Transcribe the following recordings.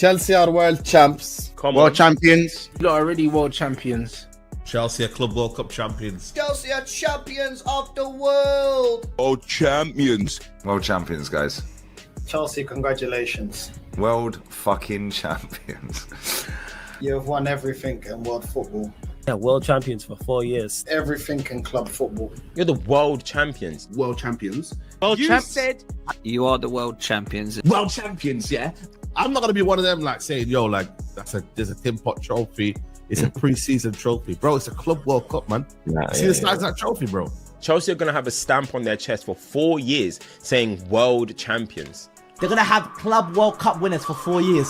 Chelsea are world champs. World champions. You're already world champions. Chelsea are Club World Cup champions. Chelsea are champions of the world. World champions. World champions, guys. Chelsea, congratulations. World fucking champions. You have won everything in world football. Yeah, world champions for 4 years. Everything in club football. You're the world champions. World champions. World You champs. said You are the world champions. World champions, yeah. I'm not gonna be one of them like saying, yo, like there's a Tim Pot trophy. It's a pre-season trophy, bro. It's a Club World Cup, man. See the size of that trophy, bro. Chelsea are going to have a stamp on their chest for 4 years saying world champions. They're going to have Club World Cup winners for 4 years.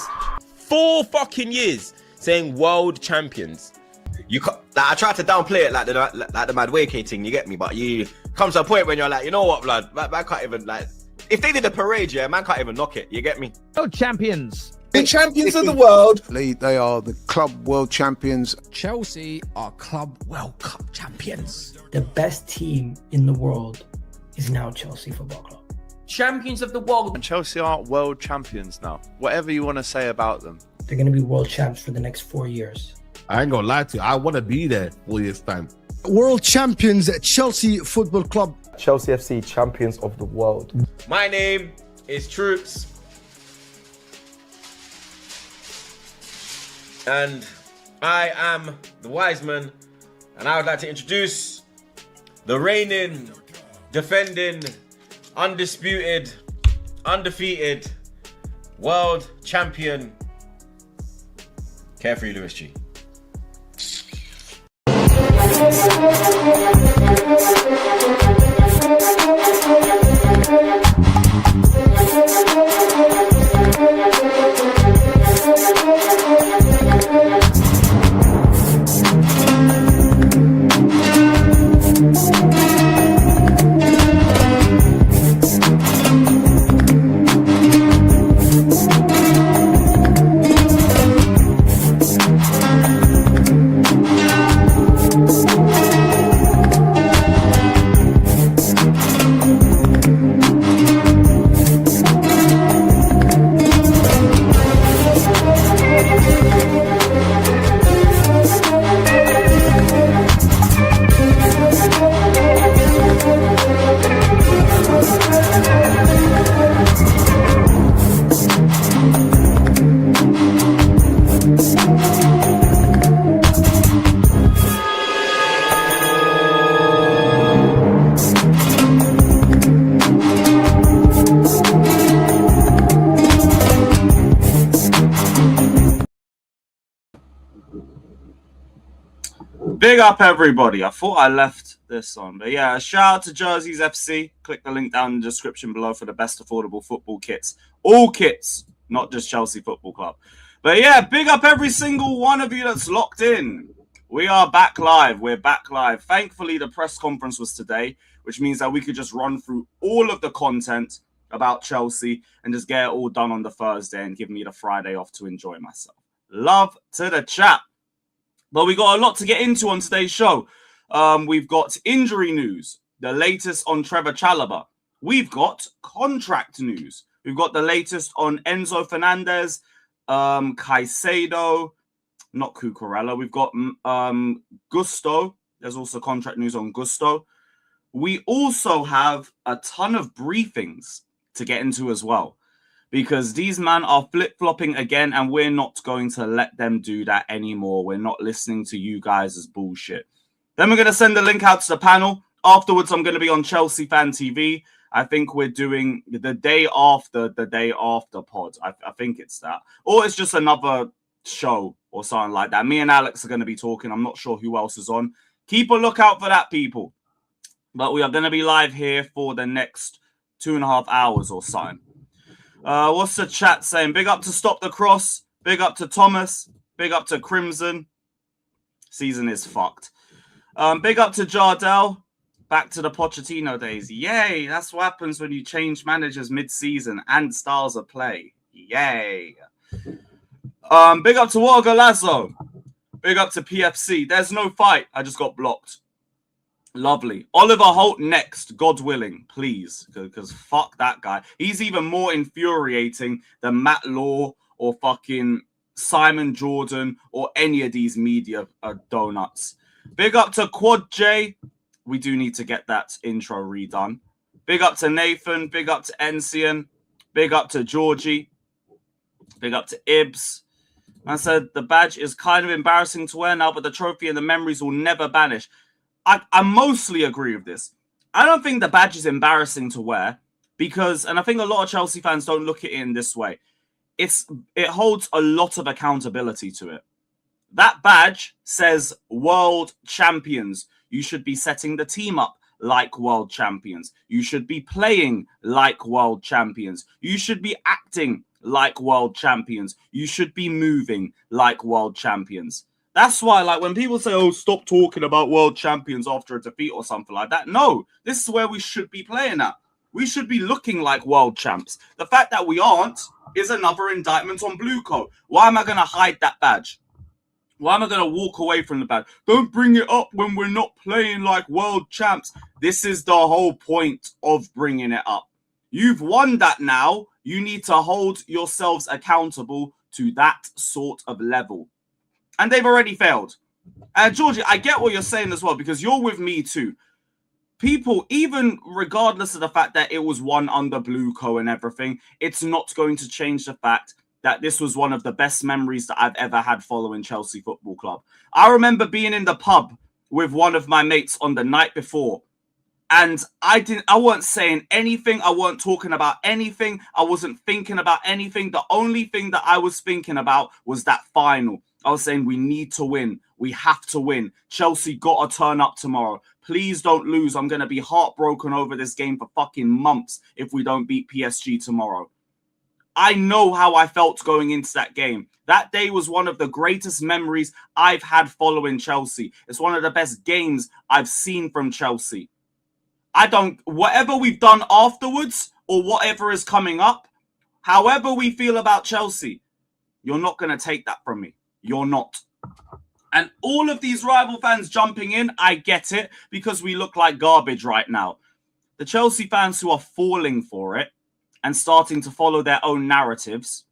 4 fucking years saying world champions. You like, I try to downplay it like the mad waking, you get me? But you come to a point when you're like, you know what, blood? Man can't even like. If they did a parade, yeah, man can't even knock it. You get me? World champions. The champions of the world. They are the club world champions. Chelsea are Club World Cup champions. The best team in the world is now Chelsea Football Club. Champions of the world. And Chelsea are world champions now. Whatever you want to say about them. They're going to be world champs for the next 4 years. I ain't gonna lie to you. I want to be there 4 years time. World champions at Chelsea Football Club. Chelsea FC champions of the world. My name is Troops. And I am the wise man. And I would like to introduce the reigning, defending, undisputed, undefeated world champion, Carefree Lewis G. Big up everybody. I thought I left this on, but yeah, shout out to Jerseys FC. Click the link down in the description below for the best affordable football kits. All kits, not just Chelsea Football Club. But yeah, big up every single one of you that's locked in. We are back live. We're back live. Thankfully, the press conference was today, which means that we could just run through all of the content about Chelsea and just get it all done on the Thursday and give me the Friday off to enjoy myself. Love to the chat. But we got a lot to get into on today's show. We've got injury news, the latest on Trevor Chalobah. We've got contract news. We've got the latest on Enzo Fernandez, Caicedo, not Cucurella. We've got Gusto. There's also contract news on Gusto. We also have a ton of briefings to get into as well, because these men are flip-flopping again, and we're not going to let them do that anymore. We're not listening to you guys as bullshit. Then we're going to send the link out to the panel. Afterwards, I'm going to be on Chelsea Fan TV. I think we're doing the day after pod. I think it's that. Or it's just another show or something like that. Me and Alex are going to be talking. I'm not sure who else is on. Keep a lookout for that, people. But we are going to be live here for the next 2.5 hours or something. What's the chat saying? Big up to Stop the Cross. Big up to Thomas. Big up to Crimson. Season is fucked. Big up to Jardel. Back to the Pochettino days. Yay. That's what happens when you change managers mid-season and styles of play. Yay. Big up to Walter Galazzo. Big up to PFC. There's no fight. I just got blocked. Lovely. Oliver Holt next, God willing, please, because fuck that guy. He's even more infuriating than Matt Law or fucking Simon Jordan or any of these media donuts. Big up to Quad J. We do need to get that intro redone. Big up to Nathan. Big up to Encian. Big up to Georgie. Big up to Ibs. I said the badge is kind of embarrassing to wear now, but the trophy and the memories will never vanish. I mostly agree with this. I don't think the badge is embarrassing to wear because, and I think a lot of Chelsea fans don't look at it in this way. It holds a lot of accountability to it. That badge says world champions. You should be setting the team up like world champions. You should be playing like world champions. You should be acting like world champions. You should be moving like world champions. That's why, like, when people say, oh, stop talking about world champions after a defeat or something like that. No, this is where we should be playing at. We should be looking like world champs. The fact that we aren't is another indictment on Blueco. Why am I going to hide that badge? Why am I going to walk away from the badge? Don't bring it up when we're not playing like world champs. This is the whole point of bringing it up. You've won that now. You need to hold yourselves accountable to that sort of level. And they've already failed. And Georgie, I get what you're saying as well, because you're with me too. People, even regardless of the fact that it was won under Blueco and everything, it's not going to change the fact that this was one of the best memories that I've ever had following Chelsea Football Club. I remember being in the pub with one of my mates on the night before, and I weren't saying anything. I weren't talking about anything. I wasn't thinking about anything. The only thing that I was thinking about was that final. I was saying we need to win. We have to win. Chelsea got to turn up tomorrow. Please don't lose. I'm going to be heartbroken over this game for fucking months if we don't beat PSG tomorrow. I know how I felt going into that game. That day was one of the greatest memories I've had following Chelsea. It's one of the best games I've seen from Chelsea. Whatever we've done afterwards or whatever is coming up, however we feel about Chelsea, you're not going to take that from me. You're not. And all of these rival fans jumping in, I get it, because we look like garbage right now. The Chelsea fans who are falling for it and starting to follow their own narratives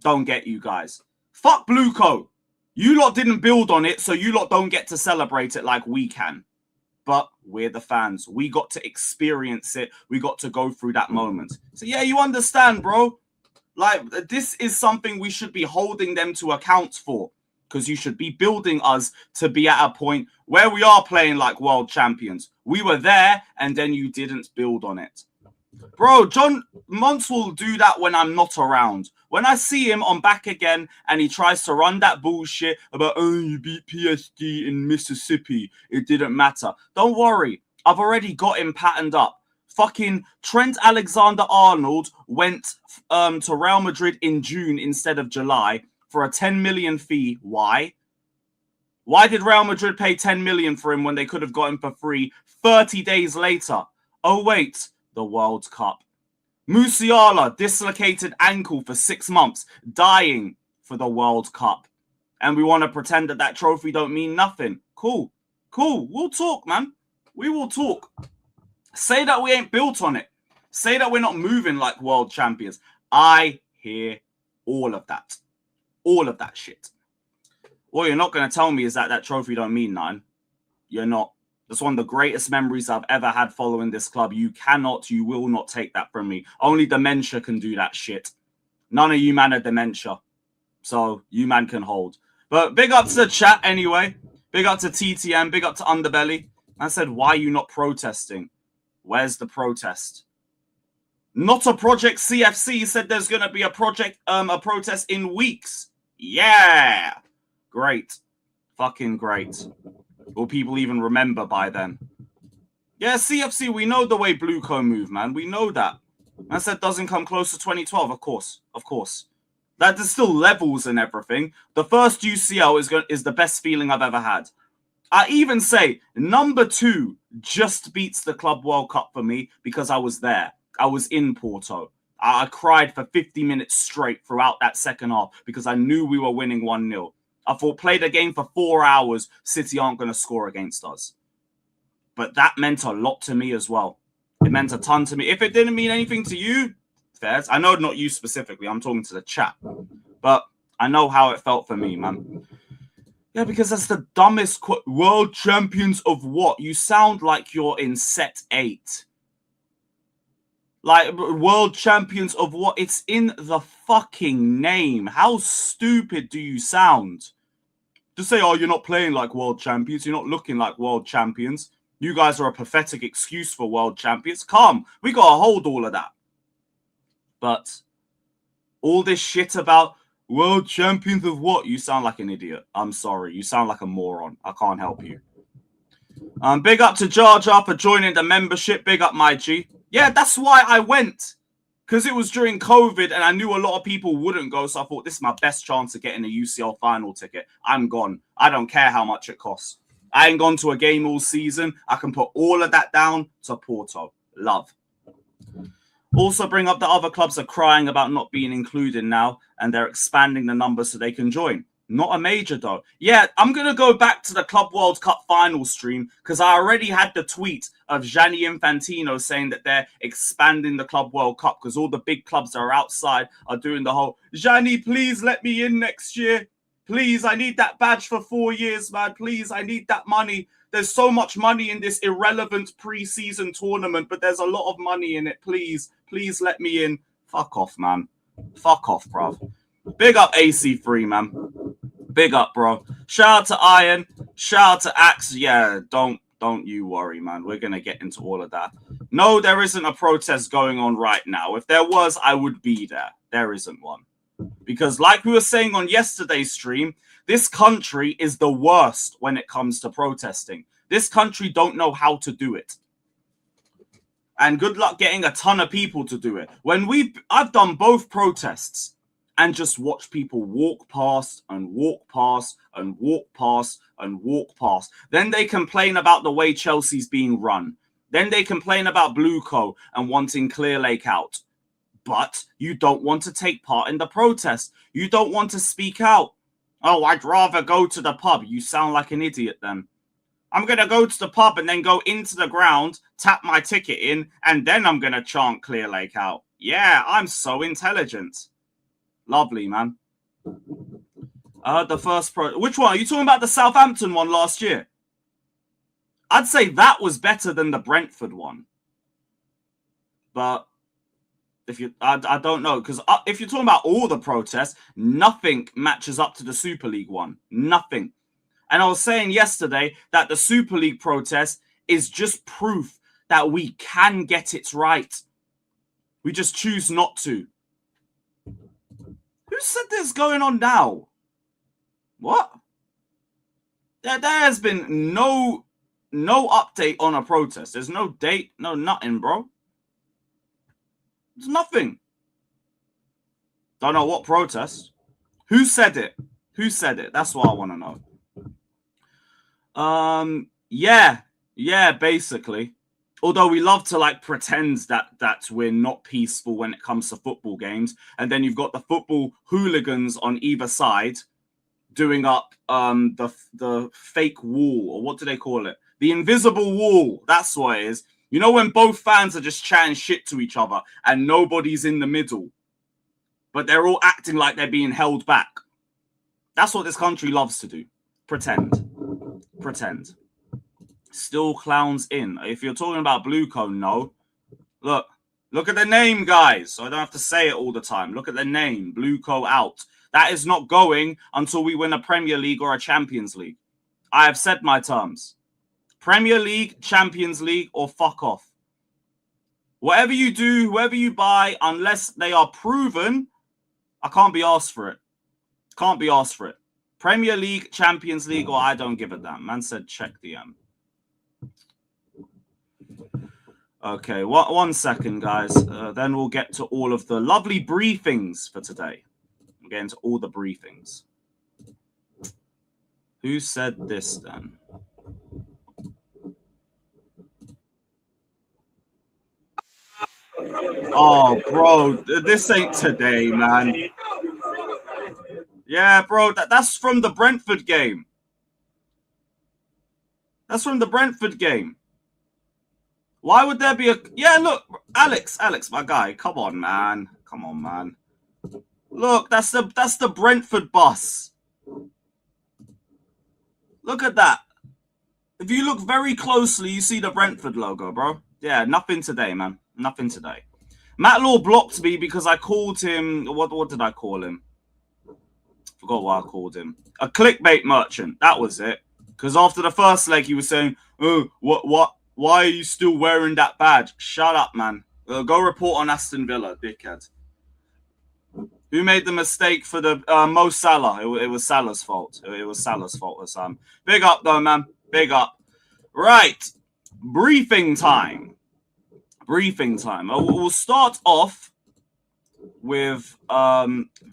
don't get you guys. Fuck Blueco. You lot didn't build on it, so you lot don't get to celebrate it like we can. But we're the fans. We got to experience it. We got to go through that moment. So yeah, you understand, bro. Like, this is something we should be holding them to account for, because you should be building us to be at a point where we are playing like world champions. We were there, and then you didn't build on it. Bro, John Monts will do that when I'm not around. When I see him on Back Again and he tries to run that bullshit about, oh, you beat PSG in Mississippi, it didn't matter. Don't worry. I've already got him patterned up. Fucking Trent Alexander-Arnold went to Real Madrid in June instead of July for a 10 million fee. Why? Why did Real Madrid pay 10 million for him when they could have got him for free 30 days later? Oh, wait. The World Cup. Musiala, dislocated ankle for 6 months, dying for the World Cup. And we want to pretend that that trophy don't mean nothing. Cool. Cool. We'll talk, man. We will talk. Say that we ain't built on it. Say that we're not moving like world champions. I hear all of that. All of that shit. What you're not going to tell me is that that trophy don't mean nothing. You're not. That's one of the greatest memories I've ever had following this club. You cannot, you will not take that from me. Only dementia can do that shit. None of you man are dementia. So you man can hold. But big up to the chat anyway. Big up to TTM. Big up to Underbelly. I said, why are you not protesting? Where's the protest? Not a Project CFC said there's going to be a protest in weeks. Yeah. Great. Fucking great. Will people even remember by then? Yeah, CFC, we know the way Blueco move, man. We know that. I said doesn't come close to 2012, of course. Of course. That there's still levels and everything. The first UCL is the best feeling I've ever had. I even say number 2 just beats the Club World Cup for me because I was there. I was in Porto. I cried for 50 minutes straight throughout that second half because I knew we were winning 1-0. I thought, play the game for 4 hours, City aren't going to score against us. But that meant a lot to me as well. It meant a ton to me. If it didn't mean anything to you, Fairs. I know not you specifically. I'm talking to the chat. But I know how it felt for me, man. Yeah, because that's the dumbest world champions of what? You sound like you're in set 8. Like, world champions of what? It's in the fucking name. How stupid do you sound? Just say, oh, you're not playing like world champions. You're not looking like world champions. You guys are a pathetic excuse for world champions. Come, we got to hold all of that. But all this shit about world champions of what? You sound like an idiot. I'm sorry. You sound like a moron. I can't help you. Big up to Jar Jar for joining the membership. Big up, my G. Yeah, that's why I went. Because it was during COVID and I knew a lot of people wouldn't go. So I thought this is my best chance of getting a UCL final ticket. I'm gone. I don't care how much it costs. I ain't gone to a game all season. I can put all of that down to Porto. Love. Also bring up that other clubs are crying about not being included now and they're expanding the numbers so they can join. Not a major, though. Yeah, I'm going to go back to the Club World Cup final stream because I already had the tweet of Gianni Infantino saying that they're expanding the Club World Cup because all the big clubs that are outside are doing the whole, Gianni, please let me in next year. Please, I need that badge for 4 years, man. Please, I need that money. There's so much money in this irrelevant pre-season tournament, but there's a lot of money in it. Please, please let me in. Fuck off, man. Fuck off, bruv. Big up AC3, man. Big up, bro. Shout out to Iron. Shout out to Axe. Yeah, don't you worry, man. We're going to get into all of that. No, there isn't a protest going on right now. If there was, I would be there. There isn't one. Because like we were saying on yesterday's stream, this country is the worst when it comes to protesting. This country don't know how to do it. And good luck getting a ton of people to do it. I've done both protests and just watch people walk past and walk past and walk past and walk past. Then they complain about the way Chelsea's being run. Then they complain about Blueco and wanting Clear Lake out. But you don't want to take part in the protest. You don't want to speak out. Oh, I'd rather go to the pub. You sound like an idiot then. I'm going to go to the pub and then go into the ground, tap my ticket in, and then I'm going to chant Clear Lake out. Yeah, I'm so intelligent. Lovely, man. The first which one? Are you talking about the Southampton one last year? I'd say that was better than the Brentford one. But I don't know, because if you're talking about all the protests, nothing matches up to the Super League one. Nothing. And I was saying yesterday that the Super League protest is just proof that we can get it right. We just choose not to. Who said this is going on now? What? There has been no update on a protest. There's no date, no nothing, bro. There's nothing. Don't know what protest. Who said it? Who said it? That's what I want to know. Yeah, basically. Although we love to like pretend that we're not peaceful when it comes to football games, and then you've got the football hooligans on either side doing up the fake wall, or what do they call it? The invisible wall. That's what it is. You know when both fans are just chatting shit to each other and nobody's in the middle, but they're all acting like they're being held back. That's what this country loves to do. Pretend. Pretend. Still clowns in. If you're talking about Blueco, no. Look at the name, guys. So I don't have to say it all the time. Look at the name. Blueco out. That is not going until we win a Premier League or a Champions League. I have said my terms. Premier League, Champions League, or fuck off. Whatever you do, whoever you buy, unless they are proven, I can't be asked for it. Can't be asked for it. Premier League, Champions League, or I don't give a damn. Man said check DM. Okay, one second, guys. Then we'll get to all of the lovely briefings for today. We'll get into all the briefings. Who said this then? Oh, bro, this ain't today, man. Yeah, bro, that's from the Brentford game. That's from the Brentford game. Why would there be a... Yeah, look, Alex, my guy. Come on, man. Look, that's the Brentford bus. Look at that. If you look very closely, you see the Brentford logo, bro. Yeah, nothing today, man. Nothing today. Matt Law blocked me because I called him... What did I call him? Forgot what I called him. A clickbait merchant. That was it. Because after the first leg, he was saying, "Oh, what? Why are you still wearing that badge?" Shut up, man. Go report on Aston Villa, dickhead. Who made the mistake for the Mo Salah? It was Salah's fault. It was Salah's fault this time. Big up, though, man. Big up. Right. Briefing time. We'll start off with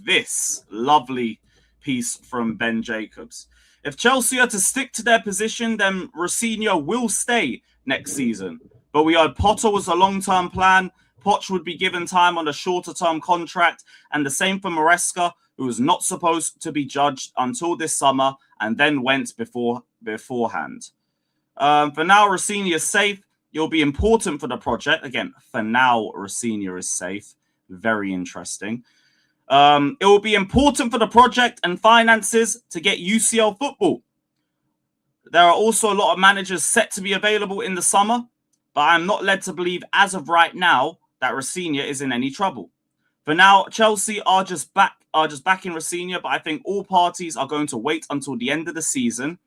this lovely piece from Ben Jacobs. If Chelsea are to stick to their position, then Rosinha will stay next season. But we heard Potter was a long-term plan. Poch would be given time on a shorter-term contract. And the same for Maresca, who was not supposed to be judged until this summer and then went beforehand. For now, Rosinha is safe. It'll be important for the project. Again, for now, Rosinha is safe. Very interesting. It will be important for the project and finances to get UCL football. There are also a lot of managers set to be available in the summer, but I'm not led to believe as of right now that Rosinha is in any trouble. For now, Chelsea are just backing Rosinha, but I think all parties are going to wait until the end of the season,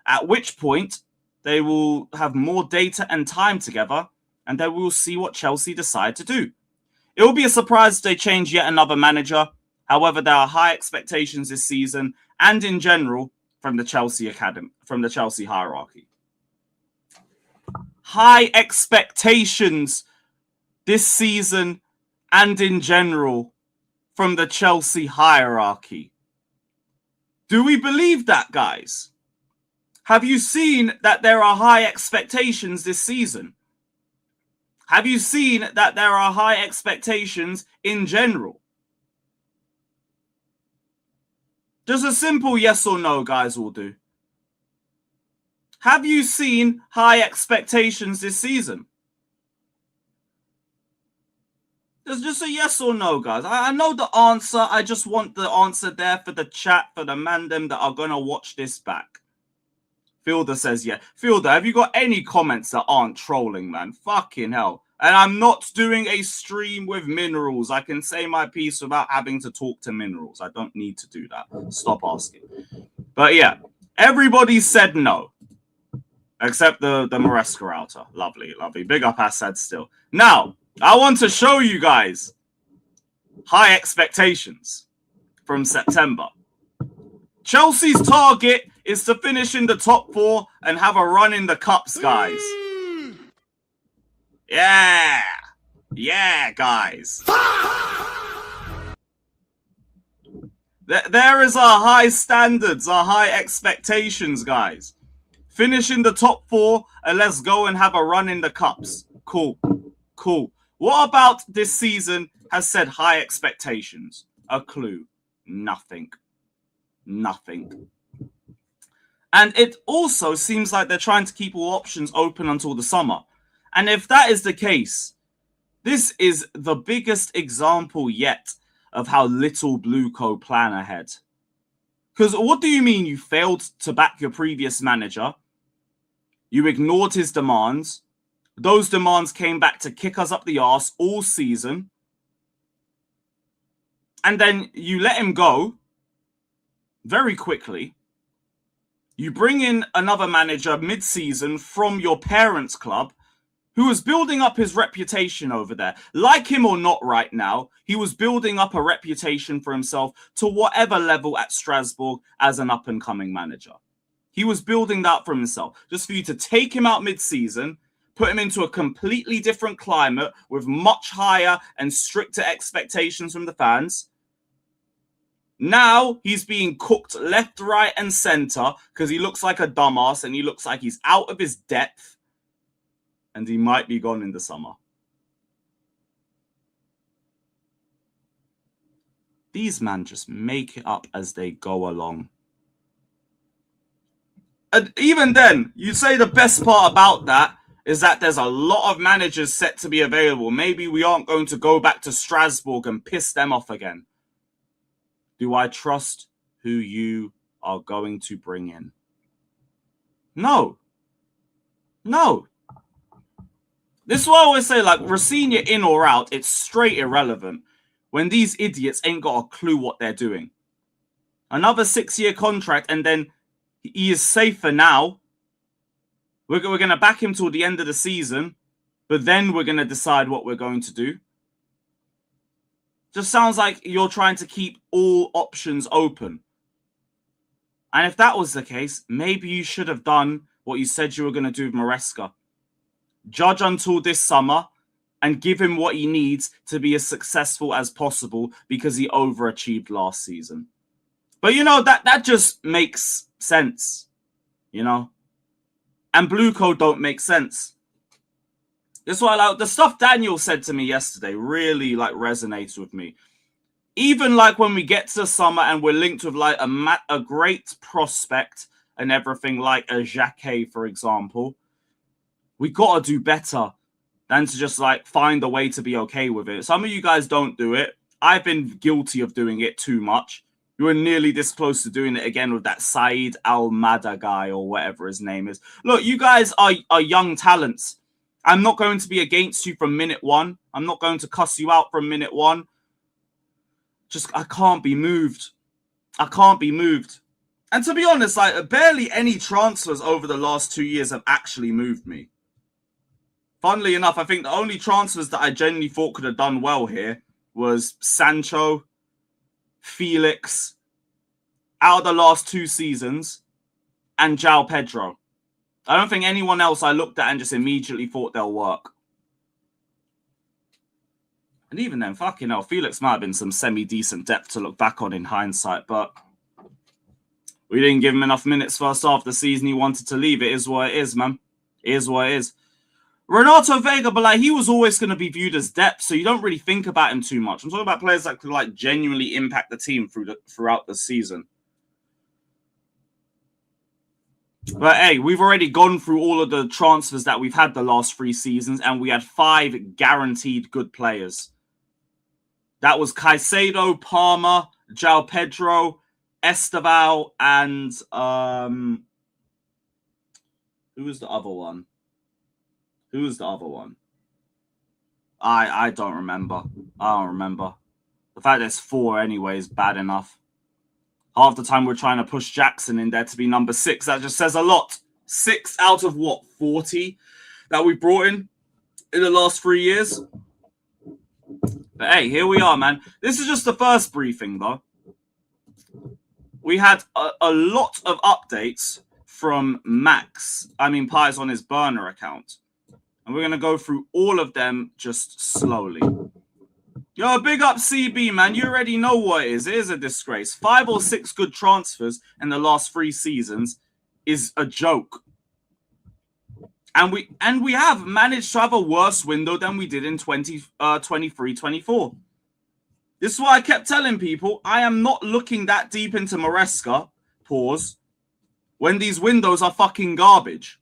at which point they will have more data and time together, and then we'll see what Chelsea decide to do. It will be a surprise if they change yet another manager. However, there are high expectations this season and in general from the Chelsea academy, from the Chelsea hierarchy. High expectations this season and in general from the Chelsea hierarchy. Do we believe that, guys? Have you seen that there are high expectations this season? Have you seen that there are high expectations in general? Just a simple yes or no, guys, will do. Have you seen high expectations this season? There's just a yes or no, guys. I know the answer. I just want the answer there for the chat, for the mandem that are going to watch this back. Fielder says, yeah. Fielder, have you got any comments that aren't trolling, man? Fucking hell. And I'm not doing a stream with minerals. I can say my piece without having to talk to minerals. I don't need to do that. Stop asking. But yeah, everybody said no. Except the Maresca outer. Lovely, lovely. Big up Assad still. Now, I want to show you guys high expectations from September. Chelsea's target is to finish in the top 4 and have a run in the cups, guys. Yeah. Yeah, guys. There is our high standards, our high expectations, guys. Finish in the top 4 and let's go and have a run in the cups. Cool. Cool. What about this season has said high expectations? A clue. Nothing. Nothing. And it also seems like they're trying to keep all options open until the summer. And if that is the case, this is the biggest example yet of how little Blueco plan ahead. Because what do you mean you failed to back your previous manager? You ignored his demands. Those demands came back to kick us up the arse all season. And then you let him go very quickly. You bring in another manager mid-season from your parents' club who was building up his reputation over there. Like him or not right now, he was building up a reputation for himself to whatever level at Strasbourg as an up-and-coming manager. He was building that for himself. Just for you to take him out mid-season, put him into a completely different climate with much higher and stricter expectations from the fans. Now he's being cooked left, right, and center because he looks like a dumbass and he looks like he's out of his depth. And he might be gone in the summer. These men just make it up as they go along. And even then, you say the best part about that is that there's a lot of managers set to be available. Maybe we aren't going to go back to Strasbourg and piss them off again. Do I trust who you are going to bring in? No. No. This is what I always say, like, Rossinha in or out, it's straight irrelevant when these idiots ain't got a clue what they're doing. Another 6-year contract, and then he is safe for now. We're going to back him till the end of the season, but then we're going to decide what we're going to do. Just sounds like you're trying to keep all options open. And if that was the case, maybe you should have done what you said you were going to do with Maresca. Judge until this summer and give him what he needs to be as successful as possible because he overachieved last season. But, you know, that just makes sense, you know. And Blue Code don't make sense. That's why, like, the stuff Daniel said to me yesterday really, like, resonates with me. Even, like, when we get to summer and we're linked with, like, a great prospect and everything, like a Jacquet, for example, we got to do better than to just, like, find a way to be okay with it. Some of you guys don't do it. I've been guilty of doing it too much. You were nearly this close to doing it again with that Said Al-Mada guy or whatever his name is. Look, you guys are young talents. I'm not going to be against you from minute one. I'm not going to cuss you out from minute one. Just, I can't be moved. I can't be moved. And to be honest, like, barely any transfers over the last 2 years have actually moved me. Funnily enough, I think the only transfers that I genuinely thought could have done well here was Sancho, Felix, out of the last 2 seasons, and João Pedro. I don't think anyone else I looked at and just immediately thought they'll work. And even then, fucking hell, Felix might have been some semi-decent depth to look back on in hindsight, but we didn't give him enough minutes first half of the season. He wanted to leave. It is what it is, man. It is what it is. Renato Vega, but like, he was always going to be viewed as depth, so you don't really think about him too much. I'm talking about players that could, like, genuinely impact the team throughout the season. But hey, we've already gone through all of the transfers that we've had the last 3 seasons, and we had 5 guaranteed good players. That was Caicedo, Palmer, João Pedro, Esteval, and who was the other one? Who was the other one? I don't remember. I don't remember. The fact there's 4 anyway is bad enough. Half the time we're trying to push Jackson in there to be number 6. That just says a lot. 6 out of what, 40 that we brought in the last 3 years? But hey, here we are, man. This is just the first briefing, though. We had a lot of updates from Pies on his burner account. And we're going to go through all of them just slowly. Yo, big up CB, man. You already know what it is. It is a disgrace. 5 or 6 good transfers in the last 3 seasons is a joke. And we have managed to have a worse window than we did in 23-24. This is why I kept telling people I am not looking that deep into Maresca, pause, when these windows are fucking garbage.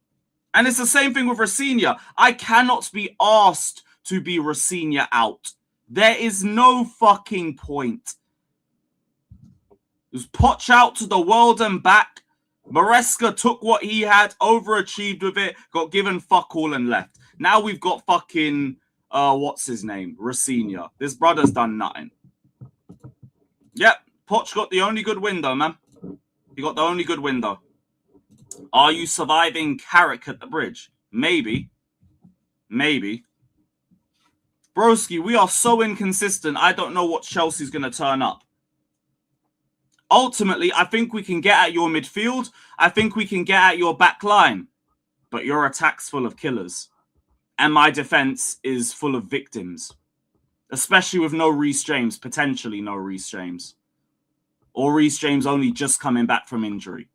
And it's the same thing with Rossinha. I cannot be asked to be Rossinha out. There is no fucking point. It was Poch out to the world and back. Maresca took what he had, overachieved with it, got given fuck all and left. Now we've got fucking, what's his name? Rossinha. This brother's done nothing. Yep, Poch got the only good window, man. He got the only good window. Are you surviving Carrick at the bridge? Maybe. Maybe. Broski, we are so inconsistent. I don't know what Chelsea's going to turn up. Ultimately, I think we can get at your midfield. I think we can get at your back line. But your attack's full of killers. And my defense is full of victims. Especially with no Reece James. Potentially no Reece James. Or Reece James only just coming back from injury.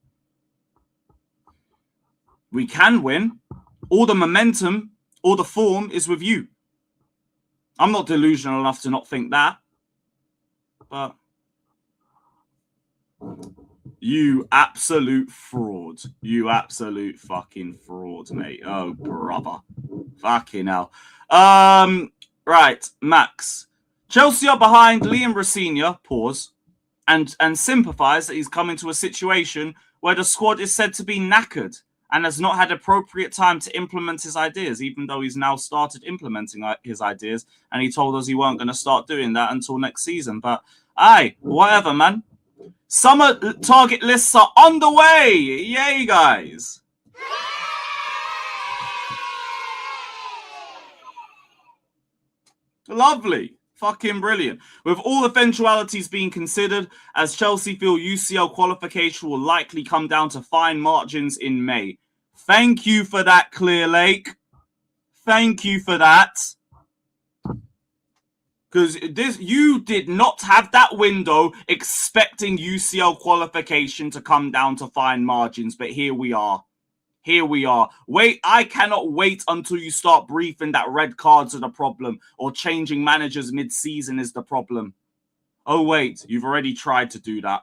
We can win. All the momentum, all the form is with you. I'm not delusional enough to not think that. But you absolute fraud. You absolute fucking fraud, mate. Oh, brother. Fucking hell. Right, Max. Chelsea are behind Liam Rosenior, pause, and sympathise that he's coming to a situation where the squad is said to be knackered and has not had appropriate time to implement his ideas, even though he's now started implementing his ideas, and he told us he weren't going to start doing that until next season. But, aye, whatever, man. Summer target lists are on the way! Yay, guys! Lovely. Fucking brilliant. With all eventualities being considered, as Chelsea feel UCL qualification will likely come down to fine margins in May. Thank you for that, Clear Lake. Thank you for that. Because you did not have that window expecting UCL qualification to come down to fine margins, but here we are. Here we are. Wait, I cannot wait until you start briefing that red cards are the problem or changing managers mid-season is the problem. Oh, wait, you've already tried to do that.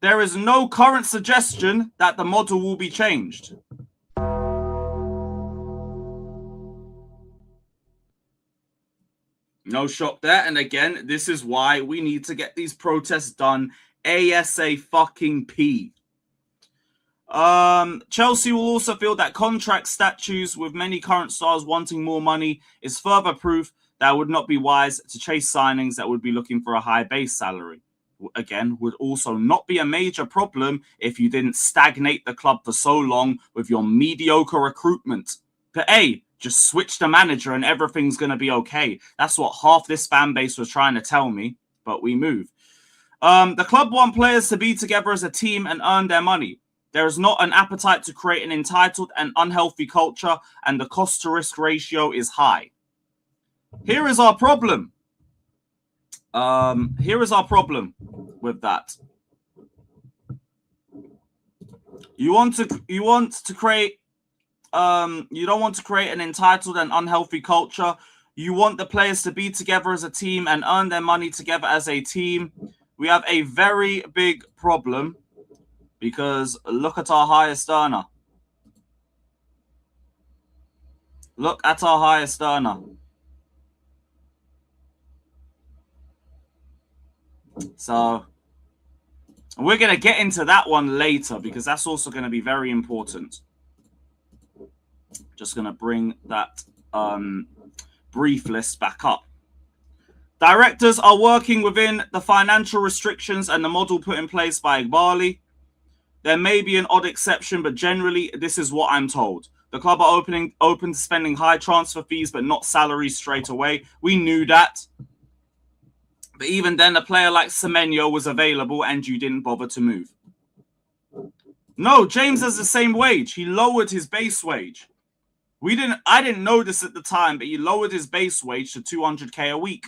There is no current suggestion that the model will be changed. No shock there. And again, this is why we need to get these protests done ASAP. Chelsea will also feel that contract statutes with many current stars wanting more money is further proof that it would not be wise to chase signings that would be looking for a high base salary. Again, would also not be a major problem if you didn't stagnate the club for so long with your mediocre recruitment. But hey, just switch the manager and everything's going to be okay. That's what half this fan base was trying to tell me, but we move. The club want players to be together as a team and earn their money. There is not an appetite to create an entitled and unhealthy culture, and the cost-to-risk ratio is high. Here is our problem. Here is our problem with that. You don't want to create an entitled and unhealthy culture. You want the players to be together as a team and earn their money together as a team. We have a very big problem. Because look at our highest earner. Look at our highest earner. So we're going to get into that one later because that's also going to be very important. Just going to bring that brief list back up. Directors are working within the financial restrictions and the model put in place by Igbali. There may be an odd exception, but generally, this is what I'm told. The club are open to spending high transfer fees, but not salaries straight away. We knew that. But even then, a player like Semenyo was available and you didn't bother to move. No, James has the same wage. He lowered his base wage. I didn't know this at the time, but he lowered his base wage to 200k a week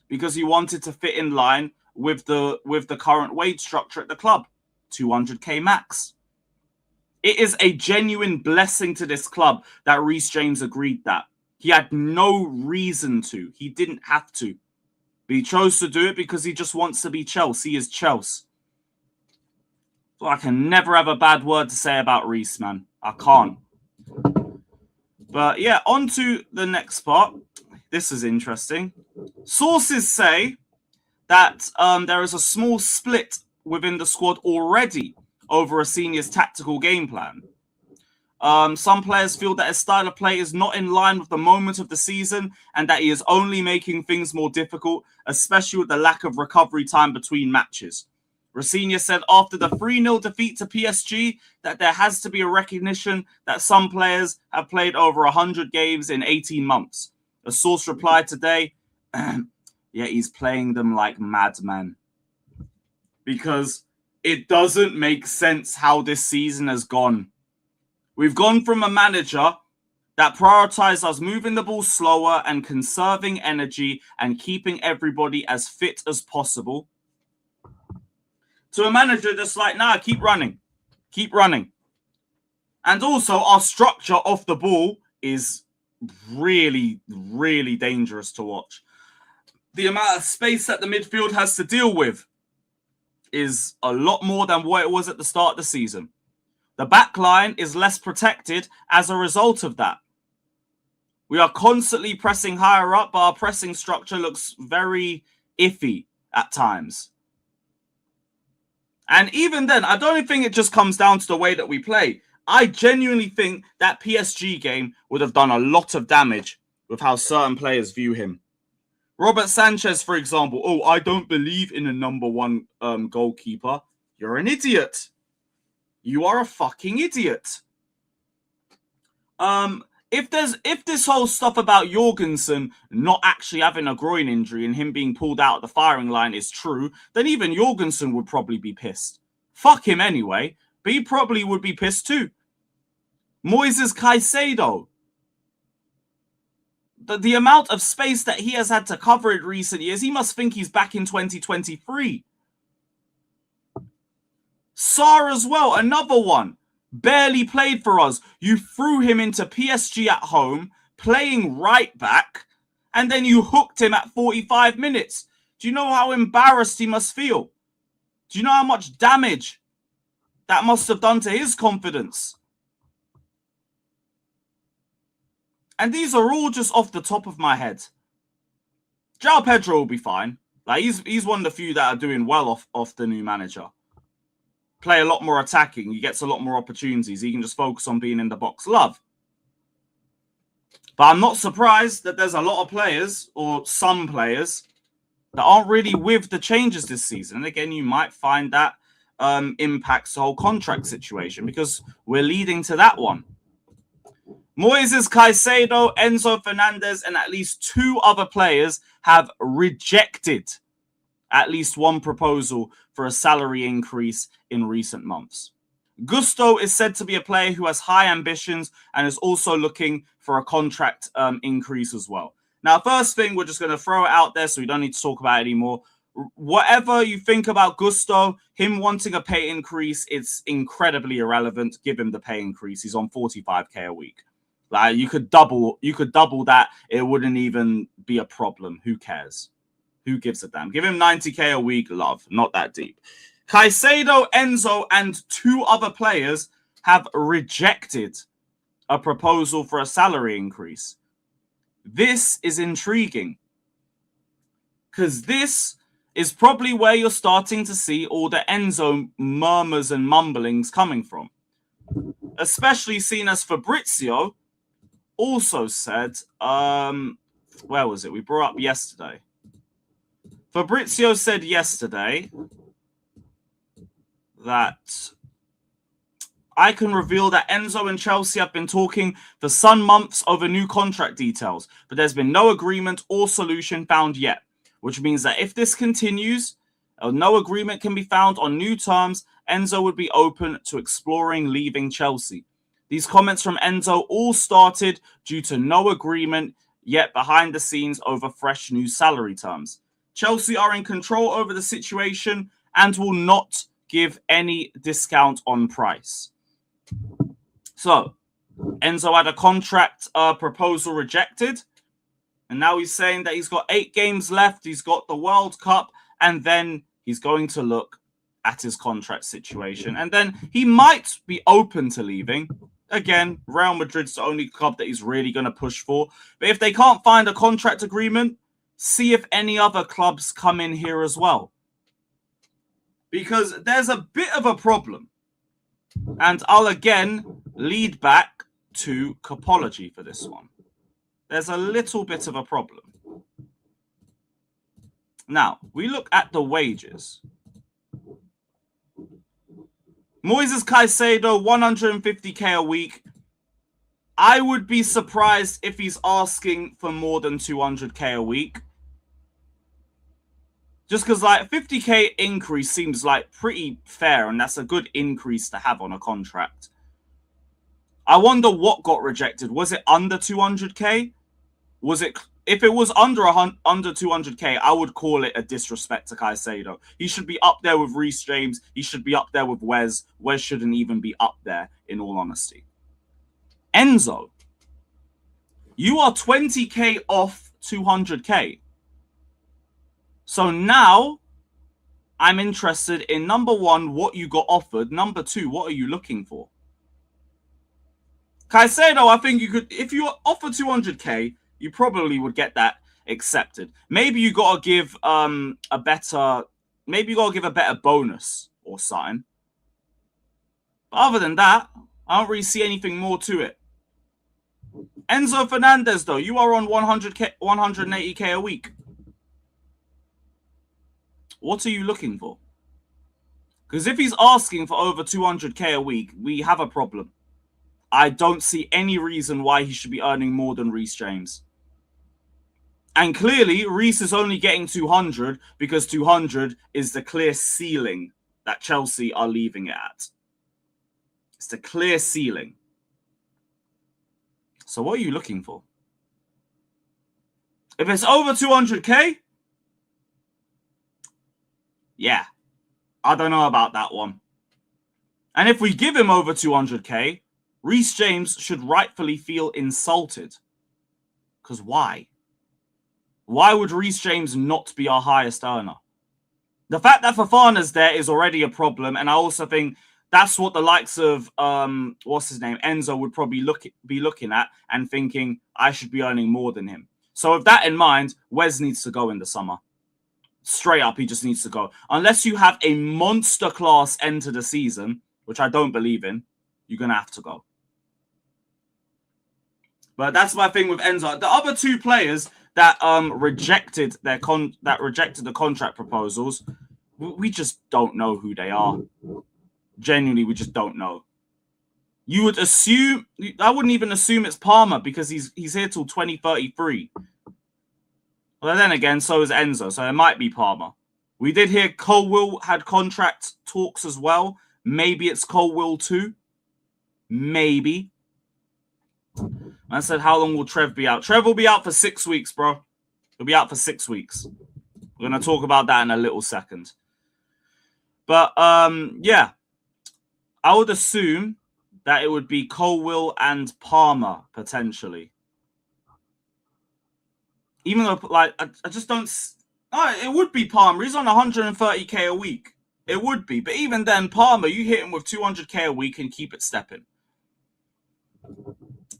because he wanted to fit in line with the current wage structure at the club. 200k max. It is a genuine blessing to this club that Reece James agreed that. He had no reason to. He didn't have to. But he chose to do it because he just wants to be Chelsea. He is Chelsea. So I can never have a bad word to say about Reece, man. I can't. But yeah, on to the next part. This is interesting. Sources say that there is a small split within the squad already over a senior's tactical game plan. Some players feel that his style of play is not in line with the moment of the season and that he is only making things more difficult, especially with the lack of recovery time between matches. Rosenior said after the 3-0 defeat to PSG that there has to be a recognition that some players have played over 100 games in 18 months. A source replied today, yeah, he's playing them like madmen. Because it doesn't make sense how this season has gone. We've gone from a manager that prioritized us moving the ball slower and conserving energy and keeping everybody as fit as possible to a manager that's like, nah, keep running. Keep running. And also our structure off the ball is really, really dangerous to watch. The amount of space that the midfield has to deal with is a lot more than what it was at the start of the season. The back line is less protected as a result of that. We are constantly pressing higher up, but our pressing structure looks very iffy at times. And even then, I don't think it just comes down to the way that we play. I genuinely think that PSG game would have done a lot of damage with how certain players view him. Robert Sanchez, for example. Oh, I don't believe in a number one goalkeeper. You're an idiot. You are a fucking idiot. If this whole stuff about Jorgensen not actually having a groin injury and him being pulled out of the firing line is true, then even Jorgensen would probably be pissed. Fuck him anyway, but he probably would be pissed too. Moises Caicedo. The amount of space that he has had to cover in recent years, he must think he's back in 2023. Sarr as well, another one. Barely played for us. You threw him into PSG at home, playing right back, and then you hooked him at 45 minutes. Do you know how embarrassed he must feel? Do you know how much damage that must have done to his confidence? And these are all just off the top of my head. João Pedro will be fine. Like he's one of the few that are doing well off the new manager. Play a lot more attacking. He gets a lot more opportunities. He can just focus on being in the box. Love. But I'm not surprised that there's a lot of players, or some players, that aren't really with the changes this season. And again, you might find that impacts the whole contract situation because we're leading to that one. Moises Caicedo, Enzo Fernandez, and at least 2 other players have rejected at least one proposal for a salary increase in recent months. Gusto is said to be a player who has high ambitions and is also looking for a contract increase as well. Now, first thing, we're just going to throw it out there so we don't need to talk about it anymore. Whatever you think about Gusto, him wanting a pay increase, it's incredibly irrelevant. Give him the pay increase. He's on 45k a week. Like you could double that. It wouldn't even be a problem. Who cares? Who gives a damn? Give him 90k a week. Love. Not that deep. Caicedo, Enzo, and 2 other players have rejected a proposal for a salary increase. This is intriguing because this is probably where you're starting to see all the Enzo murmurs and mumblings coming from. Especially seen as Fabrizio also said, where was it? We brought up yesterday. Fabrizio said yesterday that I can reveal that Enzo and Chelsea have been talking for some months over new contract details, but there's been no agreement or solution found yet, which means that if this continues, no agreement can be found on new terms, Enzo would be open to exploring leaving Chelsea. These comments from Enzo all started due to no agreement yet behind the scenes over fresh new salary terms. Chelsea are in control over the situation and will not give any discount on price. So, Enzo had a contract proposal rejected, and now he's saying that he's got 8 games left, he's got the World Cup, and then he's going to look at his contract situation, and then he might be open to leaving. Again, Real Madrid's the only club that he's really going to push for. But if they can't find a contract agreement, see if any other clubs come in here as well. Because there's a bit of a problem. And I'll again lead back to Copology for this one. There's a little bit of a problem. Now, we look at the wages. Moises Caicedo, 150k a week. I would be surprised if he's asking for more than 200k a week. Just because, like, 50k increase seems like pretty fair, and that's a good increase to have on a contract. I wonder what got rejected. Was it under 200k? Was it? If it was under 200k, I would call it a disrespect to Caicedo. He should be up there with Reece James. He should be up there with Wes. Wes shouldn't even be up there, in all honesty. Enzo, you are 20k off 200k. So now I'm interested in, number one, what you got offered. Number two, what are you looking for? Caicedo, I think you could, if you offer 200k, you probably would get that accepted. Maybe you gotta give a better bonus or something. But other than that, I don't really see anything more to it. Enzo Fernandez, though, you are on 180k a week. What are you looking for? Because if he's asking for over 200k a week, we have a problem. I don't see any reason why he should be earning more than Reece James. And clearly, Reece is only getting 200 because 200 is the clear ceiling that Chelsea are leaving it at. It's the clear ceiling. So what are you looking for? If it's over 200k, yeah, I don't know about that one. And if we give him over 200k, Reece James should rightfully feel insulted. Because why? Why would Reece James not be our highest earner? The fact that Fofana's there is already a problem, and I also think that's what the likes of what's his name, Enzo, would probably be looking at and thinking, I should be earning more than him. So with that in mind, Wes needs to go in the summer. Straight up, he just needs to go. Unless you have a monster class end to the season, which I don't believe in, you're gonna have to go. But that's my thing with Enzo. The other two players that rejected the contract proposals, we just don't know who they are. Genuinely, we just don't know. You would assume, I wouldn't even assume it's Palmer because he's here till 2033. Well, then again, so is Enzo, so it might be Palmer. We did hear Colwill had contract talks as well. Maybe it's Colwill too. Maybe. I said, how long will Trev be out? Trev will be out for 6 weeks, bro. He'll be out for 6 weeks. We're going to talk about that in a little second. But, yeah. I would assume that it would be Colwill and Palmer, potentially. Even though, like, I just don't... Oh, it would be Palmer. He's on 130k a week. It would be. But even then, Palmer, you hit him with 200k a week and keep it stepping.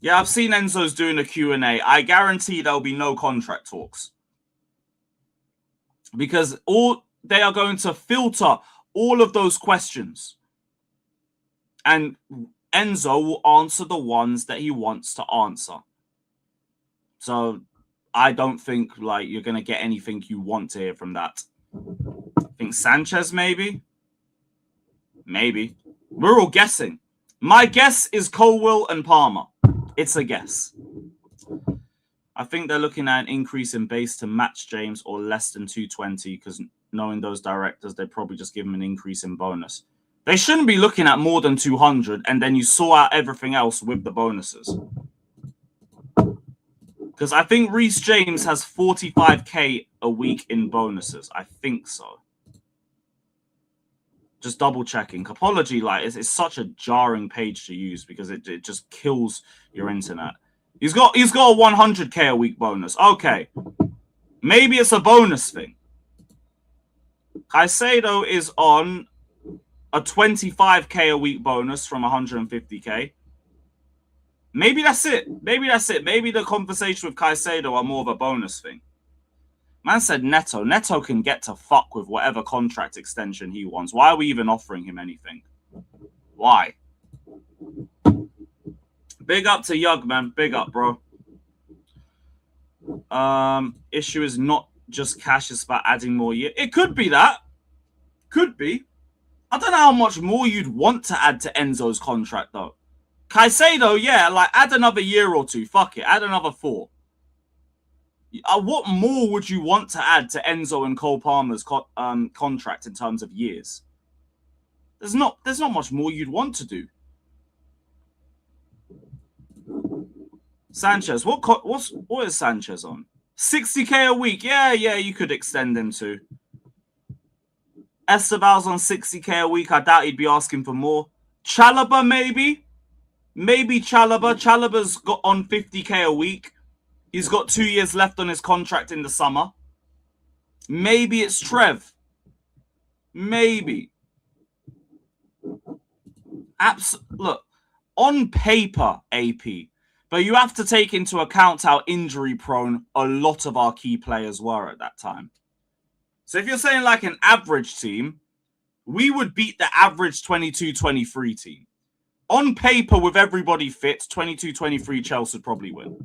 Yeah, I've seen Enzo's doing a Q&A. I guarantee there'll be no contract talks. Because they are going to filter all of those questions. And Enzo will answer the ones that he wants to answer. So I don't think like you're going to get anything you want to hear from that. I think Sanchez, maybe? Maybe. We're all guessing. My guess is Colwill and Palmer. It's a guess. I think they're looking at an increase in base to match James or less than 220 because knowing those directors, they probably just give him an increase in bonus. They shouldn't be looking at more than 200 and then you sort out everything else with the bonuses. Because I think Reece James has 45k a week in bonuses. I think so. Just double checking. Apology, like it's such a jarring page to use because it just kills your internet. He's got a 100k a week bonus. Okay, maybe it's a bonus thing. Caicedo is on a 25k a week bonus from 150k. Maybe that's it. Maybe that's it. Maybe the conversation with Caicedo are more of a bonus thing. Man said Neto. Neto can get to fuck with whatever contract extension he wants. Why are we even offering him anything? Why? Big up to Yug, man. Big up, bro. Issue is not just cash, it's about adding more year. It could be that. Could be. I don't know how much more you'd want to add to Enzo's contract, though. Caicedo, yeah, like add another year or two. Fuck it. Add another 4. What more would you want to add to Enzo and Cole Palmer's contract in terms of years? There's not much more you'd want to do. Sanchez, what is Sanchez on? 60k a week. Yeah, you could extend him to. Esteval's on 60k a week. I doubt he'd be asking for more. Chalobah, maybe. Maybe Chalobah. Chalobah's got on 50k a week. He's got 2 years left on his contract in the summer. Maybe it's Trev. Maybe. Look, on paper, AP, but you have to take into account how injury prone a lot of our key players were at that time. So if you're saying like an average team, we would beat the average 22-23 team. On paper, with everybody fit, 22-23 Chelsea would probably win.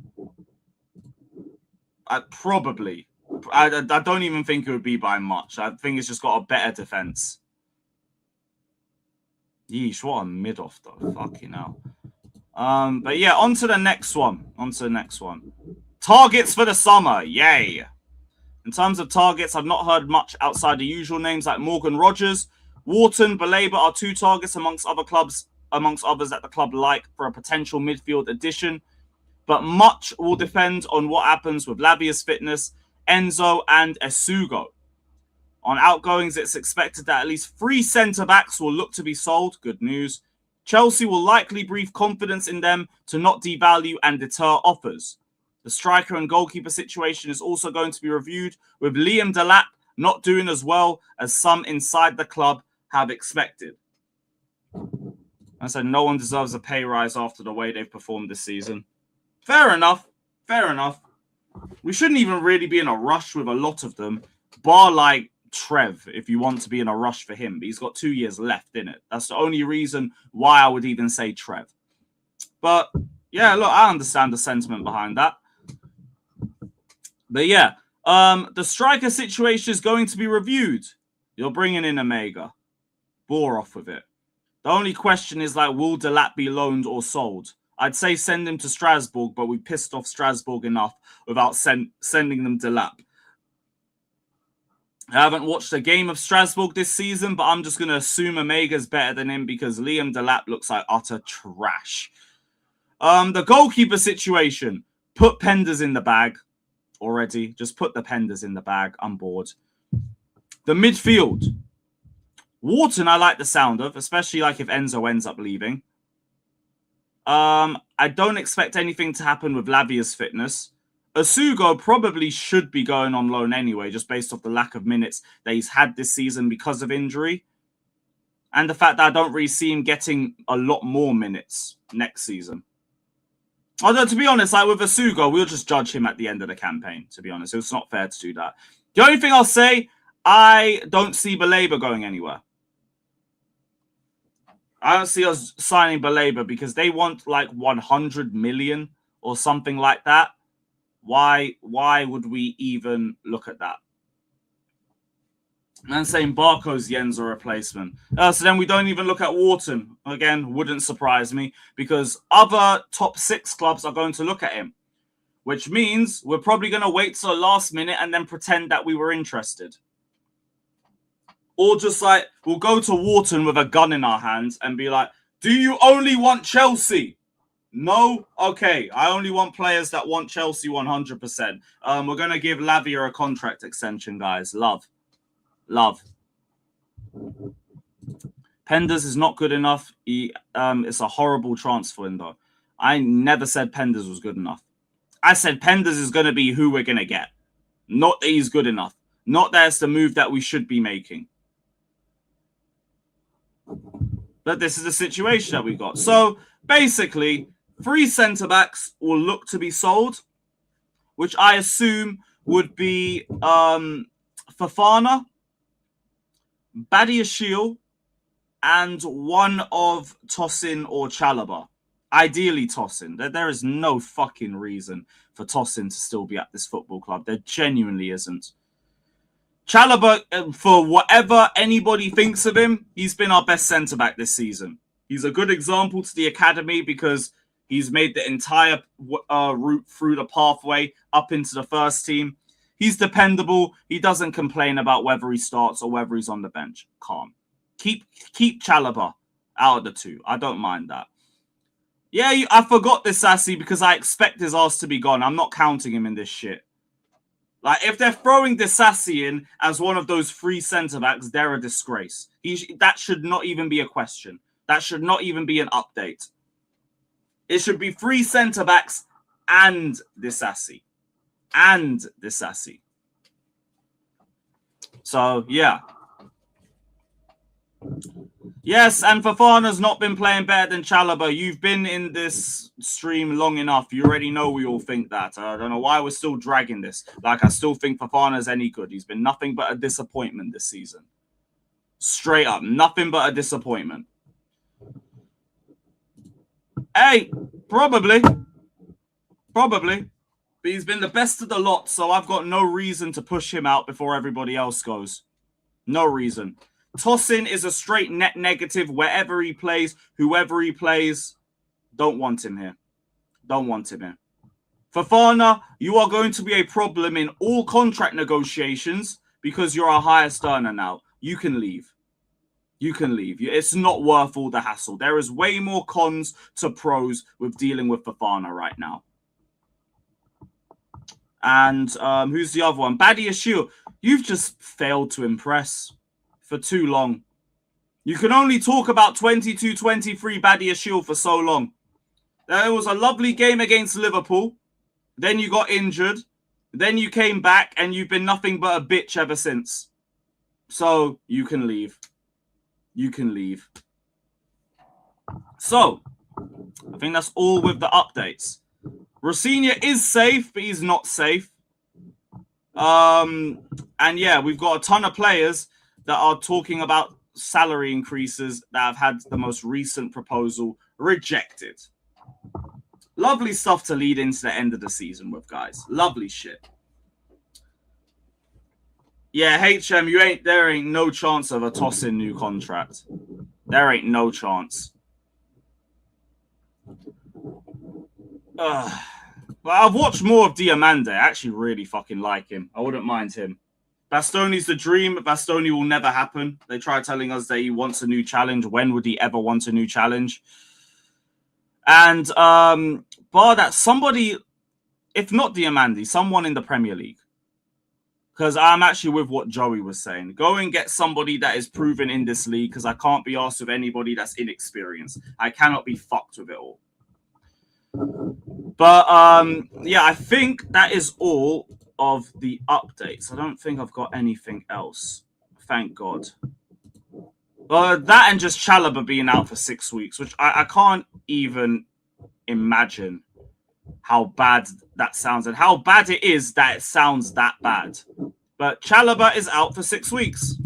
Probably. I don't even think it would be by much. I think it's just got a better defense. Yeesh, what a mid-off though. Fucking hell. But yeah, on to the next one. Targets for the summer. Yay. In terms of targets, I've not heard much outside the usual names like Morgan Rogers. Wharton, Baleba are 2 targets amongst others that the club like for a potential midfield addition. But much will depend on what happens with Lavia's fitness, Enzo and Esugo. On outgoings, it's expected that at least 3 centre-backs will look to be sold. Good news. Chelsea will likely breathe confidence in them to not devalue and deter offers. The striker and goalkeeper situation is also going to be reviewed, with Liam Delap not doing as well as some inside the club have expected. I said no one deserves a pay rise after the way they've performed this season. Fair enough. We shouldn't even really be in a rush with a lot of them, bar like Trev, if you want to be in a rush for him. But he's got 2 years left in it. That's the only reason why I would even say Trev. But yeah, look, I understand the sentiment behind that. But yeah, the striker situation is going to be reviewed. You're bringing in Omega. Bore off with it. The only question is, like, will Delap be loaned or sold? I'd say send him to Strasbourg, but we pissed off Strasbourg enough without sending them Delap. I haven't watched a game of Strasbourg this season, but I'm just going to assume Omega's better than him because Liam Delap looks like utter trash. The goalkeeper situation. Put Penders in the bag already. Just put the Penders in the bag. I'm bored. The midfield. Wharton, I like the sound of, especially like if Enzo ends up leaving. I don't expect anything to happen with Lavia's fitness. Esugo probably should be going on loan anyway, just based off the lack of minutes that he's had this season because of injury. And the fact that I don't really see him getting a lot more minutes next season. Although, to be honest, like with Esugo, we'll just judge him at the end of the campaign, to be honest. It's not fair to do that. The only thing I'll say, I don't see Baleba going anywhere. I don't see us signing Baleba because they want like 100 million or something like that. Why would we even look at that? And saying Barco's the Enzo replacement. So then we don't even look at Wharton. Again, wouldn't surprise me because other top 6 clubs are going to look at him, which means we're probably going to wait till the last minute and then pretend that we were interested. Or just like, we'll go to Wharton with a gun in our hands and be like, do you only want Chelsea? No? Okay. I only want players that want Chelsea 100%. We're going to give Lavia a contract extension, guys. Love. Penders is not good enough. It's a horrible transfer window. I never said Penders was good enough. I said Penders is going to be who we're going to get. Not that he's good enough. Not that it's the move that we should be making. But this is the situation that we got. So basically, 3 centre-backs will look to be sold, which I assume would be Fofana, Badiashile, and one of Tosin or Chalobah. Ideally Tosin. There is no fucking reason for Tosin to still be at this football club. There genuinely isn't. Chalobah, for whatever anybody thinks of him, he's been our best centre-back this season. He's a good example to the academy because he's made the entire route through the pathway up into the first team. He's dependable. He doesn't complain about whether he starts or whether he's on the bench. Calm. Keep Chalobah out of the 2. I don't mind that. Yeah, I forgot this Sassy because I expect his ass to be gone. I'm not counting him in this shit. Like, if they're throwing Disassi in as one of those 3 centre-backs, they're a disgrace. That should not even be a question. That should not even be an update. It should be 3 centre-backs and Disassi. So, yeah. Yes, and Fofana's not been playing better than Chalobah. You've been in this stream long enough. You already know we all think that. I don't know why we're still dragging this. Like, I still think Fofana's any good. He's been nothing but a disappointment this season. Straight up, nothing but a disappointment. Hey, probably. Probably. But he's been the best of the lot, so I've got no reason to push him out before everybody else goes. No reason. Tosin is a straight net negative wherever he plays, whoever he plays. Don't want him here. Don't want him here. Fofana, you are going to be a problem in all contract negotiations because you're a highest earner now. You can leave. You can leave. It's not worth all the hassle. There is way more cons to pros with dealing with Fofana right now. And who's the other one? Badiashile. You've just failed to impress for too long. You can only talk about 22-23 Badiashile for so long. There was a lovely game against Liverpool. Then you got injured. Then you came back and you've been nothing but a bitch ever since. So you can leave. You can leave. So I think that's all with the updates. Rosinha is safe, but he's not safe. And yeah, we've got a ton of players that are talking about salary increases that have had the most recent proposal rejected. Lovely stuff to lead into the end of the season with, guys. Lovely shit. Yeah, HM, there ain't no chance of a Tosin new contract. There ain't no chance. Well, I've watched more of Diamande. I actually really fucking like him. I wouldn't mind him. Bastoni's the dream. Bastoni will never happen. They try telling us that he wants a new challenge. When would he ever want a new challenge? And bar that, somebody, if not Diamande, someone in the Premier League. Because I'm actually with what Joey was saying. Go and get somebody that is proven in this league, because I can't be asked with anybody that's inexperienced. I cannot be fucked with it all. But yeah, I think that is all of the updates. I don't think I've got anything else. Thank God. That and just Chalobah being out for 6 weeks, which I can't even imagine how bad that sounds and how bad it is that it sounds that bad. But Chalobah is out for 6 weeks.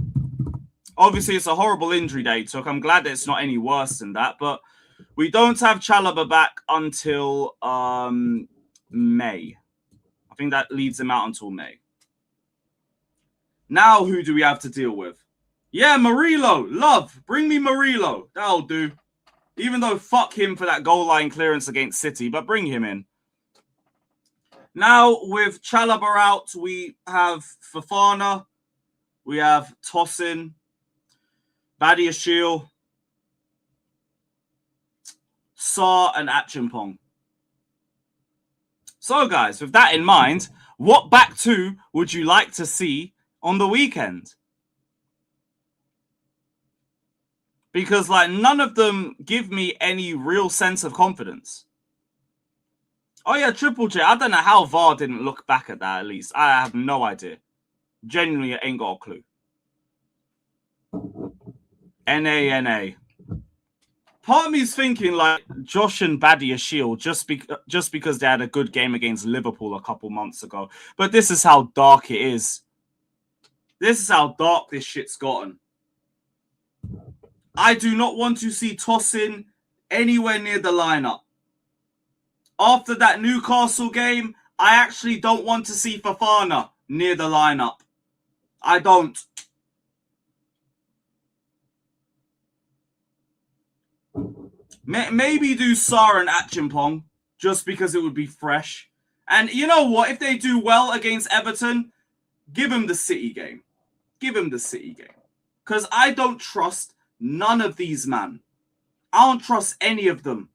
Obviously, it's a horrible injury that he took. I'm glad that it's not any worse than that, but we don't have Chalobah back until May. I think that leads him out until May. Now, who do we have to deal with? Yeah, Murillo. Love. Bring me Murillo. That'll do. Even though fuck him for that goal line clearance against City, but bring him in. Now, with Chalobah out, we have Fofana. We have Tosin. Badiashile. Sarr and Achimpong. So, guys, with that in mind, what back two would you like to see on the weekend? Because, like, none of them give me any real sense of confidence. Oh, yeah, Triple J. I don't know how VAR didn't look back at that, at least. I have no idea. Genuinely, I ain't got a clue. NA. Part of me is thinking, like, Josh and Badiashile just because they had a good game against Liverpool a couple months ago. But this is how dark it is. This is how dark this shit's gotten. I do not want to see Tosin anywhere near the lineup. After that Newcastle game, I actually don't want to see Fofana near the lineup. I don't. Maybe do Sarr and Achimpong just because it would be fresh. And you know what? If they do well against Everton, give them the City game. Give them the City game. Because I don't trust none of these, man. I don't trust any of them.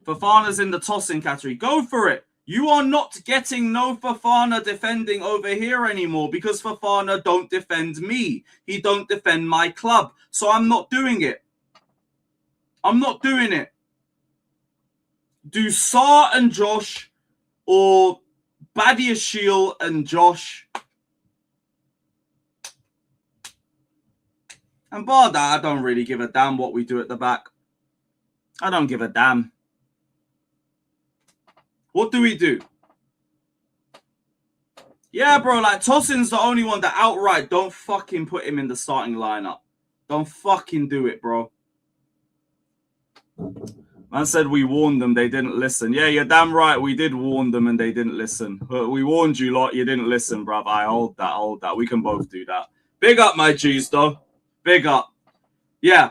Fofana's in the tossing category. Go for it. You are not getting no Fofana defending over here anymore because Fofana don't defend me. He don't defend my club. So I'm not doing it. I'm not doing it. Do Sarr and Josh or Badiashile and Josh. And bar that, I don't really give a damn what we do at the back. I don't give a damn. What do we do? Yeah, bro, like Tosin's the only one that outright don't fucking put him in the starting lineup. Don't fucking do it, bro. Man said we warned them, they didn't listen. Yeah, you're damn right, we did warn them and they didn't listen. But we warned you lot, you didn't listen, bruv. I hold that. We can both do that. Big up, my G's, though. Big up. Yeah,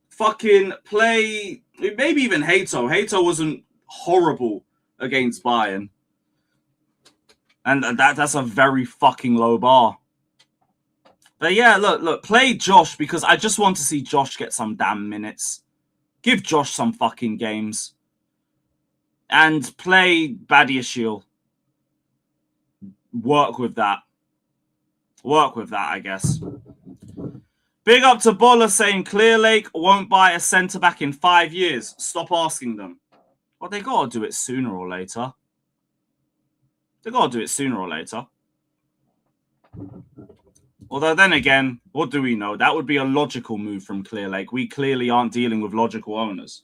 fucking play, maybe even Hato. Hato wasn't horrible against Bayern. And that's a very fucking low bar. But yeah, look, play Josh because I just want to see Josh get some damn minutes. Give Josh some fucking games. And play Badiashile. Work with that, I guess. Big up to Bola saying Clearlake won't buy a centre-back in 5 years. Stop asking them. Well, they got to do it sooner or later. Although then again, what do we know? That would be a logical move from Clearlake. We clearly aren't dealing with logical owners.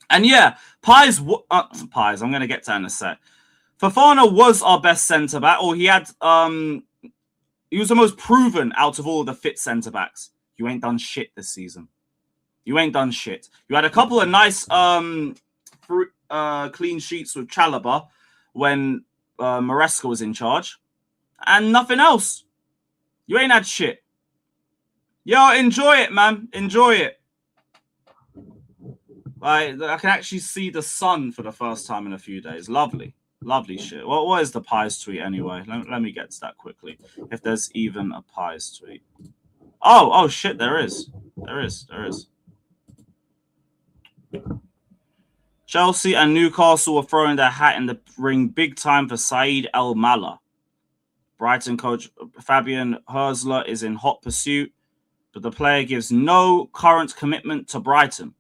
And yeah, Pies, I'm going to get to that in a sec. Fofana was our best centre-back, or he had, he was the most proven out of all of the fit centre-backs. You ain't done shit this season. You ain't done shit. You had a couple of nice clean sheets with Chalobah when Maresca was in charge. And nothing else. You ain't had shit. Yo, enjoy it, man. Enjoy it. I can actually see the sun for the first time in a few days. Lovely. Lovely shit. What is the Pies tweet anyway? Let me get to that quickly. If there's even a Pies tweet. Oh shit, there is. There is. Chelsea and Newcastle are throwing their hat in the ring big time for Said El-Mala. Brighton coach Fabian Herzler is in hot pursuit, but the player gives no current commitment to Brighton.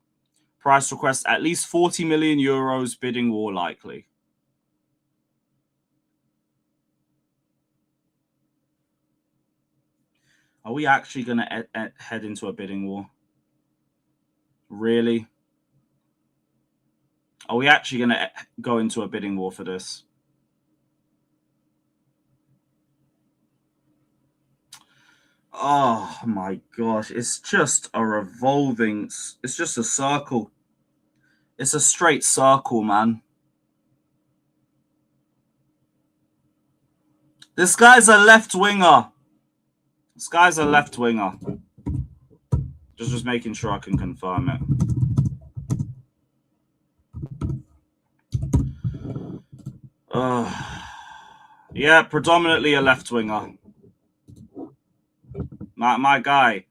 Price request at least 40 million euros, bidding war likely. Are we actually going to head into a bidding war? Really? Are we actually going to go into a bidding war for this? Oh my gosh, it's just a revolving, it's just a circle. It's a straight circle, man. This guy's a left winger. Just making sure I can confirm it. Yeah, predominantly a left winger. My guy,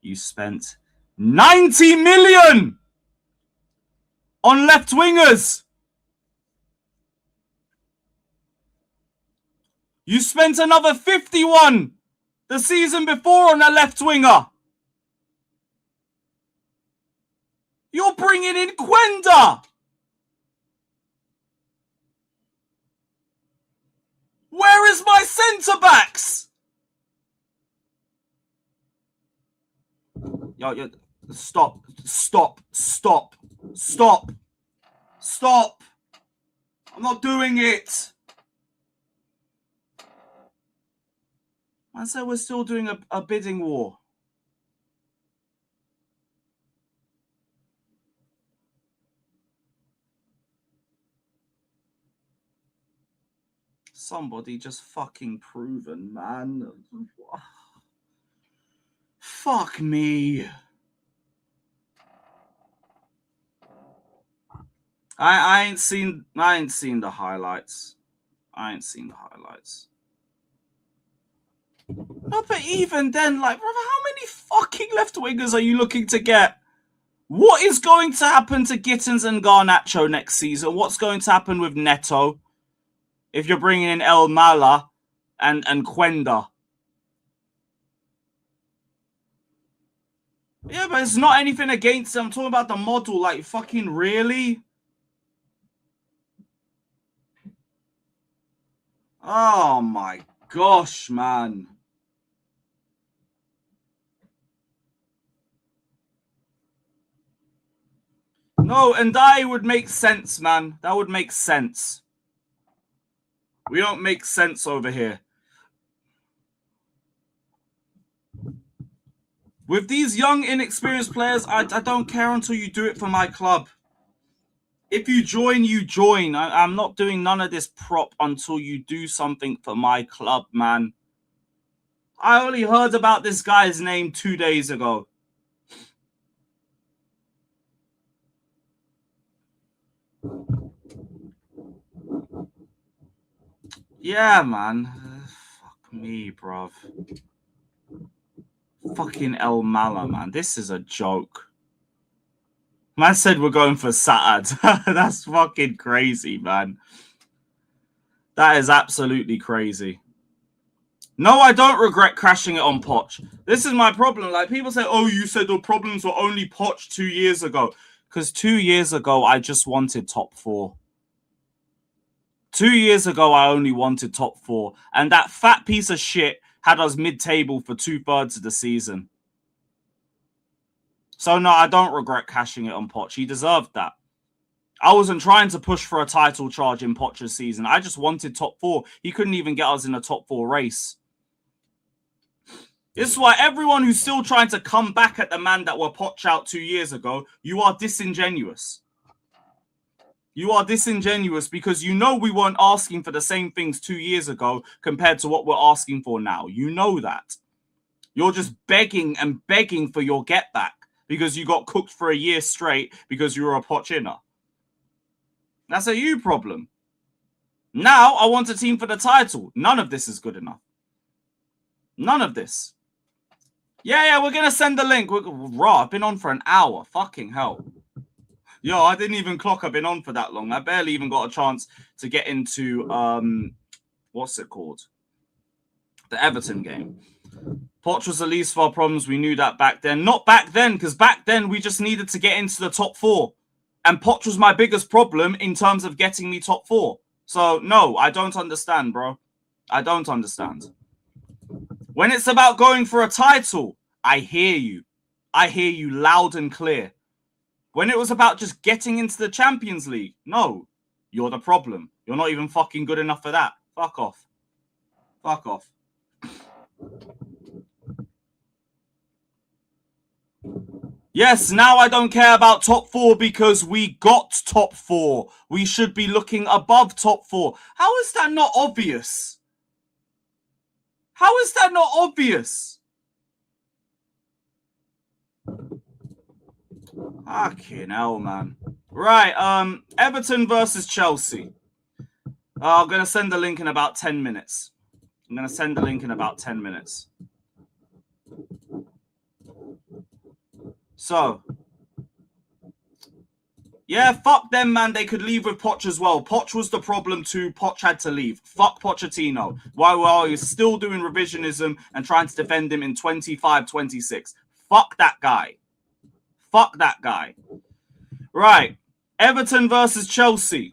you spent 90 million on left wingers. You spent another 51 the season before on a left winger. You're bringing in Quenda. Where is my centre-backs? Yo, stop. I'm not doing it. I said we're still doing a bidding war. Somebody just fucking proven, man. Fuck me. I ain't seen the highlights. No, but even then, like, brother, how many fucking left wingers are you looking to get? What is going to happen to Gittins and Garnacho next season? What's going to happen with Neto if you're bringing in El-Mala and Quenda? Yeah, but it's not anything against them. I'm talking about the model. Like, fucking really? Oh, my gosh, man. No, and that would make sense, man. That would make sense. We don't make sense over here. With these young, inexperienced players, I don't care until you do it for my club. If you join, you join. I'm not doing none of this prop until you do something for my club, man. I only heard about this guy's name 2 days ago. Yeah, man. Fuck me, bruv. Fucking El Mala, man. This is a joke. Man said we're going for Saad. That's fucking crazy, man. That is absolutely crazy. No, I don't regret crashing it on Poch. This is my problem. Like, people say, oh, you said the problems were only Poch 2 years ago. Because 2 years ago, I just wanted top 4. 2 years ago, I only wanted top 4. And that fat piece of shit had us mid-table for 2/3 of the season. So, no, I don't regret cashing it on Poch. He deserved that. I wasn't trying to push for a title charge in Poch's season. I just wanted top 4. He couldn't even get us in a top 4 race. This is why everyone who's still trying to come back at the man that were Poch out 2 years ago, you are disingenuous. You are disingenuous because you know we weren't asking for the same things 2 years ago compared to what we're asking for now. You know that. You're just begging and begging for your get back because you got cooked for a year straight because you were a Poch-inner. That's a you problem. Now I want a team for the title. None of this is good enough. None of this. Yeah, we're going to send the link. Raw, I've been on for an hour. Fucking hell. Yo, I didn't even clock I've been on for that long. I barely even got a chance to get into, what's it called? The Everton game. Poch was the least of our problems. We knew that back then. Not back then, because back then we just needed to get into the top 4. And Poch was my biggest problem in terms of getting me top 4. So, no, I don't understand, bro. I don't understand. When it's about going for a title, I hear you. I hear you loud and clear. When it was about just getting into the Champions League, no, you're the problem. You're not even fucking good enough for that. Fuck off. Fuck off. Yes, now I don't care about top 4 because we got top 4. We should be looking above top 4. How is that not obvious? How is that not obvious? Fucking hell, man. Right, Everton versus Chelsea. I'm going to send the link in about 10 minutes. I'm going to send the link in about 10 minutes. So, yeah, fuck them, man. They could leave with Poch as well. Poch was the problem too. Poch had to leave. Fuck Pochettino. While he's still doing revisionism and trying to defend him in 25-26. Fuck that guy. Fuck that guy. Right. Everton versus Chelsea.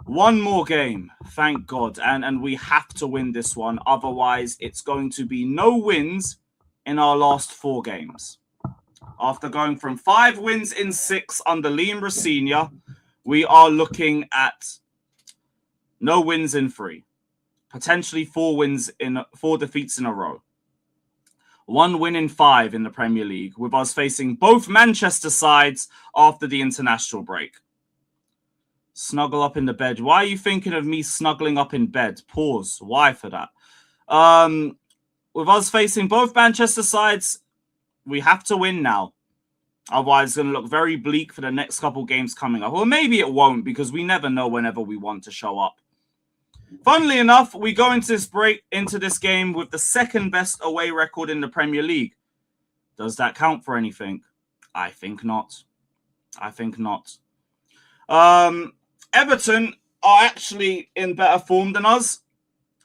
One more game. Thank God. And we have to win this one. Otherwise, it's going to be no wins in our last 4 games. After going from 5 wins in 6 under Liam Rosenior, we are looking at no wins in 3. Potentially 4 defeats in a row. 1 win in 5 in the Premier League, with us facing both Manchester sides after the international break. Snuggle up in the bed. Why are you thinking of me snuggling up in bed? Pause. Why for that? With us facing both Manchester sides, we have to win now. Otherwise, it's going to look very bleak for the next couple games coming up. Or maybe it won't, because we never know whenever we want to show up. Funnily enough, we go into this game with the 2nd best away record in the Premier League. Does that count for anything? I think not. I think not. Everton are actually in better form than us.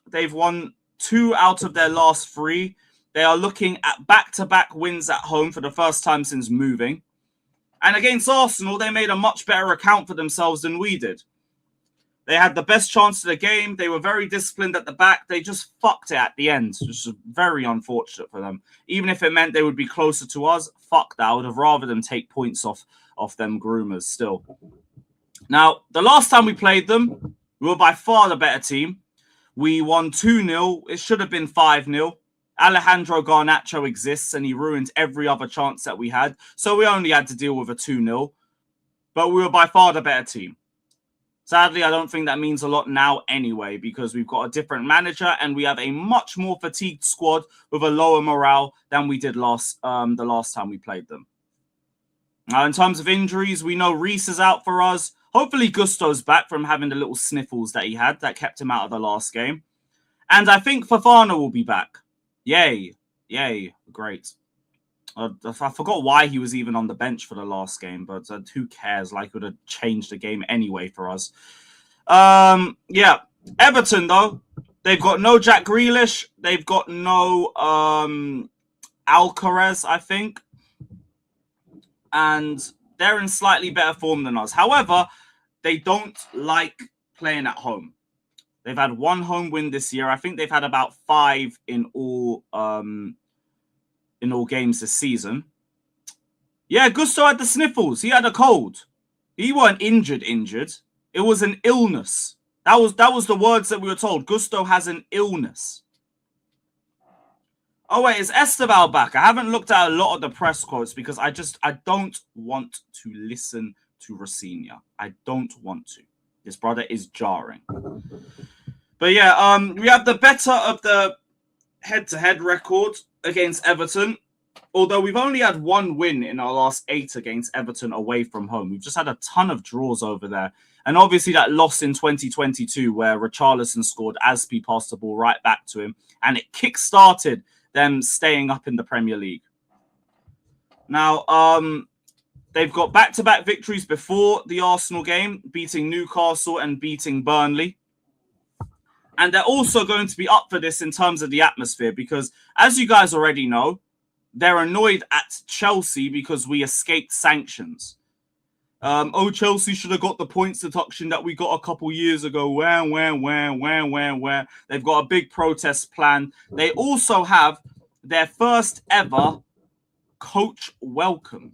They've won 2 out of their last 3. They are looking at back-to-back wins at home for the first time since moving. And against Arsenal, they made a much better account for themselves than we did. They had the best chance of the game. They were very disciplined at the back. They just fucked it at the end, which is very unfortunate for them. Even if it meant they would be closer to us, fuck that. I would have rather them take points off off them groomers still. Now, the last time we played them, we were by far the better team. We won 2-0. It should have been 5-0. Alejandro Garnacho exists, and he ruined every other chance that we had. So we only had to deal with a 2-0. But we were by far the better team. Sadly, I don't think that means a lot now anyway, because we've got a different manager and we have a much more fatigued squad with a lower morale than we did the last time we played them. Now, in terms of injuries, we know Reece is out for us. Hopefully, Gusto's back from having the little sniffles that he had that kept him out of the last game. And I think Fofana will be back. Yay. Yay. Great. I forgot why he was even on the bench for the last game, but who cares? Like, it would have changed the game anyway for us. Yeah. Everton, though, they've got no Jack Grealish. They've got no Alcaraz, I think. And they're in slightly better form than us. However, they don't like playing at home. They've had one home win this year. I think they've had about 5 in all games this season. Yeah, Gusto had the sniffles. He had a cold. He weren't injured. It was an illness. That was the words that we were told. Gusto has an illness. Oh, wait, is Esteval back? I haven't looked at a lot of the press quotes because I don't want to listen to Rafinha. I don't want to. His brother is jarring. But yeah, we have the better of the head-to-head record against Everton. Although we've only had 1 win in our last 8 against Everton away from home. We've just had a ton of draws over there. And obviously that loss in 2022 where Richarlison scored, Aspi passed the ball right back to him. And it kick-started them staying up in the Premier League. Now, they've got back-to-back victories before the Arsenal game, beating Newcastle and beating Burnley. And they're also going to be up for this in terms of the atmosphere because, as you guys already know, they're annoyed at Chelsea because we escaped sanctions. Chelsea should have got the points deduction that we got a couple years ago. Where. They've got a big protest plan. They also have their first ever coach welcome.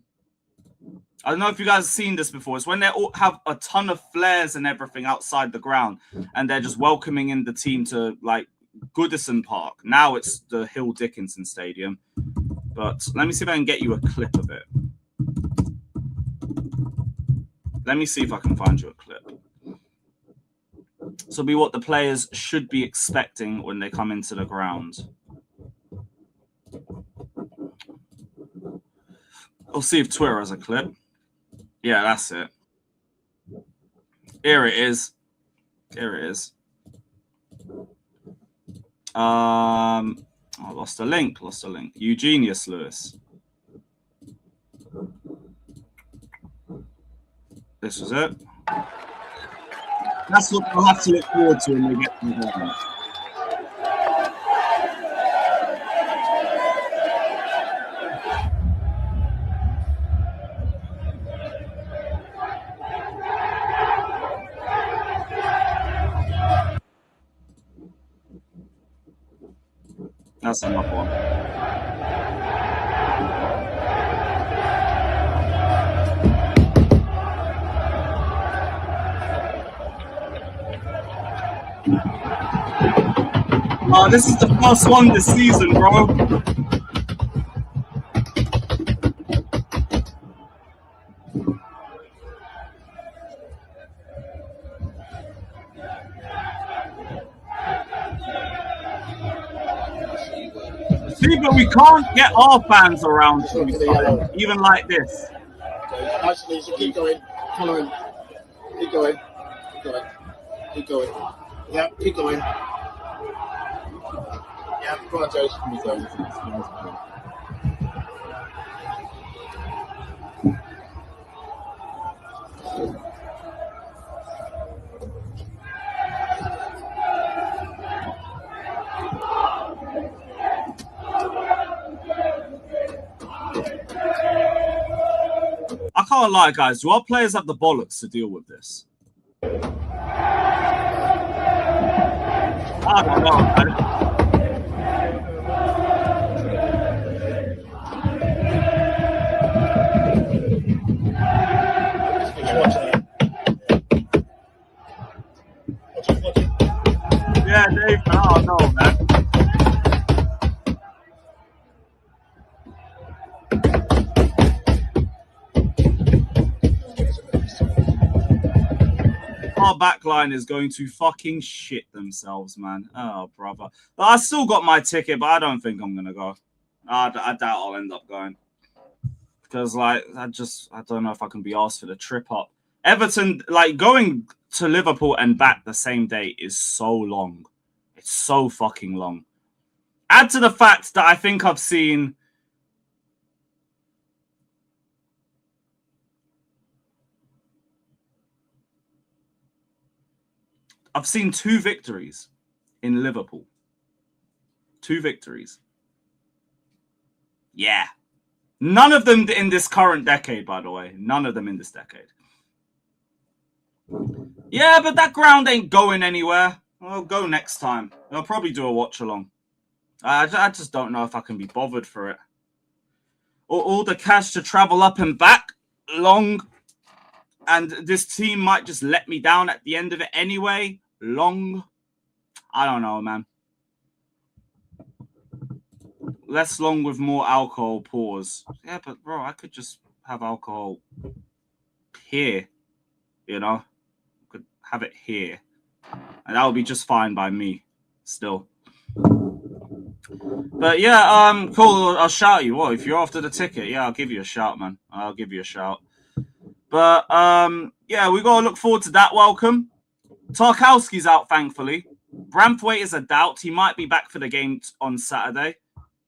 I don't know if you guys have seen this before. It's when they all have a ton of flares and everything outside the ground, and they're just welcoming in the team to, like, Goodison Park. Now it's the Hill Dickinson Stadium. But let me see if I can get you a clip of it. Let me see if I can find you a clip. So, be what the players should be expecting when they come into the ground. I'll see if Twitter has a clip. Yeah, that's it. Here it is. I lost a link. Eugenius Lewis. This was it. That's what we'll have to look forward to when we get to the ground. That's enough one. Oh, this is the first one this season, bro. See, but we can't get our fans around even like this. Actually, keep going. Follow him. Keep going. Yeah, keep going. Yeah, go on, Joe. I can't lie, guys. Do our players have the bollocks to deal with this? I don't know, man. our backline is going to fucking shit themselves, man. Oh, brother. But I still got my ticket, but I don't think I'm going to go. I doubt I'll end up going. Because, like, I don't know if I can be asked for the trip up. Everton, like, going to Liverpool and back the same day is so long. It's so fucking long. Add to the fact that I think I've seen... I've seen 2 victories in Liverpool. 2 victories. Yeah. None of them in this current decade, by the way. None of them in this decade. Yeah, but that ground ain't going anywhere. I'll go next time. I'll probably do a watch along. I just don't know if I can be bothered for it. All the cash to travel up and back, long. And this team might just let me down at the end of it anyway. Long. I don't know, man. Less long with more alcohol, pause. Yeah, but bro, I could just have alcohol here, you know? Could have it here. And that would be just fine by me, still. But yeah, cool, I'll shout you. What, if you're after the ticket? Yeah, I'll give you a shout, man. I'll give you a shout. But, yeah, we got to look forward to that welcome. Tarkowski's out, thankfully. Braithwaite is a doubt. He might be back for the game on Saturday.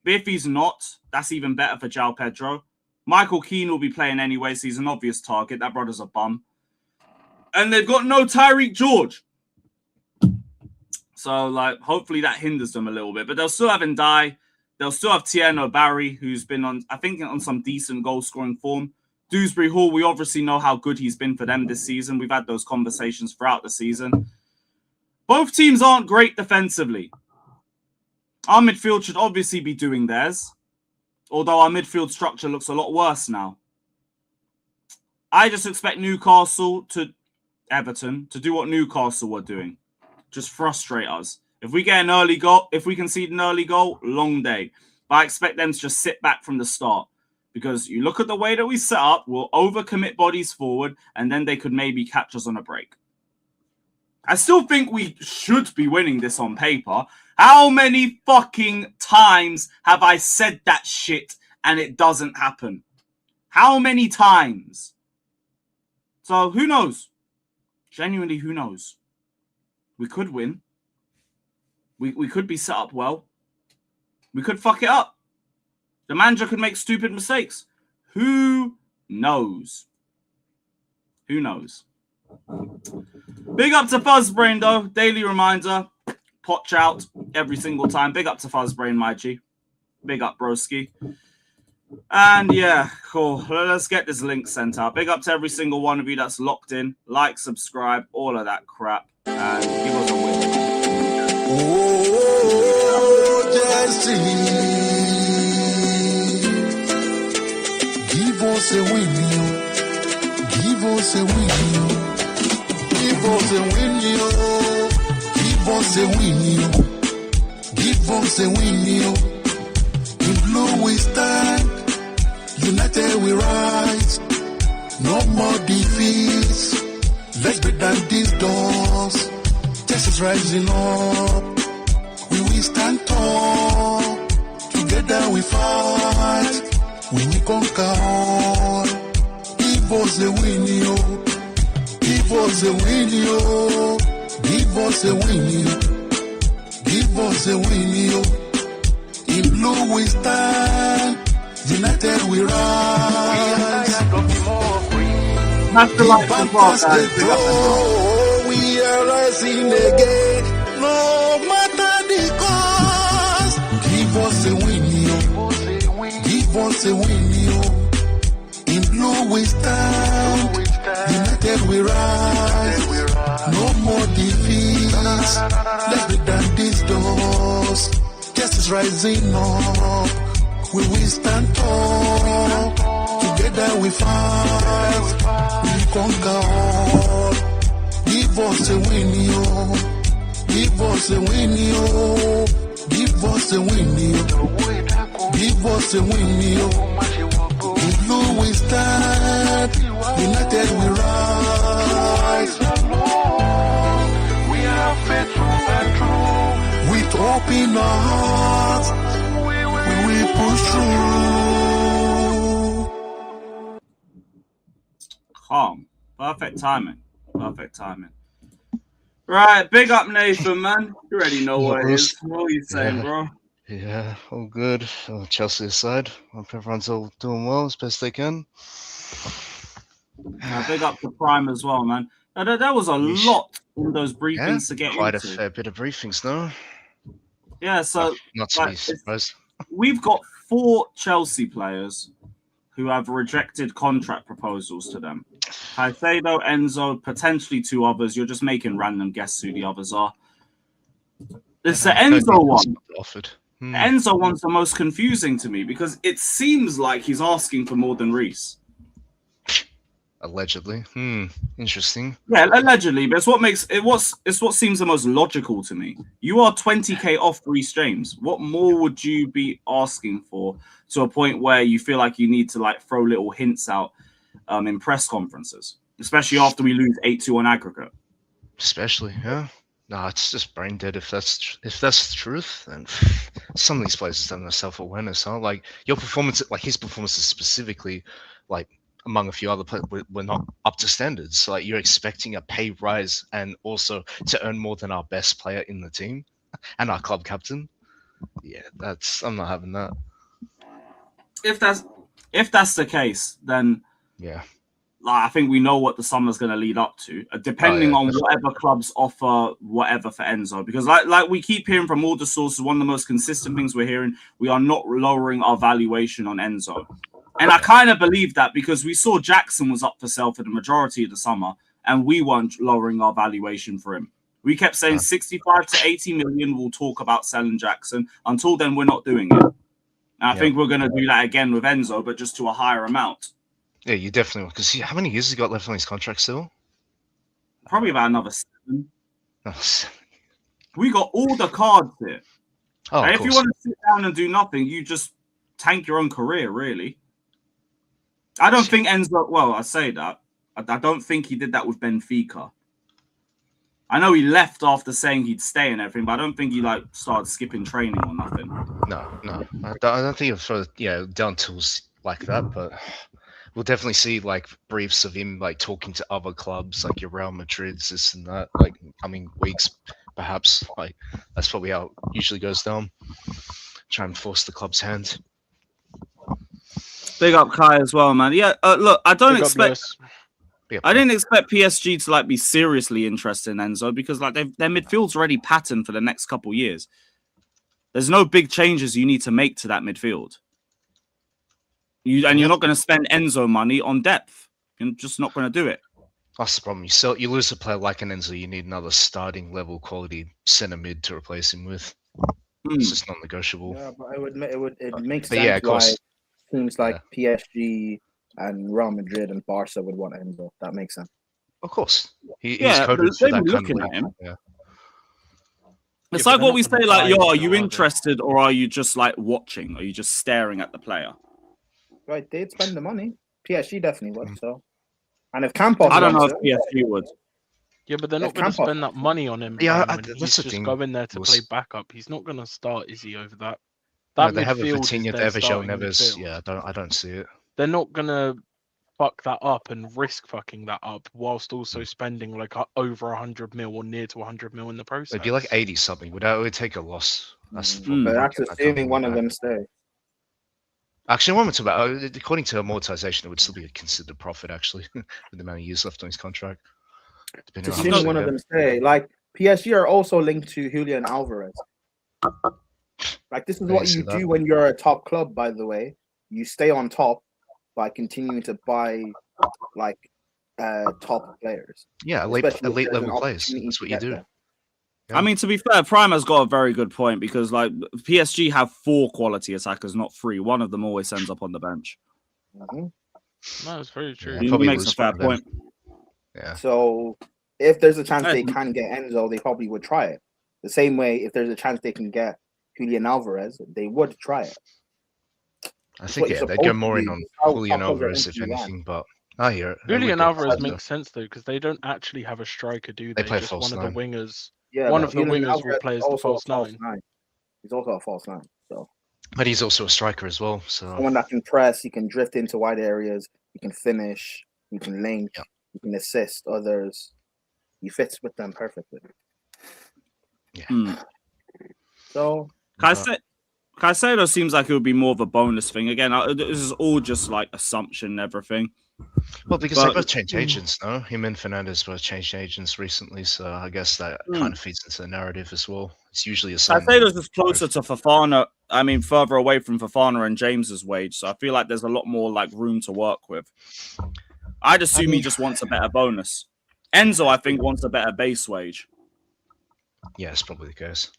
But if he's not, that's even better for João Pedro. Michael Keane will be playing anyway, so he's an obvious target. That brother's a bum. And they've got no Tyreek George. So, like, hopefully that hinders them a little bit. But they'll still have Ndai. They'll still have Tieno Barry, who's been on, I think, on some decent goal-scoring form. Dewsbury Hall, we obviously know how good he's been for them this season. We've had those conversations throughout the season. Both teams aren't great defensively. Our midfield should obviously be doing theirs, although our midfield structure looks a lot worse now. I just expect Everton to do what Newcastle were doing. Just frustrate us. If we get an early goal, if we concede an early goal, long day. But I expect them to just sit back from the start. Because you look at the way that we set up, we'll overcommit bodies forward, and then they could maybe catch us on a break. I still think we should be winning this on paper. How many fucking times have I said that shit and it doesn't happen? How many times? So who knows? Genuinely, who knows? We could win. We could be set up well. We could fuck it up. The manager could make stupid mistakes. Who knows? Who knows? Big up to Fuzzbrain, though. Daily reminder. Potch out every single time. Big up to Fuzzbrain, my G. Big up, broski. And yeah, cool. Let's get this link sent out. Big up to every single one of you that's locked in. Like, subscribe, all of that crap. And give us a win. Oh, Jesse. Give us a win, give us a win, give us a win, give us a win, give us a win. In blue we stand, united we rise. No more defeats. Let's break down these doors. Just is rising up. We will stand tall. Together we fight. We will conquer all. Give us a win, yo. Give us a win, yo. Give us a win, yo. Give us a win, yo. In blue we stand. United we rise. Master Life as well, guys. We are rising again. No matter the cost. Give us a win, yo. Give us a win, yo. In blue we stand. United we rise. No more defeats. Let's break down these doors. Justice rising up. We will stand tall. Together we fight. We conquer all. Give us a win, yo. Give us a win, yo. Give us a win, yo. Give us a win, yo. In blue we stand. United we rise. up in our hearts. We will push through. Calm. Perfect timing. Perfect timing. Right, big up Nathan, man. You already know what it is. What are you saying, bro? Yeah, all good. Chelsea aside, hope everyone's all doing well as best they can. Big up to Prime as well, man. There was a lot in those briefings to get quite into. a fair bit of briefings, no? Yeah, so not to be surprised. We've got 4 Chelsea players who have rejected contract proposals to them. Caicedo, Enzo, potentially 2 others. You're just making random guesses who the others are. It's the Enzo one. Offered. The Enzo one's the most confusing to me because it seems like he's asking for more than Reece. Allegedly. Interesting. Yeah, allegedly, but it's what seems the most logical to me. You are 20k off Reece James. What more would you be asking for to a point where you feel like you need to like throw little hints out in press conferences, especially after we lose 8-2 on aggregate? Especially, yeah. No, it's just brain dead if that's the truth. And some of these players have no self-awareness, huh? Like your performance, like his performances specifically, like among a few other players, were not up to standards. Like you're expecting a pay rise and also to earn more than our best player in the team and our club captain. Yeah, I'm not having that. If that's the case, then yeah. I think we know what the summer's going to lead up to, depending on whatever clubs offer whatever for Enzo. Because like we keep hearing from all the sources, one of the most consistent things we're hearing, we are not lowering our valuation on Enzo. And I kind of believe that because we saw Jackson was up for sale for the majority of the summer, and we weren't lowering our valuation for him. We kept saying 65 to 80 million, we'll talk about selling Jackson. Until then, we're not doing it. And I think we're going to do that again with Enzo, but just to a higher amount. Yeah, you definitely, because how many years has he got left on his contract still? Probably about another 7. Oh, 7. We got all the cards here. Oh, and if you want to sit down and do nothing, you just tank your own career, really. I don't think Enzo, well, I say that. I don't think he did that with Benfica. I know he left after saying he'd stay and everything, but I don't think he like started skipping training or nothing. No. I don't think it's for down tools like that, but we'll definitely see like briefs of him like talking to other clubs like your Real Madrid's, this and that, like coming weeks, perhaps. Like that's probably how it usually goes down. Try and force the club's hand. Big up Kai as well, man. Yeah, look, I didn't expect PSG to like be seriously interested in Enzo because like their midfield's already patterned for the next couple years. There's no big changes you need to make to that midfield. You're not going to spend Enzo money on depth. You're just not going to do it. That's the problem. You lose a player like an Enzo, you need another starting level quality centre mid to replace him with. It's just non-negotiable. Yeah, but it makes sense. Yeah, of course. Teams like PSG and Real Madrid and Barca would want Enzo. That makes sense. Of course. He's coded for that kind of league. Yeah. It's like what we say, like, are you interested or are you just like watching? Are you just staring at the player? Right, they'd spend the money. PSG definitely would. So, and if Campos, I don't know if PSG would. Yeah, but they're not going to spend that money on him. Yeah, he's just going there to play backup. He's not going to start, is he, over that? They have a Vitinha, they have a João Neves. Yeah, I don't see it. They're not going to fuck that up and risk fucking that up whilst also spending like over 100 mil or near to 100 mil in the process. It'd be like 80 something. It would take a loss. That's but that's assuming one of them stay. Actually, one more about according to amortization, it would still be a considered profit actually with the amount of years left on his contract. Assuming one of them stay, like PSG are also linked to Julian Alvarez. Like this is what you do when you're a top club. By the way, you stay on top by continuing to buy like top players. Yeah, elite level players. That's what you do. Yeah. I mean, to be fair, Prime has got a very good point because like PSG have 4 quality attackers, not 3. One of them always ends up on the bench. No, it's very true. He makes a fair point. Yeah. So if there's a chance they can get Enzo, they probably would try it. The same way, if there's a chance they can get Julian Alvarez, they would try it. I think they'd go more in on Julian Alvarez if anything, but I hear it. Julian Alvarez makes sense though because they don't actually have a striker, do they? They play just false one nine. of the wingers. Yeah, one of the Julian wingers will play as the false nine. He's also a false nine. So, but he's also a striker as well. So someone that can press, he can drift into wide areas, he can finish, he can link, he can assist others. He fits with them perfectly. Yeah. So Caicedo seems like it would be more of a bonus thing. Again, this is all just like assumption and everything. Well, because they both changed agents, no? Him and Fernandez both changed agents recently, so I guess that kind of feeds into the narrative as well. It's usually a Caicedo's just closer to Fofana. I mean, further away from Fofana and James's wage, so I feel like there's a lot more like room to work with. I'd assume he just wants a better bonus. Enzo, I think, wants a better base wage. Yeah, it's probably the case.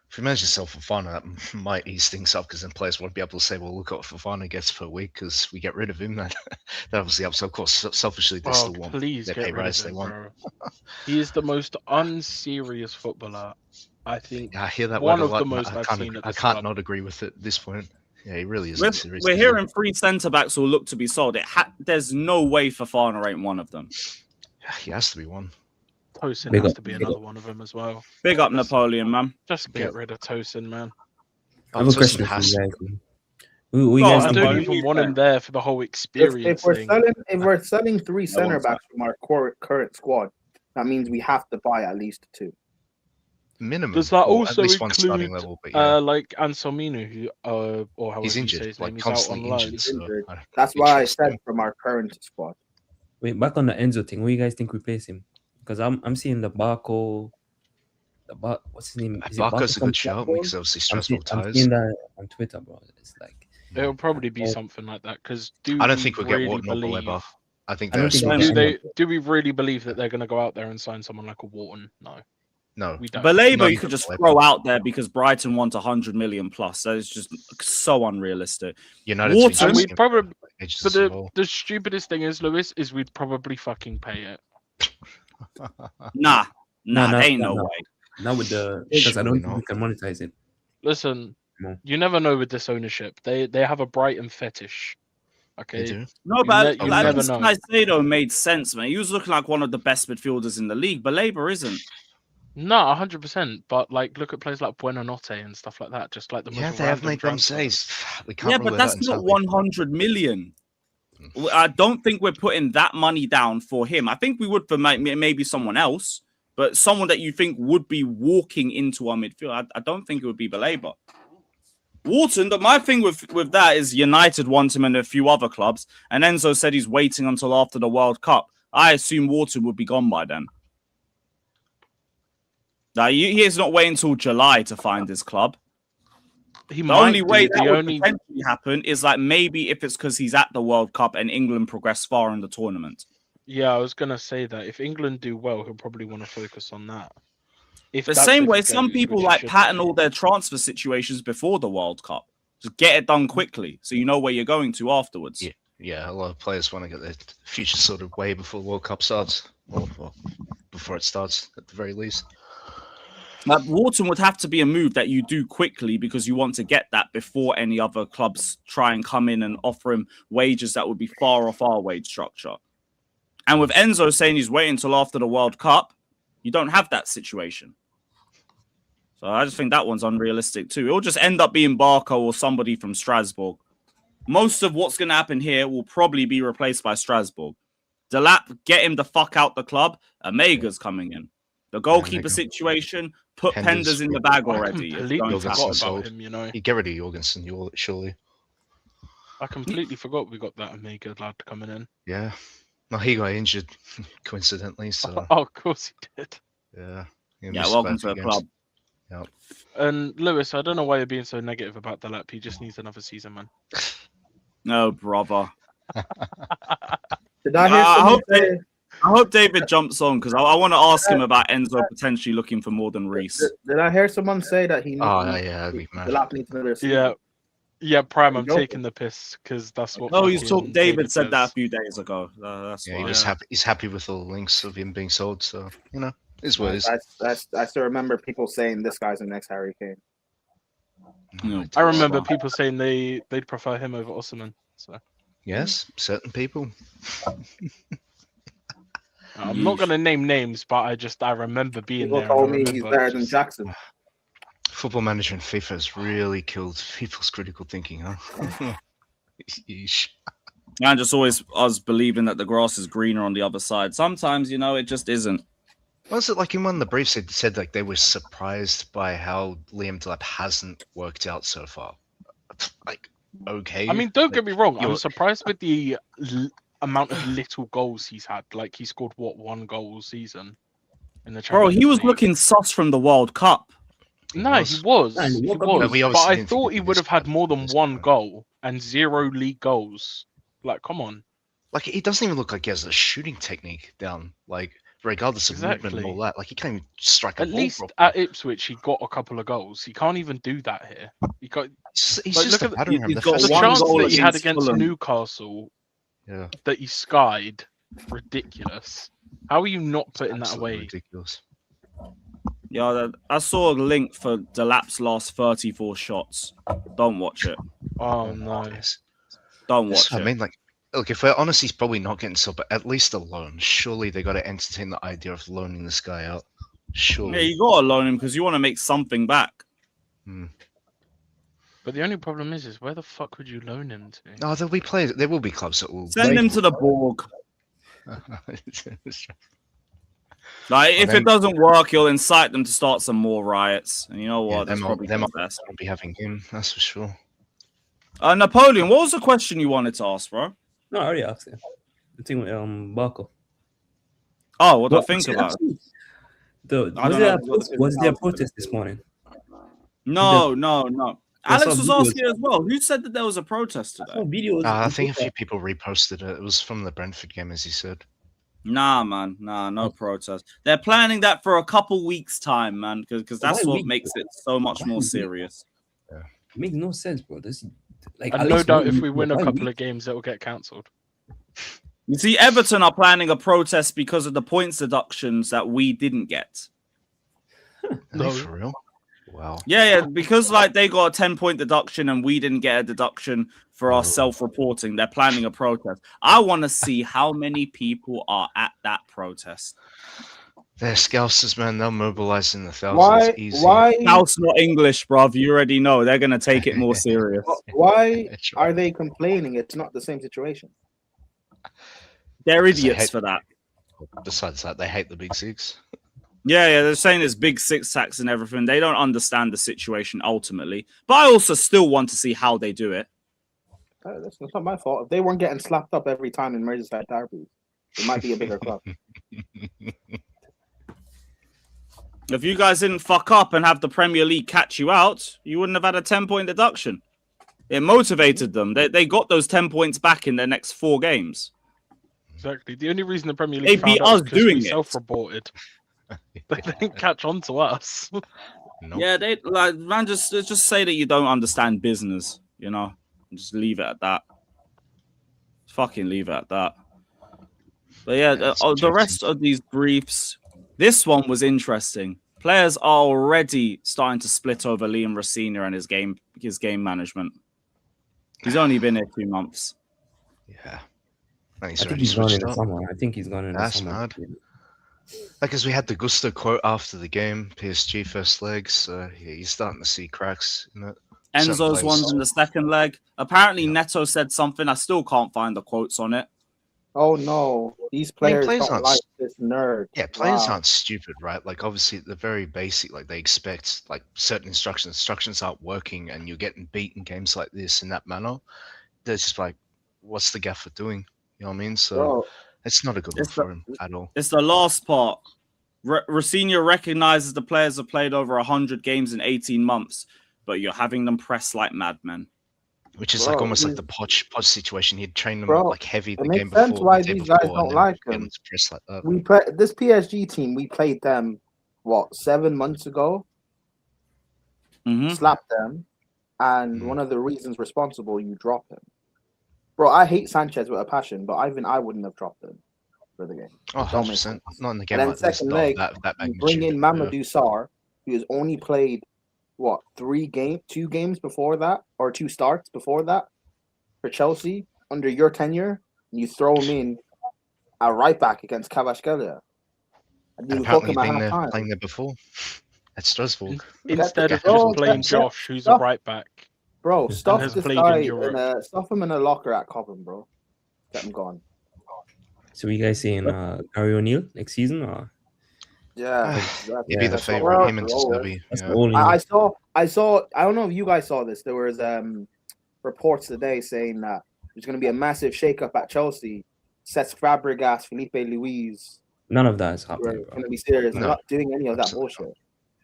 If you manage to sell Fofana, that might ease things up because then players won't be able to say, well, look what Fofana gets per week because we get rid of him. That obviously helps. Of course, selfishly, they still want their pay rise they want. He is the most unserious footballer, I think. Yeah, I hear that one word of a lot. the most I've seen at I this can't club. not agree with it at this point. Yeah, he really is. We're hearing 3 centre-backs will look to be sold. There's no way Fofana ain't one of them. Yeah, he has to be one. Tosin has to be another one of them as well. Big up Napoleon, man. Just get rid of Tosin, man. I have a question for you guys. I don't even want him there for the whole experience. If we're selling 3 centre backs from our current squad, that means we have to buy at least 2. Minimum. Does that also at least one starting include level, but yeah. like Anselmino, who or however He's you injured, say his like name, he's out on constantly loan. injured. So That's why I said from our current squad. Wait, back on the Enzo thing, what do you guys think replace him? Because I'm seeing the Barco. What's his name? Is it Barco's a Barco good shout because obviously Strasbourg I'm ties. seeing that on Twitter, bro. It's like It'll probably be something like that because I don't think we'll get Wharton or Baleba. I think they're do we really believe that they're going to go out there and sign someone like a Wharton? No, we don't. Baleba, you could just throw out there because Brighton want 100 million plus. That is just so unrealistic. Wharton, we'd probably. But the stupidest thing is, Lewis, is we'd probably fucking pay it. Nah, ain't no way. Not with the because I don't think we can monetize it. Listen, you never know with this ownership. They have a Brighton fetish. Okay. No, but never know. Caicedo made sense, man. He was looking like one of the best midfielders in the league. Baleba isn't. No, 100%. But like, look at players like Buonanotte and stuff like that. Just like the they have made them says. But that's not 100 million. I don't think we're putting that money down for him. I think we would for maybe someone else, but someone that you think would be walking into our midfield. I don't think it would be Baleba. Wharton, but my thing with that is United want him and a few other clubs, and Enzo said he's waiting until after the World Cup. I assume Wharton would be gone by then. Now, he is not waiting until July to find his club. The only way that would potentially happen is like maybe if it's because he's at the World Cup and England progress far in the tournament. Yeah, I was going to say that. If England do well, he'll probably want to focus on that. The same way some people like pattern all their transfer situations before the World Cup. Just get it done quickly so you know where you're going to afterwards. Yeah, a lot of players want to get their future sorted way before the World Cup starts. Or before it starts, at the very least. Wharton would have to be a move that you do quickly because you want to get that before any other clubs try and come in and offer him wages that would be far off our wage structure. And with Enzo saying he's waiting until after the World Cup, you don't have that situation. So I just think that one's unrealistic too. It'll just end up being Barco or somebody from Strasbourg. Most of what's going to happen here will probably be replaced by Strasbourg. Delap, get him the fuck out the club. Omega's coming in. The goalkeeper situation, put Penders in the bag already. You get rid of Jorgensen, surely. I completely forgot we got that Omega lad coming in. Yeah. No, he got injured, coincidentally. So. Oh, of course he did. Yeah. Welcome to the club. Yeah. And Lewis, I don't know why you're being so negative about Delap. He just needs another season, man. No, brother. Did I hear I hope David jumps on because I want to ask him about Enzo potentially looking for more than Reece. Did I hear someone say that he needs Delap needs another season? Yeah, Prime, I'm taking the piss because that's what. No, David said that a few days ago. That's he was happy. He's happy with all the links of him being sold. So it's what it is. I still remember people saying this guy's the next Harry Kane. No, I remember people saying they'd prefer him over Osimhen. So yes, certain people. I'm not going to name names, but I remember being people there. Told me he's better than Jackson. Football Manager and FIFA has really killed people's critical thinking, huh? Yeesh. And just always us believing that the grass is greener on the other side. Sometimes, it just isn't. Was it like in one of the briefs it said like they were surprised by how Liam Delap hasn't worked out so far? Like, okay. I mean, don't get me wrong. I'm surprised with the amount of little goals he's had. Like, he scored, 1 goal all season in the Champions Bro, he was League. looking sus from the World Cup. No, he was. Man, He what was. we But obviously I didn't thought think he he would was have had more than 1 goal and 0 league goals. Like, come on. Like, he doesn't even look like he has a shooting technique down. Like, regardless of movement and all that, like he can't even strike a At ball least properly. at Ipswich, he got a couple of goals. He can't even do that here. He got. He's like, just look a at battering ram. the The first chance goal that he had against against Fulham. Newcastle. Yeah. That he skied. Ridiculous. How are you not putting that Absolutely away? ridiculous. Yeah, I saw a link for Delap's last 34 shots. Don't watch it. Oh no. Don't That's watch what it. I mean, like, look, if we're honest, he's probably not getting sold, but at least a loan. Surely they got to entertain the idea of loaning this guy out. Surely. Yeah, you gotta loan him because you want to make something back. But the only problem is where the fuck would you loan him to? No, there'll be players. There will be clubs that will Send him to the Borg. Like, if it doesn't work, you'll incite them to start some more riots. And you know what? That's probably them the best. won't be having him. That's for sure. Napoleon, what was the question you wanted to ask, bro? No, I already asked him. The thing with Barco. Oh, what do I think about it? Was there a protest this morning? No. I saw Alex was videos. asking as well. Who said that there was a protest today? Videos. I think a few people reposted it. It was from the Brentford game, as he said. Nah, man. Nah, no protest. They're planning that for a couple weeks' time, man, because that's Why what weeks? makes it so much more serious. It makes no sense, bro. This, like, And at no least doubt, one if we week, win a why couple week? of games, it will get cancelled. You see, Everton are planning a protest because of the points deductions that we didn't get. No, for real. Wow. Yeah, because like they got a 10-point deduction and we didn't get a deduction for our self-reporting. They're planning a protest. I want to see how many people are at that protest. They're Scousers, man. They'll mobilize in the thousands. Easy. Scouse not English, bruv. You already know they're gonna take it more serious. Why are they complaining? It's not the same situation. They're Because they idiots hate- for that. Besides that, they hate the Big Six. Yeah, they're saying it's big six tax and everything. They don't understand the situation ultimately. But I also still want to see how they do it. That's not my fault. If they weren't getting slapped up every time in Merseyside derby, it might be a bigger club. If you guys didn't fuck up and have the Premier League catch you out, you wouldn't have had a 10-point deduction. It motivated them. They got those 10 points back in their next 4 games. Exactly. The only reason the Premier They League beat found out us was 'cause doing we it. self-reported. They didn't catch on to us. Yeah, they like man. Just say that you don't understand business. You know, just leave it at that. Fucking leave it at that. But yeah, the rest of these briefs. This one was interesting. Players are already starting to split over Liam Rossini and his game management. He's only been here 2 months. Yeah. I think he's gone in the summer. I think he's gone in the That's summer. mad. Like, as we had the Gusto quote after the game, PSG first leg, so yeah, you're starting to see cracks in it. Certain Enzo's players- one's in the second leg. Apparently, Neto said something. I still can't find the quotes on it. Oh no, these I mean, players players don't aren't like this nerd. Yeah, players Wow. aren't stupid, right? Like, obviously, they're very basic. Like, they expect, like, certain instructions. Instructions aren't working, and you're getting beat in games like this in that manner. They're just like, what's the gaffer doing? You know what I mean? So, Bro, it's not a good look for him at all. It's the last part. Rossini recognizes the players have played over 100 games in 18 months, but you're having them press like madmen. Which is like almost like the Poch situation. He'd trained them Bro, like heavy the it game makes sense before. why the day these guys before, don't and then like get him. them to press like that. We play this PSG team. We played them 7 months ago. Slapped them, and one of the reasons responsible, you drop him. Bro, I hate Sanchez with a passion, but I wouldn't have dropped him for the game. Oh, Don't make 100%. sense. Not in the game And then like this. second Not leg, that you bring in magnitude. Mamadou Sarr, who has only played 2 games before that, or 2 starts before that for Chelsea under your tenure. And you throw him in at right back against Kvaratskhelia. And you hook Apparently him at been half there, time. playing there before. At Strasbourg. Instead of Bro, just playing Josh, who's a right back. Bro, stuff has this played guy in Europe. stuff him in a locker at Cobham, bro. Get him gone. So you guys saying Gary O'Neill next season or? Yeah, He'd be the favorite. Him and Derby. I saw. I don't know if you guys saw this. There was reports today saying that there's going to be a massive shakeup at Chelsea. Cesc Fabregas, Felipe Luis. None of that is We're happening, bro. going to be serious. I'm not doing any of that bullshit.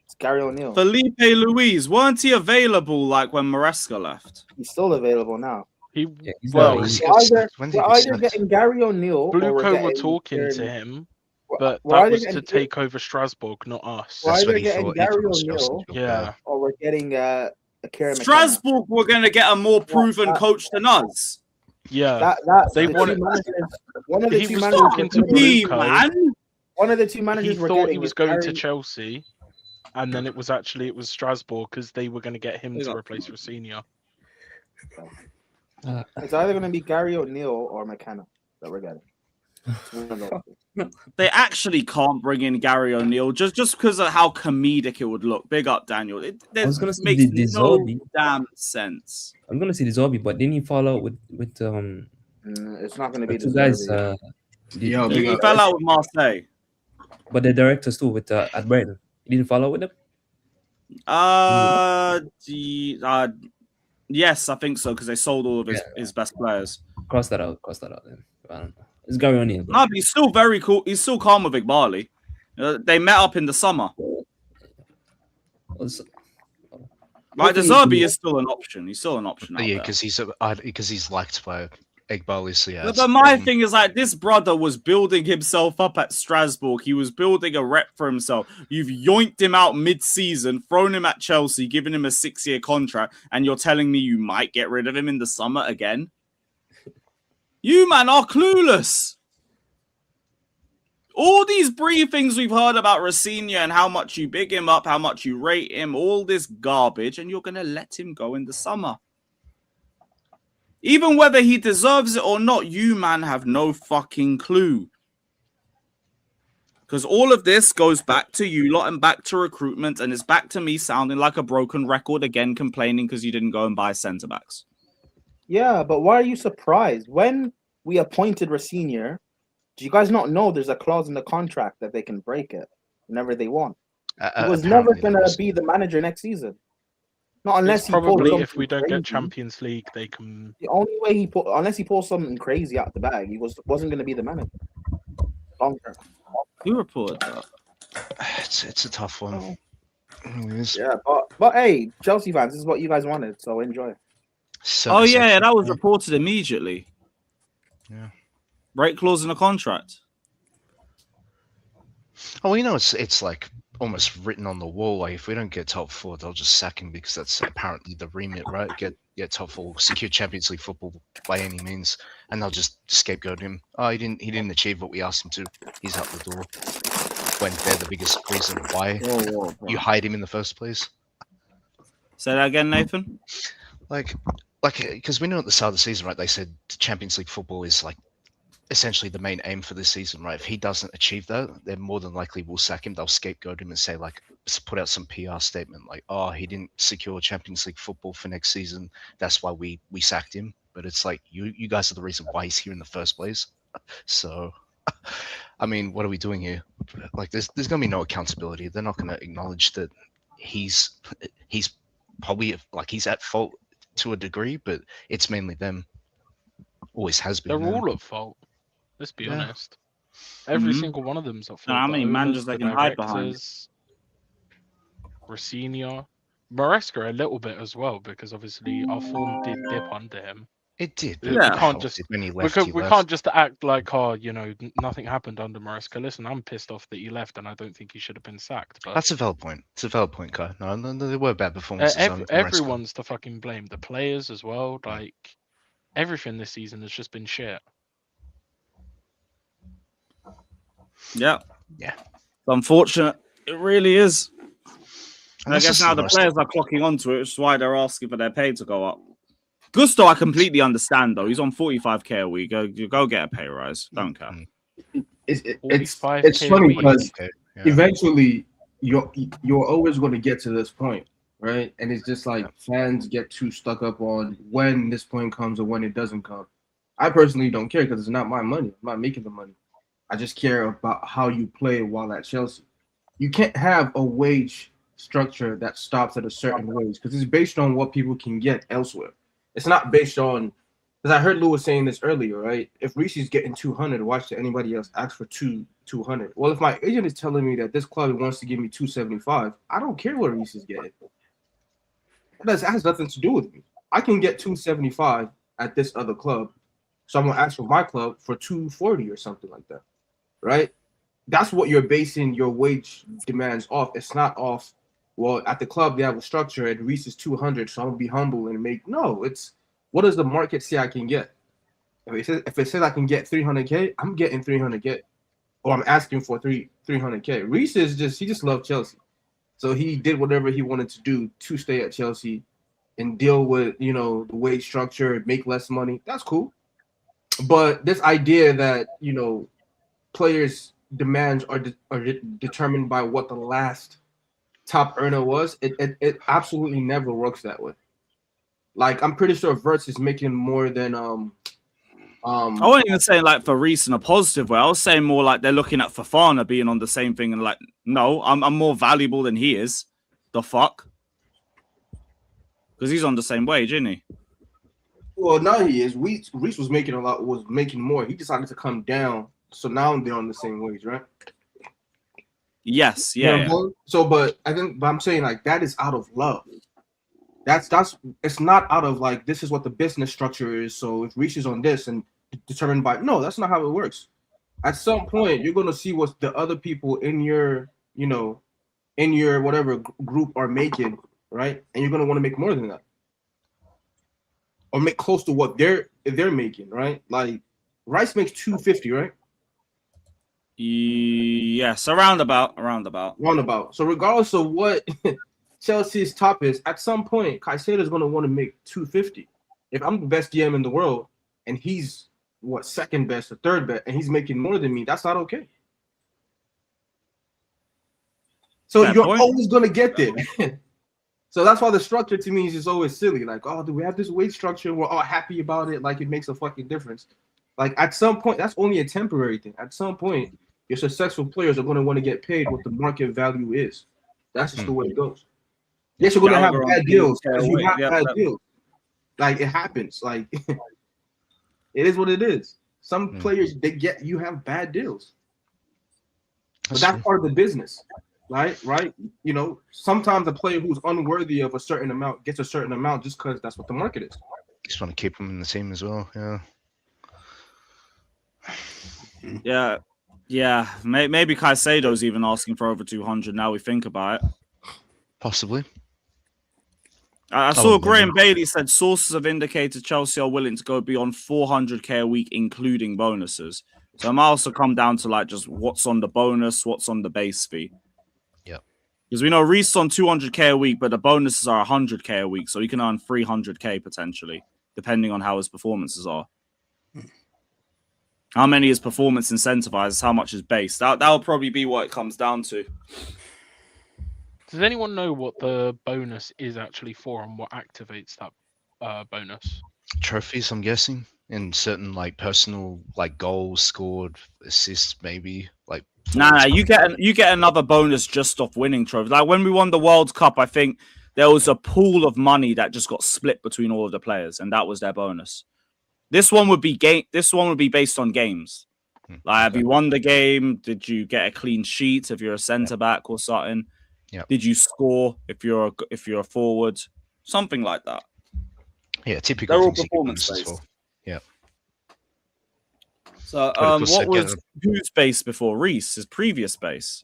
It's Gary O'Neill. Felipe Luis, weren't he available like when Maresca left? He's still available now. He We're either getting Gary O'Neill or we're Bluco were getting talking to him, but we're that either was to getting- take over Strasbourg, not us. We're either getting Gary O'Neill Yeah. or we're getting a Kieran Strasbourg were going to get a more proven coach than us. Yeah, they they wanted. wanted. One of the He two was managers. talking to Bluco. One of the two managers. He we're thought getting he was is going to Gary- Chelsea, and then it was Strasbourg because they were going to get him to replace Rossini. It's either going to be Gary O'Neill or McKenna that we're getting. It's one of those. They actually can't bring in Gary O'Neill just because of how comedic it would look. Big up, Daniel. I was gonna say makes the no Zorbi. damn sense. I'm gonna say the Zorbi, but didn't he fall out with It's not going to be two the guys? He fell out with Marseille. But the directors too with at Brighton. He didn't fall out with them. Yes, I think so because they sold all of his best players. Cross that out. Then I don't know. It's Gary O'Neill. bro. No, but he's still very cool. He's still calm with Igbali. They met up in the summer. Like the Zerbi is still an option. He's still an option. Yeah, because he's liked by Iqbal. So yeah. But my thing is like this brother was building himself up at Strasbourg. He was building a rep for himself. You've yoinked him out mid-season, thrown him at Chelsea, given him a 6-year contract, and you're telling me you might get rid of him in the summer again? You man are clueless. All these briefings we've heard about Rossini and how much you big him up, how much you rate him, all this garbage, and you're going to let him go in the summer. Even whether he deserves it or not, you man have no fucking clue. Because all of this goes back to you lot and back to recruitment, and it's back to me sounding like a broken record again, complaining because you didn't go and buy centre-backs. Yeah, but why are you surprised? When we appointed Rossini, do you guys not know there's a clause in the contract that they can break it whenever they want? He was never going to be the manager next season. Not unless It's he pulls probably something if we don't crazy. get Champions League, they can. The only way unless he pulls something crazy out the bag, he wasn't going to be the manager. Long term. Who reported that? It's a tough one. Yeah, but hey, Chelsea fans, this is what you guys wanted, so enjoy. Oh yeah, that was reported immediately. Yeah. Break clause in the contract. Oh, you know, it's like almost written on the wall. Like if we don't get top 4, they'll just sack him because that's apparently the remit, right? Get top 4, secure Champions League football by any means, and they'll just scapegoat him. Oh, he didn't achieve what we asked him to. He's out the door. When they're the biggest reason why you hired him in the first place. Say that again, Nathan. Like, because we know at the start of the season, right? They said Champions League football is like essentially the main aim for this season, right? If he doesn't achieve that, then more than likely we'll sack him. They'll scapegoat him and say like, put out some PR statement like, oh, he didn't secure Champions League football for next season. That's why we sacked him. But it's like you guys are the reason why he's here in the first place. So, I mean, what are we doing here? Like, there's gonna be no accountability. They're not gonna acknowledge that he's probably like he's at fault to a degree, but it's mainly them. Always has been. They're all at fault. Let's be honest. Every single one of them's at fault. How many managers they can hide behind? Rossini, Maresca a little bit as well, because obviously our form did dip under him. It did. We can't just we can't just act like nothing happened under Maresca. Listen, I'm pissed off that he left, and I don't think he should have been sacked. But that's a valid point. It's a valid point, Kai. No, there were bad performances. Everyone's to fucking blame. The players as well. Like everything this season has just been shit. Yeah. Yeah. It's unfortunate. It really is. And I this guess is now the the most- players are clocking onto it, which is why they're asking for their pay to go up. Gusto, I completely understand though. He's on 45k a week. Go get a pay rise. Don't care. It's funny because eventually you're always going to get to this point, right? And it's just like fans get too stuck up on when this point comes or when it doesn't come. I personally don't care because it's not my money. I'm not making the money. I just care about how you play while at Chelsea. You can't have a wage structure that stops at a certain wage because it's based on what people can get elsewhere. It's not based on, because I heard Lewis saying this earlier, right? If Reece is getting 200, why should anybody else ask for 200? Well, if my agent is telling me that this club wants to give me 275, I don't care what Reece is getting. That has nothing to do with me. I can get 275 at this other club, so I'm gonna ask for my club for 240 or something like that, right? That's what you're basing your wage demands off. It's not off, well, at the club they have a structure and Reece is 200, so I'm gonna be humble and make. No, it's what does the market say I can get? If it says I can get 300K, I'm getting 300K, or I'm asking for 300K. Reece he just loved Chelsea, so he did whatever he wanted to do to stay at Chelsea and deal with the wage structure, make less money. That's cool, but this idea that players' demands are determined by what the last top earner was, it absolutely never works that way. Like, I'm pretty sure Verts is making more than I wasn't even saying like for Reece in a positive way. I was saying more like they're looking at Fofana being on the same thing and like, no, I'm more valuable than he is. The fuck? Because he's on the same wage, isn't he? Well, now he is. Reece was making more. He decided to come down, so now they're on the same wage, right? Yes, yeah. So, but I'm saying like that is out of love. That's it's not out of like this is what the business structure is. So if Reece is on this and determined by that's not how it works. At some point, you're gonna see what the other people in your whatever group are making, right? And you're gonna want to make more than that, or make close to what they're making, right? Like Rice makes 250, right? Yes, around about. So regardless of what Chelsea's top is, at some point, Caicedo is going to want to make 250. If I'm the best DM in the world and he's second best or third best, and he's making more than me, that's not okay. So you're always going to get there. So that's why the structure to me is just always silly. Like, oh, do we have this wage structure? We're all happy about it. Like, it makes a fucking difference. Like, at some point, that's only a temporary thing. At some point, your successful players are going to want to get paid what the market value is. That's just the way it goes. Yes, you're going to have bad deals. You have bad deals. Like, it happens. Like, it is what it is. Some players, you have bad deals. But that's part of the business, right? Sometimes a player who's unworthy of a certain amount gets a certain amount just because that's what the market is. Just want to keep him in the team as well, Yeah. Maybe Caicedo's even asking for over 200 now we think about it. Possibly. I saw Graham Bailey said sources have indicated Chelsea are willing to go beyond 400K a week, including bonuses. So it might also come down to like just what's on the bonus, what's on the base fee. Yeah. Because we know Reece on 200K a week, but the bonuses are 100K a week. So he can earn 300K potentially, depending on how his performances are. How many is performance incentivized? How much is base? That'll probably be what it comes down to. Does anyone know what the bonus is actually for and what activates that bonus? Trophies, I'm guessing, and certain like personal like goals scored, assists, maybe like. Nah, you get another bonus just off winning trophies. Like when we won the World Cup, I think there was a pool of money that just got split between all of the players, and that was their bonus. This one would be based on games. Like, have you won the game? Did you get a clean sheet if you're a centre back or something? Yeah. Did you score if you're a forward? Something like that. Yeah, typically. They're all performance based. Well. Yeah. So, what was whose base before Reece? His previous base.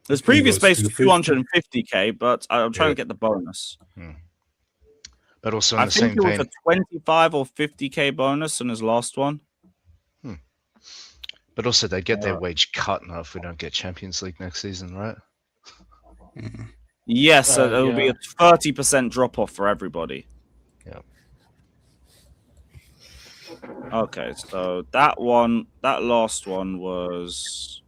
His previous base was 250K, but I'm trying to get the bonus. But also in the same vein, I think it was a 25 or 50K bonus in his last one. But also they get their wage cut now if we don't get Champions League next season, right? Yes, so it'll be a 30% drop off for everybody. Yeah. Okay, so that last one was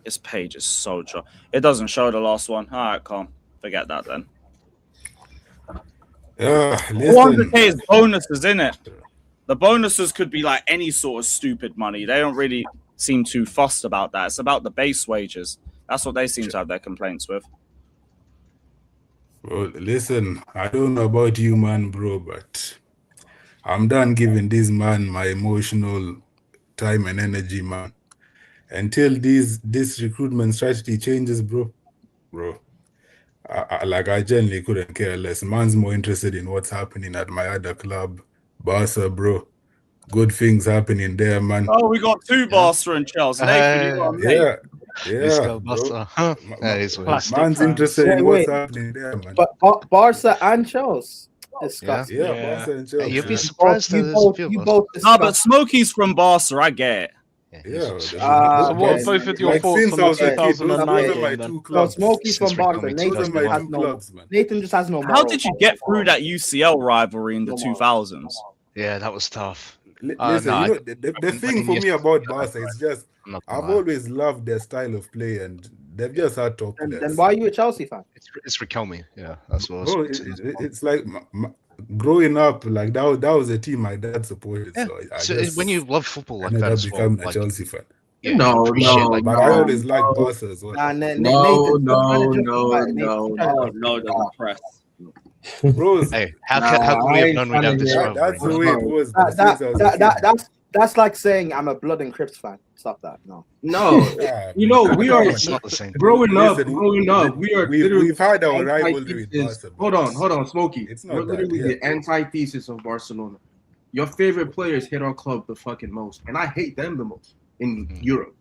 This page is so dry. It doesn't show the last one. All right, calm. Forget that then. 400k is bonuses, in it. The bonuses could be like any sort of stupid money. They don't really seem too fussed about that. It's about the base wages. That's what they seem to have their complaints with. Well, listen, I don't know about you, man, bro, but I'm done giving this man my emotional time and energy, man. Until this recruitment strategy changes, bro, I genuinely couldn't care less. Man's more interested in what's happening at my other club, Barca, bro. Good things happening there, man. Oh, we got two Barca and Chelsea. Nathan, you are mate. Yeah, bro. Man's interested in what's happening there, man. But Barca and Chelsea. Disgusting. Yeah, Barca and Chelsea. You'd be surprised that you both No, but Smokey's from Barca. I get it. Yeah. So what both of your thoughts on the 2009 game? No, Smokey's from Barca. Nathan just has no. How did you get through that UCL rivalry in the 2000s? Yeah, that was tough. Listen, you know, the thing for me about Barca is just I've always loved their style of play, and they've just had top players. Then why are you a Chelsea fan? It's Riquelme. Yeah, that's what. Bro, it's like growing up, like that was a team my dad supported. Yeah. So when you love football like that, that, I become a Chelsea fan. Yeah, no, but I always like Barca as well. No, the press. Bros, hey, how can we have known we have this rivalry? That's the way it was. That's like saying I'm a Blood and Crips fan. Stop that. No. You know, we are It's not the same. growing up. We've had our rivalry with Barca. Hold on, Smokey. It's not We're literally that, the antithesis of Barcelona. Your favorite players hit our club the fucking most, and I hate them the most in Europe.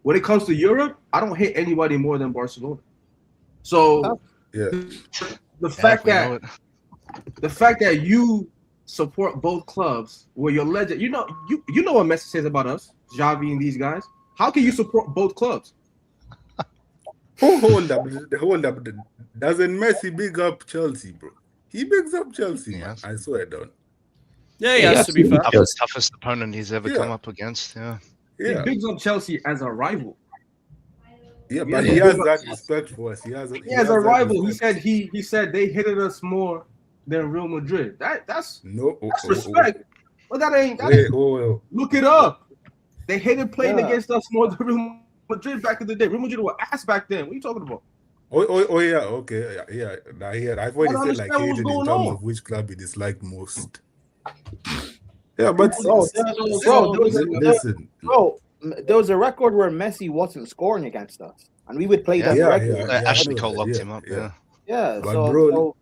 When it comes to Europe, I don't hate anybody more than Barcelona. So the fact that you support both clubs where your legend, you know what Messi says about us, Xavi and these guys. How can you support both clubs? Hold up. Doesn't Messi big up Chelsea, bro? He bigs up Chelsea, man. I swear down. Yeah, he has to be fair. Toughest opponent he's ever come up against. Yeah. He bigs up Chelsea as a rival. Yeah, but he has that respect for us. He has a rival. He said they hated us more than Real Madrid. That's respect. But that ain't. Look it up. They hated playing against us more than Real Madrid back in the day. Real Madrid were ass back then. What are you talking about? Oh yeah, okay, yeah. I thought he said like hated in terms of which club he disliked most. Yeah, but listen, bro, there was a record where Messi wasn't scoring against us, and we would play that regularly. Ashley Cole locked him up. Yeah. But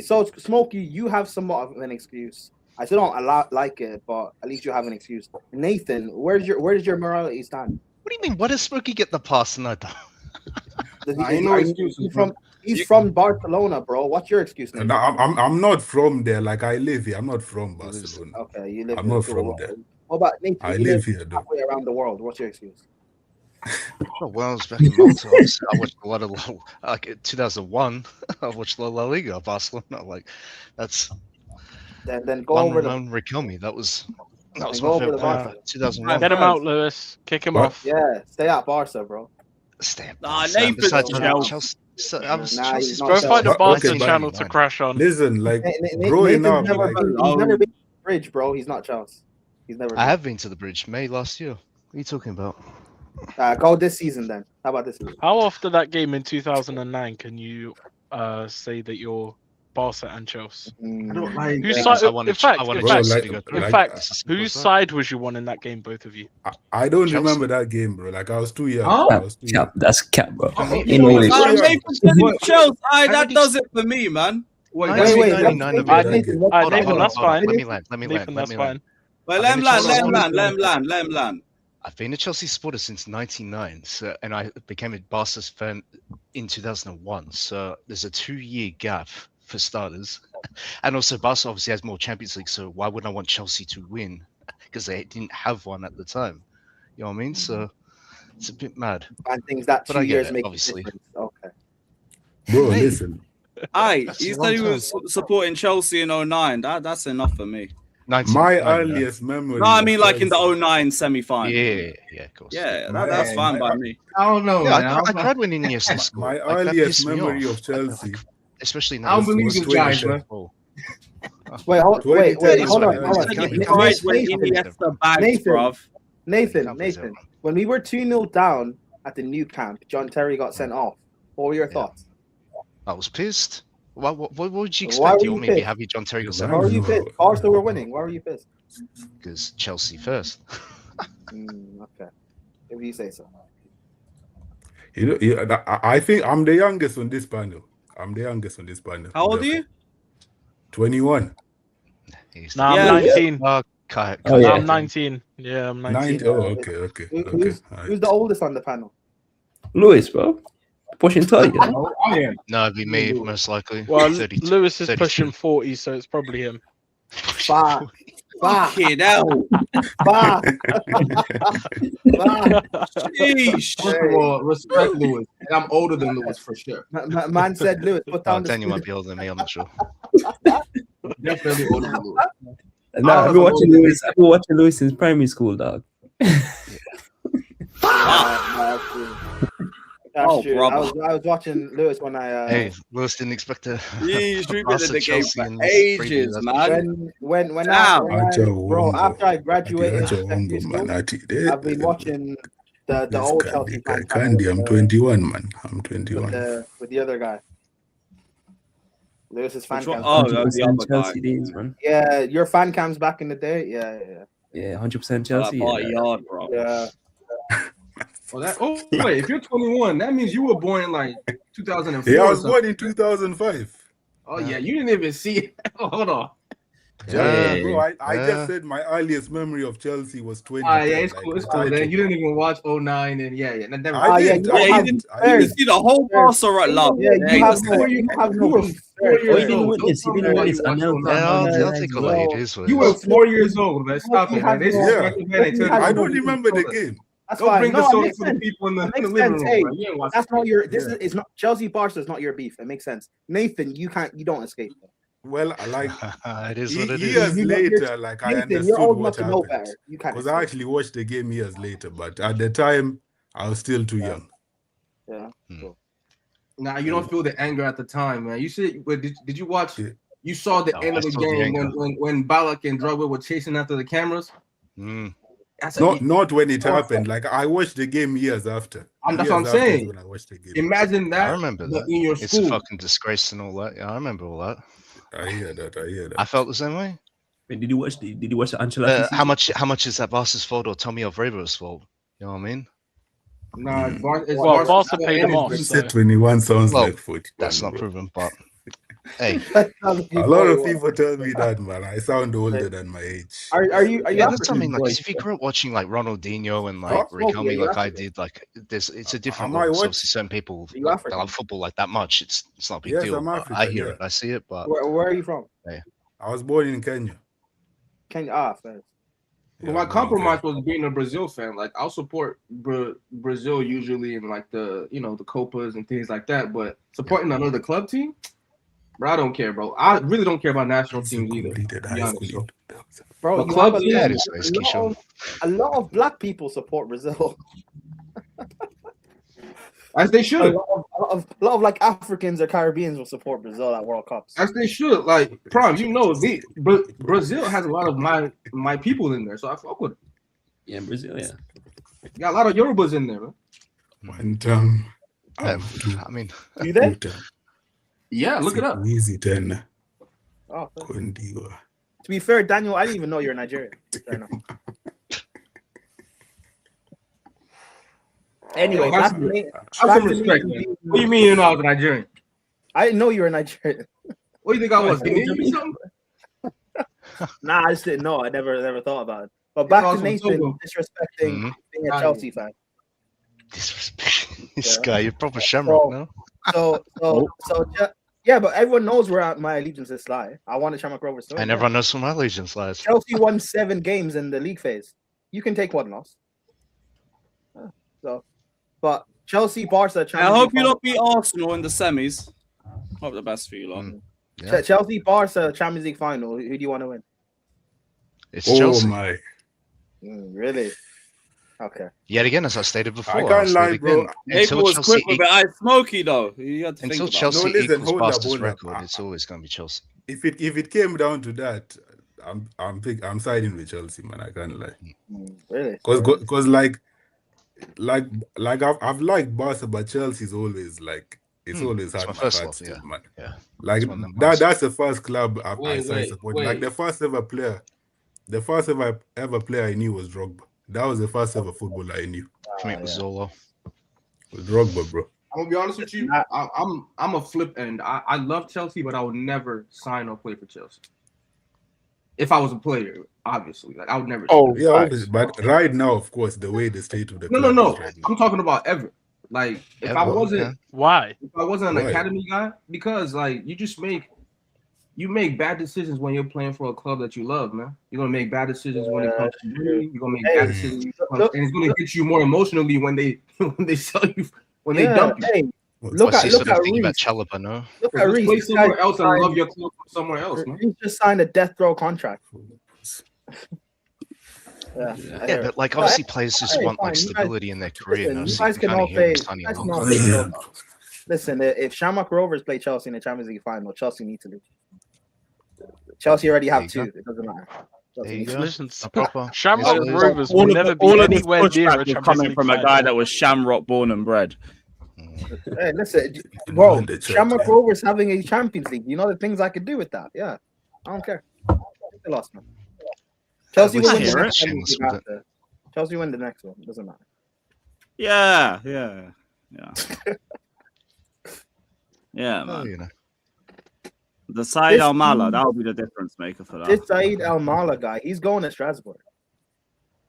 So Smokey, you have somewhat of an excuse. I still don't like it, but at least you have an excuse. Nathan, where does your morality stand? What do you mean? What does Smokey get the pass and I don't? He's from Barcelona, bro. What's your excuse? No, I'm not from there. Like I live here. I'm not from Barcelona. Okay, you live. I'm not from there. What about Nathan? I live here, though. Halfway around the world. What's your excuse? Well, I was back in Malta. I watched a lot of like 2001. I watched La Liga, Barcelona. Like that's. Then go over the Riquelme. That was my favorite player. 2001. Get him out, Lewis. Kick him off. Yeah, stay at Barca, bro. Stay at Chelsea. Go find a Barca channel to crash on. Listen, like growing up, he's never been to the bridge, bro. He's not Chelsea. He's never. I have been to the bridge, May last year. What are you talking about? Go this season then. How about this season? How after that game in 2009 can you say that you're Barca and Chelsea? I don't like. In fact, whose side was you on in that game, both of you? I don't remember that game, bro. Like I was too young. Cap, that's cap, bro. Chelsea. That does it for me, man. Wait. Nathan, that's fine. Let me land. That's fine. Well, let him land. I've been a Chelsea supporter since '99, and I became a Barca fan in 2001. So there's a 2-year gap for starters, and also Barca obviously has more Champions League. So why wouldn't I want Chelsea to win? Because they didn't have one at the time. You know what I mean? So it's a bit mad. And things that 2 years make obviously. Okay. Bro, listen. He said he was supporting Chelsea in 09. That's enough for me. My earliest memory. No, I mean of like in the Chelsea- 09 semi-final. Yeah, of course. Yeah, My- that's fine by me. I don't know. Yeah, man. I cried when Iniesta scored. My Like, that earliest pissed me memory off. of Chelsea. Especially I don't now. believe these guys, 2010. man. Wait, hold on. 2010 Hold on. is my He earliest cried when Nathan, Iniesta bagged, Nathan, bruv. Nathan. When we were 2-0 down at the new camp, John Terry got sent off. What were your thoughts? I was pissed. What would you Why expect? were You you want me to be pissed? happy John Terry got sent Why off? were you pissed? Arsenal were winning. Why were you pissed? Because Chelsea first. Okay. If you say so. I think I'm the youngest on this panel. How old are you? 21. Nah, Yeah. I'm 19. yeah. I'm 19. Yeah, I'm 19. Oh, okay. Who's the oldest on the panel? Lewis, bro. Pushing 30. You know? I am. No, it'd be me, most likely. Well, 32, Lewis is 32. pushing 40, so it's probably him. Fuck. Fucking hell. Fuck. Sheesh. First of all, respect Lewis. And I'm older than Lewis for sure. Man said Lewis, put down the Daniel might be older than me, I'm not sure. Definitely older than Lewis. Nah, I've been watching Lewis. I've been watching Lewis since primary school, dog. That's Oh, true. brother. I was watching Lewis when I Hey, Lewis didn't expect to. He's been in pass the at game Chelsea for in this ages, preview, man. when Damn. after I graduated Acha secondary uongo, man. school, I've been watching the This old Candy Chelsea guy. fan Candy, I'm 21, man. I'm 21. with the other guy. Lewis's fan Which one? cams. Oh, the other Chelsea guy. days, man. Yeah, your fan cams back in the day. Yeah. Yeah, 100% Chelsea. Oh, Yeah. yard, bro. Yeah. Oh, wait, if you're 21, that means you were born in like 2004. Yeah, I or was something. born in 2005. Oh, yeah, you didn't even see it. Hold on. Yeah, bro. I yeah. just said my earliest memory of Chelsea was 20. Yeah, it's cool. It's cool. Then you didn't even watch 09 and yeah. Never I did. you I have- did. You can see the whole Barca right love. Yeah, you have no you beef. were 4 Third. years Oh, you didn't old. witness. You didn't witness. I know. Yeah, I'll take a look. It is what it You is. were 4 years old, man. Stop it, man. This is Yeah. I I don't remember the game. That's Don't fine. bring No, the it soda makes for the sense. people in the It makes living room. sense. Hey, man. You ain't watching that's not your. This Yeah. is not Chelsea. Barca is not your beef. It makes sense. Nathan, you don't escape. Well, like It is what it is. years You- later, like I Nathan, understood you're old enough what to know happened. better. You can't. Because I actually watched the game years later, but at the time, I was still too young. Yeah. Nah, you don't feel the anger at the time, man. You see, did you watch? Yeah. You saw the No, end I of the saw the game anger. when Balak and Drogba were chasing after the cameras. Mm. That's Not when it happened. Like I watched the game years after. That's Years what I'm after is saying. when I watched the game. Imagine that. I remember but that. in your It's school. a fucking disgrace and all that. Yeah, I remember all that. I hear that. I felt the same way. Wait, did you watch the Ancelotti? How much is that Barca's fault or Tommy Abreu's fault? You know what I mean? Nah, it's Well, Barca still paid him off. energy. You said 21 sounds Well, like 40. That's not proven, but hey, A lot of people tell me that, man. I sound older than my age. Are you? yeah, that's what I mean. Like, boy? 'cause if you grew up watching like Ronaldinho and like Oh, Riquelme, you're like I African. did, like it's a different Am I world. So what? obviously, certain people Are you that African? love football like that much. It's not a big Yes, deal. I'm but I African, hear yeah. it, I see it, but Where are you from? I was born in Kenya. Kenya. Fair. But my compromise was being a Brazil fan. Like I'll support Brazil usually in like the the Copas and things like that. But supporting another club team, bro, I don't care, bro. I really don't care about national teams either. Completed to be high honest, school. Bro, But you club have team- yeah, it is nice, Keisha. a lot of black people support Brazil. As they A should. lot of like Africans or Caribbeans will support Brazil at World Cups. As they should. Like Prom, Brazil has a lot of my people in there, so I fuck with it. Yeah, Brazil. Yeah. You got a lot of Yorubas in there, man. And I mean, You there? Yeah, look it up. Easy 10. Oh, fair. Kondiwa. To be fair, Daniel, I didn't even know you're Nigerian. Fair enough. Anyway, Have back some to me- have some back to respect, me man. being- What do you mean you're not Nigerian? I didn't know you were Nigerian. What do you think I was? Canadian or something? Nah, I just didn't know. I never thought about it. But back to Awesome, Nathan Togo. disrespecting being a Chelsea fan. disrespect this guy. You're proper So- Shamrock now. Yeah, but everyone knows where my allegiances lie. I want to Shamrock Rovers. So, And everyone knows where my allegiance lies. Chelsea won 7 games in the league phase. You can take one loss. So, but Chelsea, Barca. I hope you don't beat Arsenal in the semis. Hope the best for you, lot. Chelsea, Barca, Champions League final. Who do you want to win? It's Oh Chelsea. my! Really? Okay. Yet again, as I stated before, I I'll can't state lie, it bro. again. April was quick with it. I smoky though. You had to Until think about Chelsea No, listen, equals hold up, Barca's hold up. record, it's always going to be Chelsea. If it came down to that, I'm siding with Chelsea, man. I can't lie. Really? Because like I've liked Barca, but Chelsea's always like it's always It's had my my first heart love, still, yeah. man. Yeah. Like It's one of them ones. that's the first club I Wait, supported. Like the first ever player I knew was Drogba. That was the first ever footballer I knew. For me, it was Zola. It was Drogba, bro. I'm gonna be honest with you. I'm a flip end. I love Chelsea, but I would never sign or play for Chelsea. If I was a player, obviously, like I would never. Oh yeah, obviously. But right now, of course, the way the state of the club No. is right now. I'm talking about ever. Like if I Ever, wasn't, yeah. Why? if I wasn't an Why? academy guy, because like you make bad decisions when you're playing for a club that you love, man. You're gonna make bad decisions when it comes to money. You're gonna make bad decisions, and it's gonna hit you more emotionally when they sell you when they dump you. Hey, look at thinking about Reece. Chalobah, no? Look at Just Reece. play This somewhere guy else and signed- love your club somewhere else, man. Reece just signed a death row contract. Yeah, but like obviously players just want like stability in their career. Listen, no? you So guys you can kinda all hear him say. signing you guys a can long all contract. say listen, if Shamrock Rovers play Chelsea in the Champions League final, Chelsea need to lose. Chelsea already have two. It doesn't matter. There you Chelsea go. Listen, A proper. Shamrock Yes, it is. Rovers will never be all of this anywhere near pushback a was Champions coming League from a final. guy that was Shamrock born and bred. Hey, listen, bro. Shamrock Rovers having a Champions League. You know the things I could do with that. Yeah, I don't care. They lost, man. Chelsea will win the next Champions League after. Chelsea win the next one. Doesn't matter. Yeah. Yeah, Oh, man. you know. The Said Al Mala, that'll be the difference maker for that. This Said Al Mala guy, he's going to Strasbourg.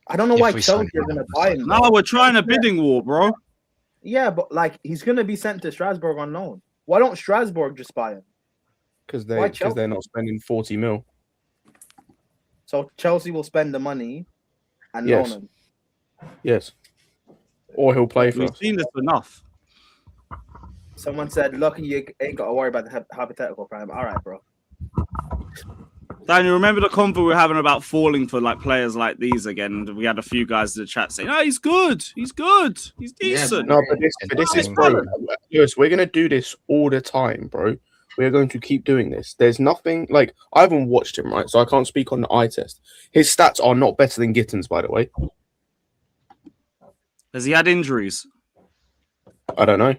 I don't know why Chelsea are going to buy him. No, we're trying a bidding war, bro. Yeah, but like he's going to be sent to Strasbourg on loan. Why don't Strasbourg just buy him? Because Why they're not spending 40 mil. So Chelsea will spend the money and Yes. loan him. Yes. Or he'll play for We've us. seen this enough. Someone said, "Lucky you ain't got to worry about the hypothetical prime." All right, bro. Daniel, remember the convo we were having about falling for like players like these again? We had a few guys in the chat saying, "Oh, he's good. He's decent." No, but this is, bro. Lewis, we're gonna do this all the time, bro. We're going to keep doing this. There's nothing like I haven't watched him, right? So I can't speak on the eye test. His stats are not better than Gittins, by the way. Has he had injuries? I don't know,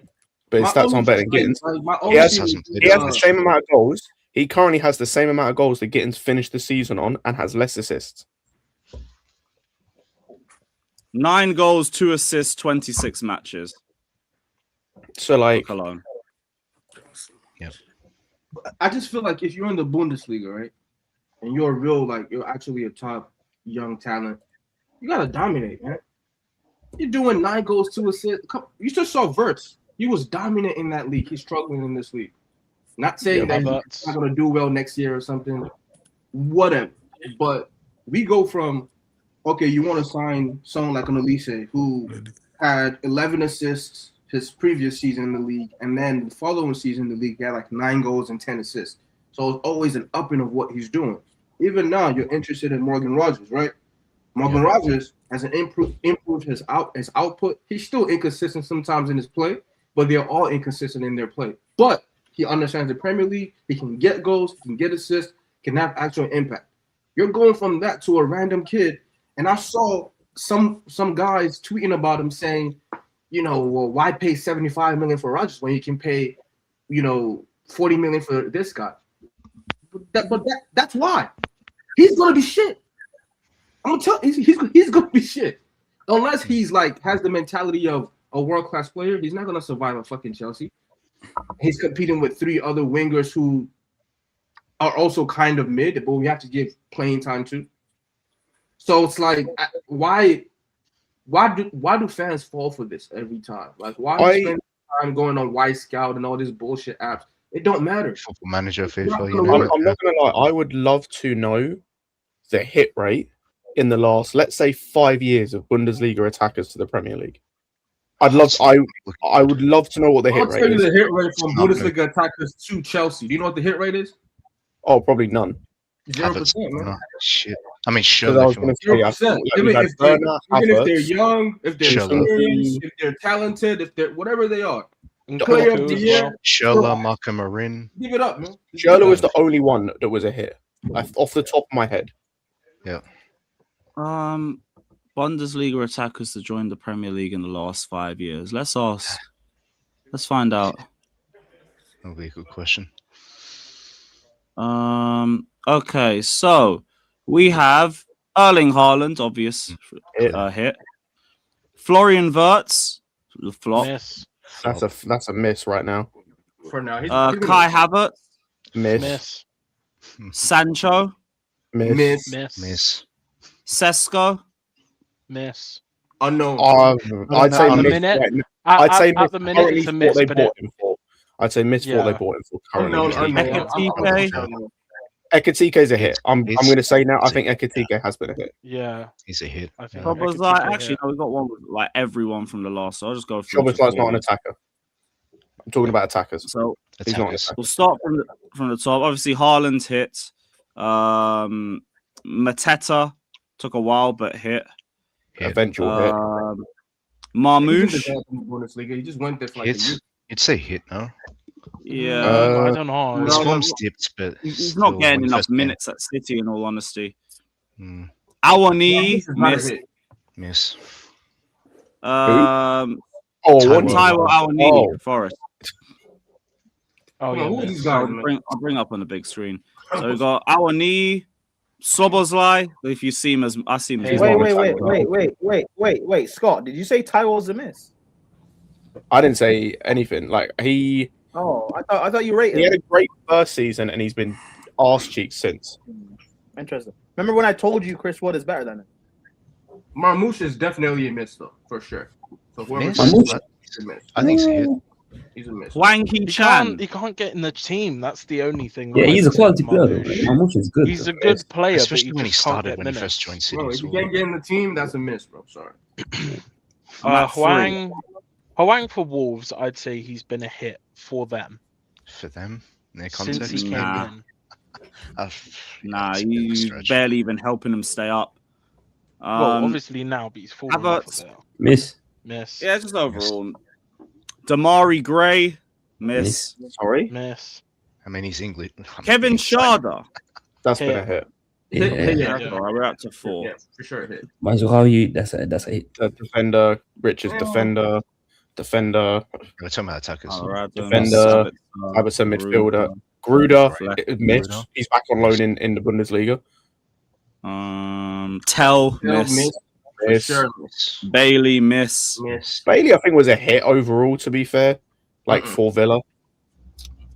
but his My stats only aren't better than complaint- Gittins. like, my He only has, thing he has the is, same amount of goals. He currently has the same amount of goals that Gittins finished the season on, and has less assists. 9 goals, 2 assists, 26 matches. So like, alone. I just feel like if you're in the Bundesliga, right, and you're you're actually a top young talent, you gotta dominate, man. You're doing 9 goals, 2 assists. You just saw Wirtz. He was dominant in that league. He's struggling in this league. Not saying that he's not gonna do well next year or something. Whatever. But we go from you want to sign someone like an Elise who had 11 assists his previous season in the league, and then the following season in the league, he had like 9 goals and 10 assists. So it's always an upping of what he's doing. Even now, you're interested in Morgan Rogers, right? Morgan Rogers has improved his output. He's still inconsistent sometimes in his play, but they're all inconsistent in their play. But he understands the Premier League. He can get goals, he can get assists, can have actual impact. You're going from that to a random kid, and I saw some guys tweeting about him saying, well, why pay 75 million for Rodgers when you can pay, 40 million for this guy? But that's why he's gonna be shit. I'm gonna tell he's gonna be shit unless he's has the mentality of a world-class player. He's not gonna survive at fucking Chelsea. He's competing with 3 other wingers who are also kind of mid, but we have to give playing time to. So it's like, why do fans fall for this every time? Like, why do you spend time going on White Scout and all this bullshit apps? It don't matter. Football Manager, FIFA, I'm not gonna lie. I would love to know the hit rate in the last, let's say, 5 years of Bundesliga attackers to the Premier League. I would love to know what the hit I'll rate tell you is. the hit rate from Bundesliga attackers to Chelsea. Do you know what the hit rate is? Oh, probably none. Havertz, 0%, man. no, shit. I mean, I surely was if gonna you say, 0%. we've had Werner, Even if they're Havertz. young, if they're Schürrle. experienced, if they're talented, if they're whatever they are, And player of Cocu the as year, well. Schürrle, Marco Marin. give it up, man. Schürrle was the only one that was a hit, off the top of my head. Yeah. Bundesliga attackers to join the Premier League in the last 5 years. Let's ask. Let's find out. That'll be a good question. Okay, so we have Erling Haaland, obvious hit. Florian Wirtz, the flop. Miss. That's a miss right now. For now, Kai Havertz, Miss. Sancho, Miss. Sesko, Miss. Unknown. I'd say At the miss. minute, I'd say at the minute it's a miss, they but bought him for. I'd say miss what they Yeah. bought him for currently. Ekitike. Ekitike's a hit. I'm going to say now. I think Ekitike has been a hit. Yeah, he's a hit. I think Actually, no, we got one with like everyone from the last. So I'll just go through. Szoboszlai's not an attacker. I'm talking about attackers. So he's not an attacker. we'll start from the top. Obviously, Haaland hit. Mateta took a while, but hit. Eventual hit. Marmouche. He just went there for like Hit. You'd say hit, no? Yeah, I don't know. His form's dipped, but he's still, not getting when he enough first came. minutes at City, in all honesty. Mm. Awani Miss. missed. Miss. Taiwo Awani, Forest. Oh yeah, who are miss. these guys, I'll bring up on the big screen. So we got Awani, Szoboszlai. If you see him as I see him. as Wait, Scott, did you say Taiwo's a miss? I didn't say anything. Like he Oh, I thought you rated. he had a great first season and he's been arse cheeks since. Interesting. Remember when I told you Chris Wood is better than him? Marmouche is definitely a miss though, for sure. So whoever Miss? he's a miss. I think he's a hit. He's a miss. Hwang Hee-chan. He can't get in the team. That's the only thing. Yeah, that he's a makes quality him player. Marmouche. Marmouche is good. He's a good player, Especially but when he just can't started, get when he minutes. first joined City. Bro, if so- you can't get in the team, that's a miss, bro. Sorry. Hwang for Wolves, I'd say he's been a hit for them. For them, in their Since context. he came Nah. in. Nah, that's a bit of a he's stretch. barely even helping them stay up. Well, obviously now, but he's fallen off Havertz. a bit. Miss. Miss. Yeah, just overall. Damari Gray, miss. Sorry, Miss. I mean, he's English. Kevin Schade. that's been a Hit. hit. Yeah. All right, we're up to 4. Yeah, for sure. Hit. Mazurawi, that's a hit. Defender, Richards defender. We're talking about attackers. Defender, Iverson midfielder. Gruder miss. Gruder. He's back on loan in the Bundesliga. Tell Miss. miss. For Miss. sure. Bailey miss. Miss. Bailey, I think, was a hit overall. To be fair, like for Villa.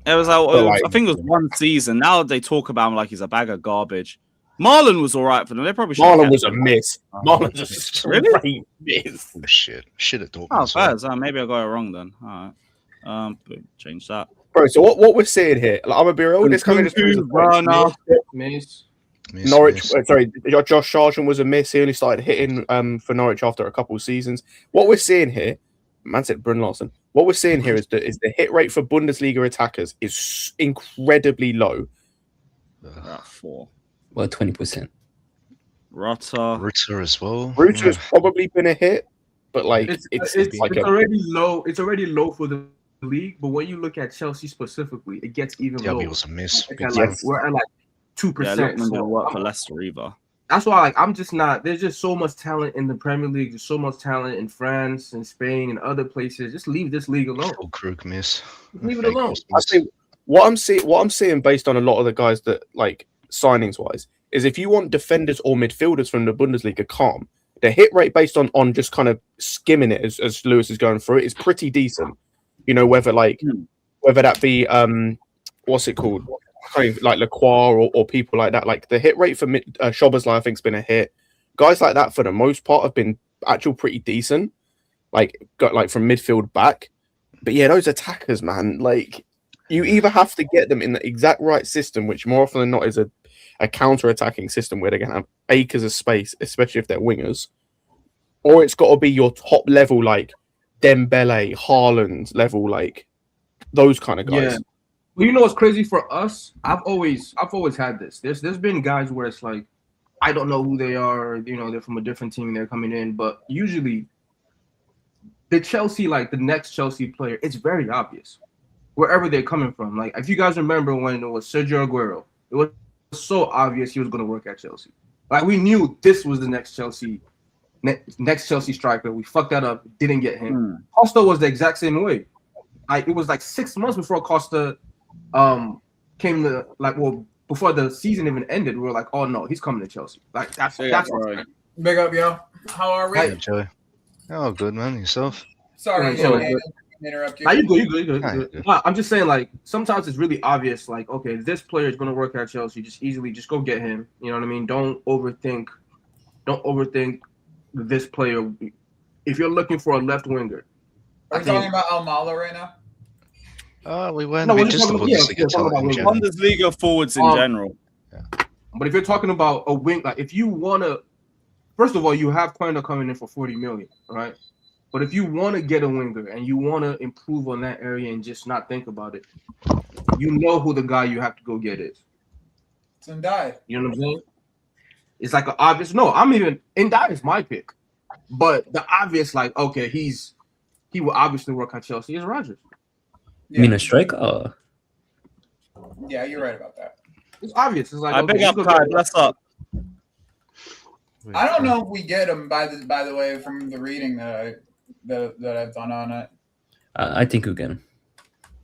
It was like- I think it was one season. Now they talk about him like he's a bag of garbage. Marlon was all right for them. They probably should. Marlon was a miss. Marlon was a straight miss. Oh, shit at Dortmund. Oh, as well. fair. Maybe I got it wrong then. All right. Change that. Bro, so what we're seeing here, like, I'm gonna be real. This coming Werner. Miss. Miss, Norwich. miss. Sorry, Josh Sargent was a miss. He only started hitting for Norwich after a couple of seasons. What we're seeing here, man said Bryn Larson. What we're seeing here is the hit rate for Bundesliga attackers is incredibly low. At 4. Well, 20%. Rutter as well. Ruter's probably been a hit, but like It's like already low. It's already low for the league. But when you look at Chelsea specifically, it gets even Yeah, lower. he was a miss. We're at like 2%. Yeah, Lookman so didn't work for Leicester either. that's why, like, I'm just not. There's just so much talent in the Premier League. There's so much talent in France and Spain and other places. Just leave this league alone. Krug miss. Leave it alone. I think what I'm seeing based on a lot of the guys that like signings wise is if you want defenders or midfielders from the Bundesliga, calm. The hit rate based on just kind of skimming it as Lewis is going through it is pretty decent. You know, whether that be what's it called? Kind of like Lacroix or people like that. Like the hit rate for Szoboszlai, I think's been a hit. Guys like that for the most part have been actual pretty decent. Like got like from midfield back. But yeah, those attackers, man, like you either have to get them in the exact right system, which more often than not is a counter-attacking system where they're going to have acres of space, especially if they're wingers, or it's got to be your top level, like Dembele, Haaland level, like those kind of guys. Well, you know what's crazy for us? I've always had this. There's been guys where it's like, I don't know who they are. You know, they're from a different team. They're coming in, but usually the Chelsea, like the next Chelsea player, it's very obvious wherever they're coming from. Like if you guys remember when it was Sergio Aguero, it was so obvious he was going to work at Chelsea. Like we knew this was the next Chelsea striker. We fucked that up. Didn't get him. Costa was the exact same way. Like it was like 6 months before Costa came to before the season even ended. We were like, oh no, he's coming to Chelsea. Like that's right. Big up, yo. How are we? Hey, Joey. Oh, good man. Yourself? Sorry, to interrupt you. You good. No, I'm just saying, like, sometimes it's really obvious, like, okay, this player is going to work at Chelsea. Just go get him. You know what I mean? Don't overthink this player. If you're looking for a left winger. Are we talking about Almala right now? We went. No, we we're just talking about wingers. Bundesliga forwards in general. But if you're talking about a wing, like, if you want to, first of all, you have Quenda coming in for 40 million, right? But if you want to get a winger and you want to improve on that area and just not think about it, you know who the guy you have to go get is. It's Ndai. You know what I'm saying? It's like an obvious. No, Ndai is my pick. But the obvious, like, okay, he will obviously work at Chelsea is Rodgers. You mean a striker? Yeah, you're right about that. It's obvious. It's like I big up Kai. Bless up. I don't know if we get him by the way from the reading that I've done on it. I think we can.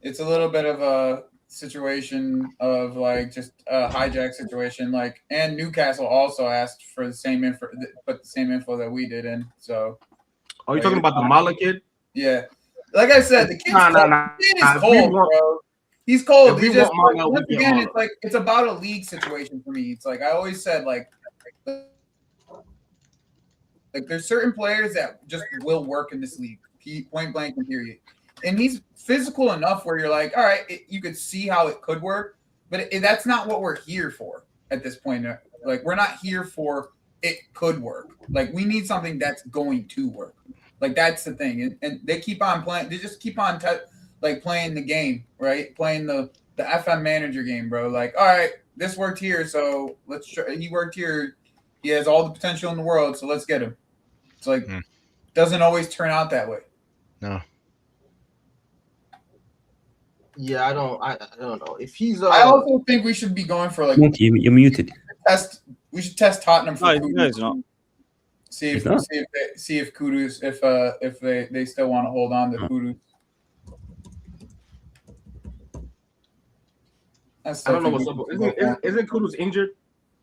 It's a little bit of a situation of like just a hijack situation. Like, and Newcastle also asked for the same info, put the same info that we did in. So, are you talking about the Mala kid? Yeah, like I said, the kid's cold, bro. He's cold. He just once again, it's like it's about a league situation for me. It's like I always said, like there's certain players that just will work in this league, point blank and period. And he's physical enough where you're like, all right, you could see how it could work, but that's not what we're here for at this point. Like we're not here for it could work. Like we need something that's going to work. Like that's the thing, and they keep on playing. They just keep on playing the game, right? Playing the FM manager game, bro. Like, all right, this worked here, so let's try. He worked here. He has all the potential in the world, so let's get him. It's like doesn't always turn out that way. No. Yeah, I don't know if he's. I also think we should be going for like. You're muted. We should test Tottenham for. No, he's not. See if Kudus if they still want to hold on to Kudus. I don't know what's up. Isn't Kudus injured?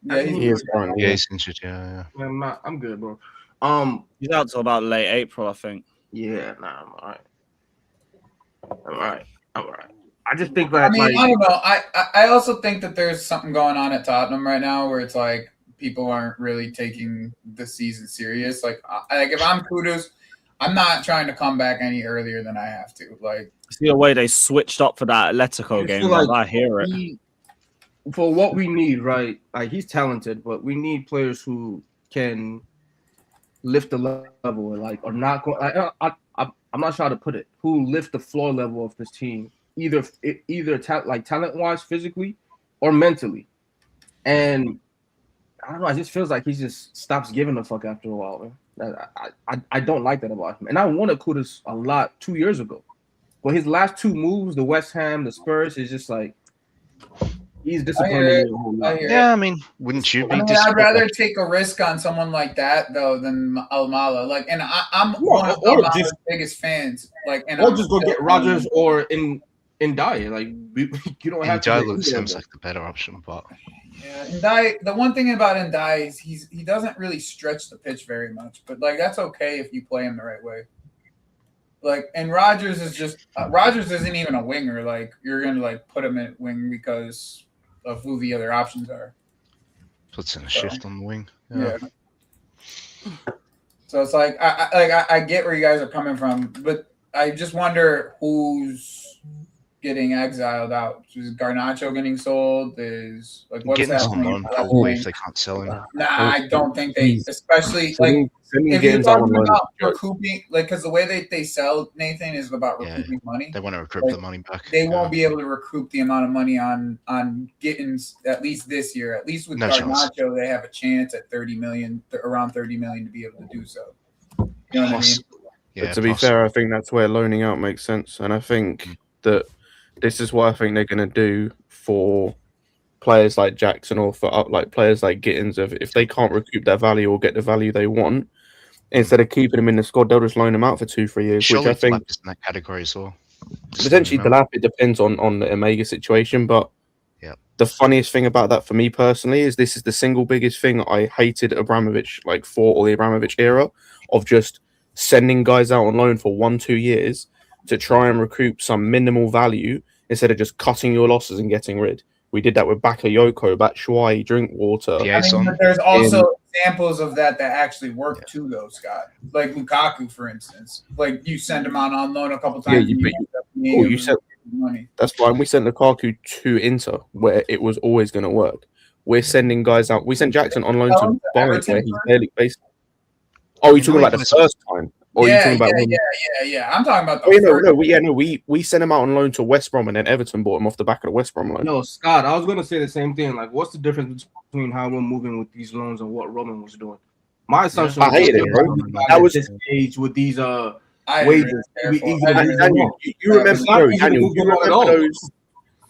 Yeah, he is currently. Yeah, he's injured. Yeah. I'm good, bro. He's out till about late April, I think. Yeah, I'm all right. I just think that. I mean, I don't know. I also think that there's something going on at Tottenham right now where it's like people aren't really taking the season serious. Like if I'm Kudus, I'm not trying to come back any earlier than I have to. Like, see the way they switched up for that Atletico game. Like, I hear it. For what we need, right? Like he's talented, but we need players who can lift the level, like or not. I'm not sure how to put it. Who lift the floor level of this team, either talent wise, physically, or mentally. And I don't know. It just feels like he just stops giving a fuck after a while, man. I don't like that about him. And I wanted Kudus a lot 2 years ago, but his last two moves, the West Ham, the Spurs, is just like he's disappointed. Yeah, I mean, wouldn't you be? I'd rather take a risk on someone like that though than Almala. Like, and I'm one of Almala's biggest fans. Like, and or just go get Rodgers or Ndai. Like, you don't have to. Ndai seems like the better option, but. Yeah, Ndai. The one thing about Ndai is he doesn't really stretch the pitch very much, but like that's okay if you play him the right way. Like, and Rodgers is just Rodgers isn't even a winger. Like, you're gonna like put him at wing because of who the other options are. Puts in a shift on the wing. Yeah. So it's like I get where you guys are coming from, but I just wonder who's getting exiled out. Is Garnacho getting sold? Is like what's Gittins happening? on loan, probably, if they can't sell him. Nah, I don't think they, especially like Sending if you're Gittins out on talking loan is about a joke. recouping, like because the way they sell Nathan is about recouping money. They want to recoup Like, the money back. They won't be able to recoup the amount of money on Gittins at least this year. At least with No chance. Garnacho, they have a chance at 30 million, around 30 million to be able to do so. You know what I mean? But to be fair, I think that's where loaning out makes sense, and I think that this is what I think they're going to do for players like Jackson or for like players like Gittins. If they can't recoup their value or get the value they want, instead of keeping them in the squad, they'll just loan them out for 2-3 years. Surely which I think Delap is in that category as well. potentially Delap, it depends on the Omega situation, but the funniest thing about that for me personally is this is the single biggest thing I hated Abramovich like for, or the Abramovich era, of just sending guys out on loan for 1-2 years to try and recoup some minimal value instead of just cutting your losses and getting rid. We did that with Bakayoko, Batshuayi, Drinkwater. I mean, but there's also examples of that actually work too, though, Scott. Like Lukaku, for instance. Like you send him out on loan a couple times. You said money. that's fine. We sent Lukaku to Inter, where it was always going to work. We're sending guys out. We sent Jackson on loan to Bayern, where he's barely based. Oh, you're talking about the first time? Or are you talking about yeah. I'm talking about the we sent him out on loan to West Brom, and then Everton bought him off the back of the West Brom loan. No, Scott, I was gonna say the same thing. Like, what's the difference between how we're moving with these loans and what Roman was doing? My assumption I hated it, bro. That was this age with these wages. You remember those?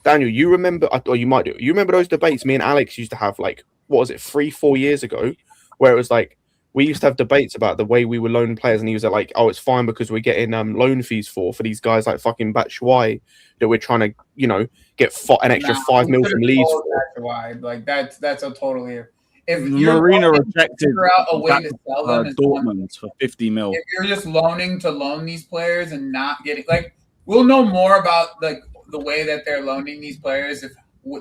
Daniel, you remember, or you might do. You remember those debates me and Alex used to have, like, what was it, 3-4 years ago, where it was like we used to have debates about the way we were loaning players, and he was like, "Oh, it's fine because we're getting loan fees for these guys like fucking Batshuayi that we're trying to, get an extra 5 mil from Leeds for." Like that's a totally. If Marina rejected figure out a way to sell them as Dortmund for 50 mil. If you're just loan these players and not getting, like, we'll know more about like the way that they're loaning these players if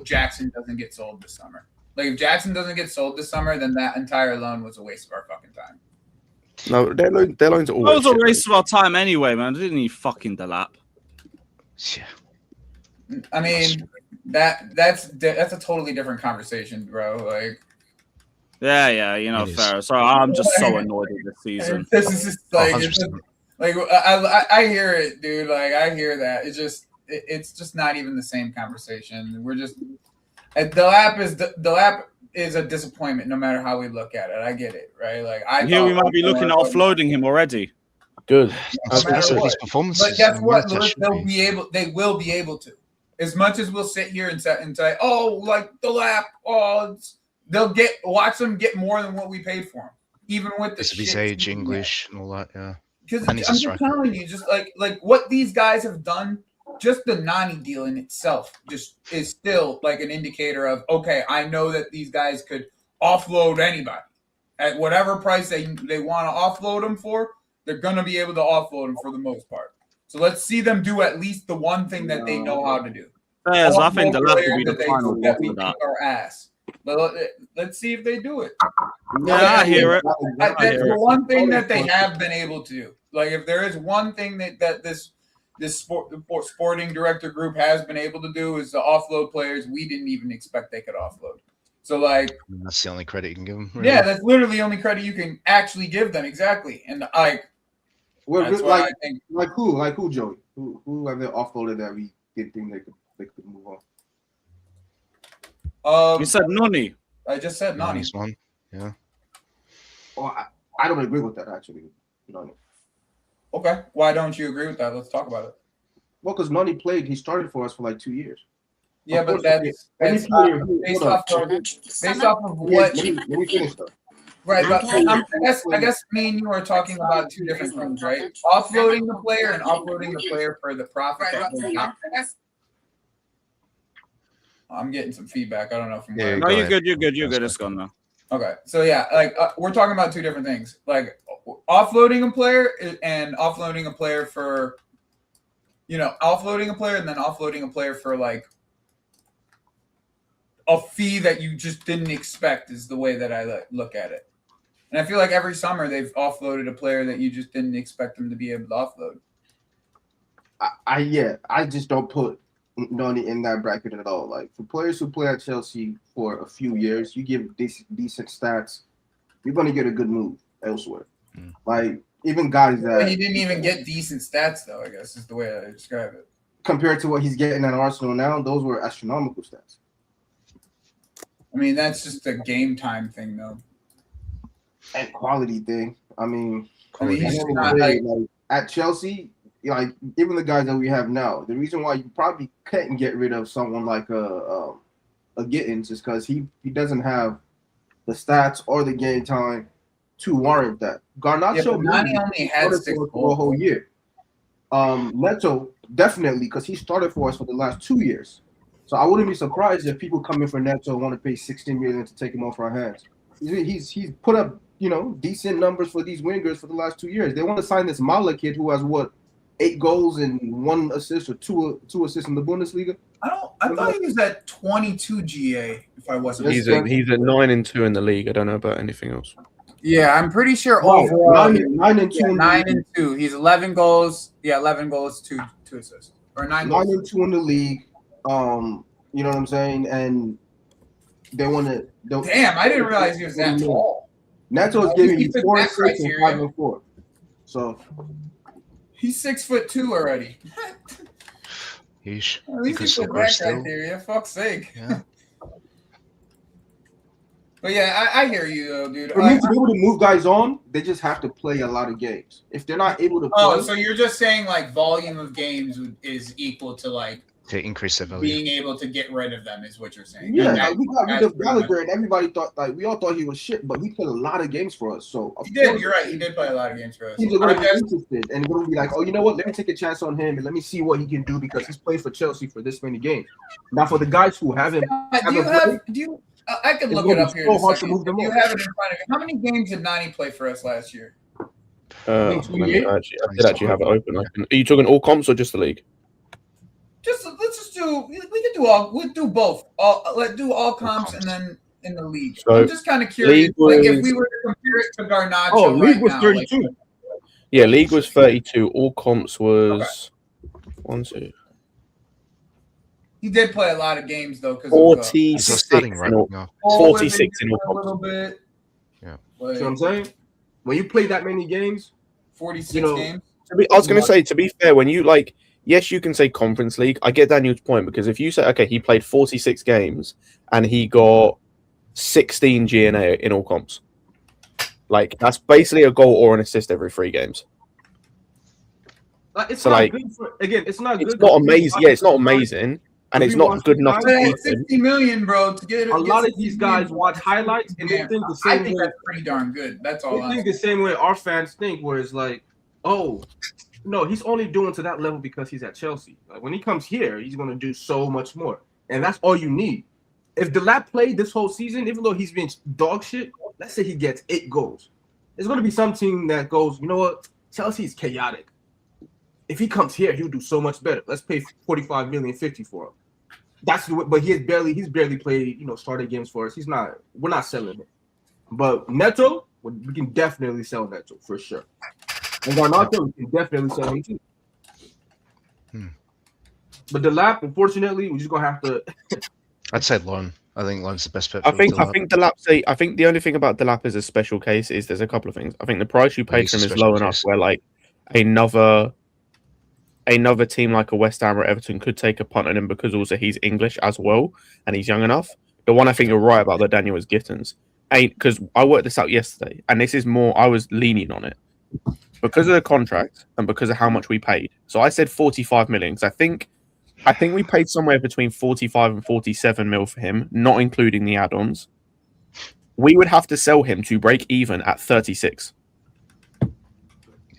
Jackson doesn't get sold this summer. Like, if Jackson doesn't get sold this summer, then that entire loan was a waste of our fucking time. No, their loans are always. That was a waste of our time anyway, man. Didn't he fucking Delap? Yeah. I mean, that's a totally different conversation, bro. Like. Yeah, fair. So I'm just so annoyed with this season. This is just like, I hear it, dude. Like, I hear that. It's just not even the same conversation. We're just Delap is a disappointment no matter how we look at it. I get it, right? Like, we might be looking at offloading him already. Good. His performances. But guess what? They will be able to. As much as we'll sit here and say, oh, like Delap, they'll watch them get more than what we paid for them, even with the his age, English, and all that. Yeah. Because I'm just telling you, just like what these guys have done, just the Nani deal in itself just is still like an indicator of, okay, I know that these guys could offload anybody at whatever price they want to offload them for. They're gonna be able to offload them for the most part. So let's see them do at least the one thing that they know how to do. Yes, I think the left will be the final one for that. Our ass. But let's see if they do it. Yeah, I hear it. That's the one thing that they have been able to do. Like, if there is one thing that this sporting director group has been able to do, is to offload players we didn't even expect they could offload. So, like, that's the only credit you can give them. Really. Yeah, that's literally the only credit you can actually give them. Exactly. And that's why I think, like who, Joey? Who have they offloaded that we didn't think they could move on? You said Noni. I just said Nani. Nani's one. Yeah. Well, I don't agree with that, actually. Nani. Okay. Why don't you agree with that? Let's talk about it. Well, because Nani he started for us for like 2 years. Yeah, but that's based off of what. Let me finish though. Right, but I guess me and you are talking about two different things, right? Offloading the player and offloading the player for the profit that they got. I'm getting some feedback. I don't know from where. No, you're good. You're good. It's gone now. Okay, so yeah, like we're talking about two different things, like offloading a player and offloading a player for, offloading a player and then offloading a player for like a fee that you just didn't expect is the way that I look at it. And I feel like every summer they've offloaded a player that you just didn't expect them to be able to offload. I just don't put not in that bracket at all. Like for players who play at Chelsea for a few years, you give decent stats, you're gonna get a good move elsewhere. Like even guys that he didn't even get decent stats though, I guess is the way I describe it. Compared to what he's getting at Arsenal now, those were astronomical stats. I mean, that's just a game time thing though. And quality thing. I mean he's not like at Chelsea, like even the guys that we have now, the reason why you probably couldn't get rid of someone like a Gittins is because he doesn't have the stats or the game time to warrant that. Garnacho Nani only had 6 goals for a whole year. Neto definitely because he started for us for the last 2 years. So I wouldn't be surprised if people come in for Neto and want to pay 16 million to take him off our hands. He's put up decent numbers for these wingers for the last 2 years. They want to sign this Mala kid who has 8 goals and 1 assist or two assists in the Bundesliga. I thought he was at 22 GA. If I wasn't, he's at 9 and 2 in the league. I don't know about anything else. Yeah, I'm pretty sure overall 9 and 2. 9 and 2. He's 11 goals. Yeah, 11 goals, 2 assists, or 9 goals. 9 and 2 in the league. You know what I'm saying? And they want to. Damn, I didn't realize he was that tall. Neto is giving you 4 and 6 and 5 and 4. So he's 6'2" already. Yeesh. At least he fit that criteria. Fuck's sake. Yeah. But yeah, I hear you though, dude. For me to be able to move guys on, they just have to play a lot of games. If they're not able to play, oh, so you're just saying like volume of games is equal to like to increase their value. Being able to get rid of them is what you're saying. Yeah, like we got rid of Gallagher, and everybody thought we all thought he was shit, but he played a lot of games for us. So he did. You're right. He did play a lot of games for us. He's going to be interested and going to be like, oh, you know what? Let me take a chance on him and let me see what he can do because he's played for Chelsea for this many games. Now, for the guys who haven't, I can look it up here. So hard to move them. You have it in front of you. How many games did Nani play for us last year? I did actually have it open. Are you talking all comps or just the league? Let's just do. We can do all. We'll do both. Let's do all comps and then in the league. So I'm just kind of curious. Like if we were to compare it to Garnacho. Oh, league was now, 32. Like, yeah, league was 32. All comps was 1, 2. He did play a lot of games though. 46 in all. 46 in all comps. A little bit. Yeah. Like, see what I'm saying? When you play that many games, 46 games. I was going to say, to be fair, when you like. Yes, you can say Conference League. I get Daniel's point because if you say, okay, he played 46 games and he got 16 GNA in all comps, like that's basically a goal or an assist every 3 games. It's so not good for, again, it's not good. It's not amazing. Yeah, it's not amazing, and it's not good enough to beat 60 million, bro, to get it. A lot of these guys watch highlights and they think the same way. I think that's pretty darn good. That's all. They think the same way our fans think, where it's like, oh. No, he's only doing to that level because he's at Chelsea. Like when he comes here, he's going to do so much more. And that's all you need. If Delap played this whole season, even though he's been dog shit, let's say he gets 8 goals. There's going to be some team that goes, you know what? Chelsea is chaotic. If he comes here, he'll do so much better. Let's pay 45 million, 50 for him. That's the way, but he's barely played, started games for us. We're not selling it. But Neto, we can definitely sell Neto for sure. And Garnacho can definitely sell him too. But the lap, unfortunately, we're just gonna have to. I'd say loan. I think loan's the best fit. I think the only thing about Delap as a special case is there's a couple of things. I think the price you paid for him is low enough where like another team like a West Ham or Everton could take a punt on him because also he's English as well and he's young enough. The one I think you're right about, though, Daniel, is Gittins. Because I worked this out yesterday, and this is more. I was lenient on it. Because of the contract and because of how much we paid. So I said 45 million because I think we paid somewhere between 45 and 47 mil for him, not including the add-ons. We would have to sell him to break even at 36.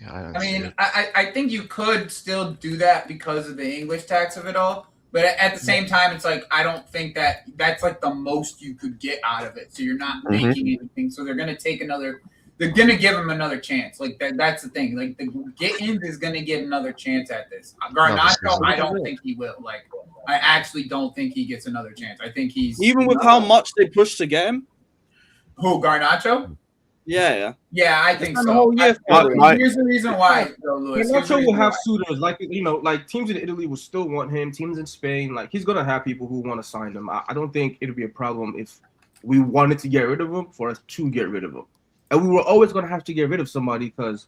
Yeah, I mean, I think you could still do that because of the English tax of it all. But at the same time, it's like I don't think that's like the most you could get out of it. So you're not making anything. So they're going to take another. They're gonna give him another chance. Like that's the thing. Like the Gittins is gonna get another chance at this. Garnacho, I don't think he will. Like I actually don't think he gets another chance. I think he's even with how much they pushed to get him. Who, Garnacho? Yeah, I think The so. whole year Here's the reason why, though, Lewis. Here's the Nacho will reason have why. suitors, like like teams in Italy will still want him. Teams in Spain, like he's gonna have people who want to sign him. I don't think it'll be a problem if we wanted to get rid of him for us to get rid of him, and we were always gonna have to get rid of somebody because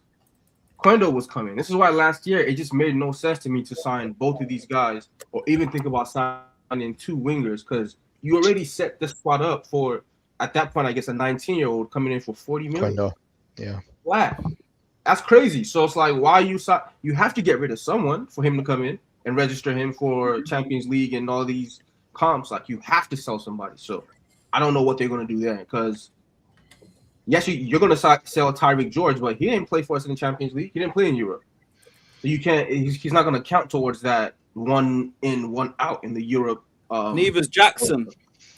Quendo was coming. This is why last year it just made no sense to me to sign both of these guys or even think about signing 2 wingers because you already set the spot up for, at that point, I guess a 19-year-old coming in for 40 million. Quendo. Yeah. Flat. That's crazy. So it's like, why you have to get rid of someone for him to come in and register him for Champions League and all these comps. Like, you have to sell somebody. So I don't know what they're going to do there because, yes, you're going to sell Tyreek George, but he didn't play for us in the Champions League. He didn't play in Europe. So you can't. He's not going to count towards that 1 in, 1 out in the Europe. Neither's Jackson.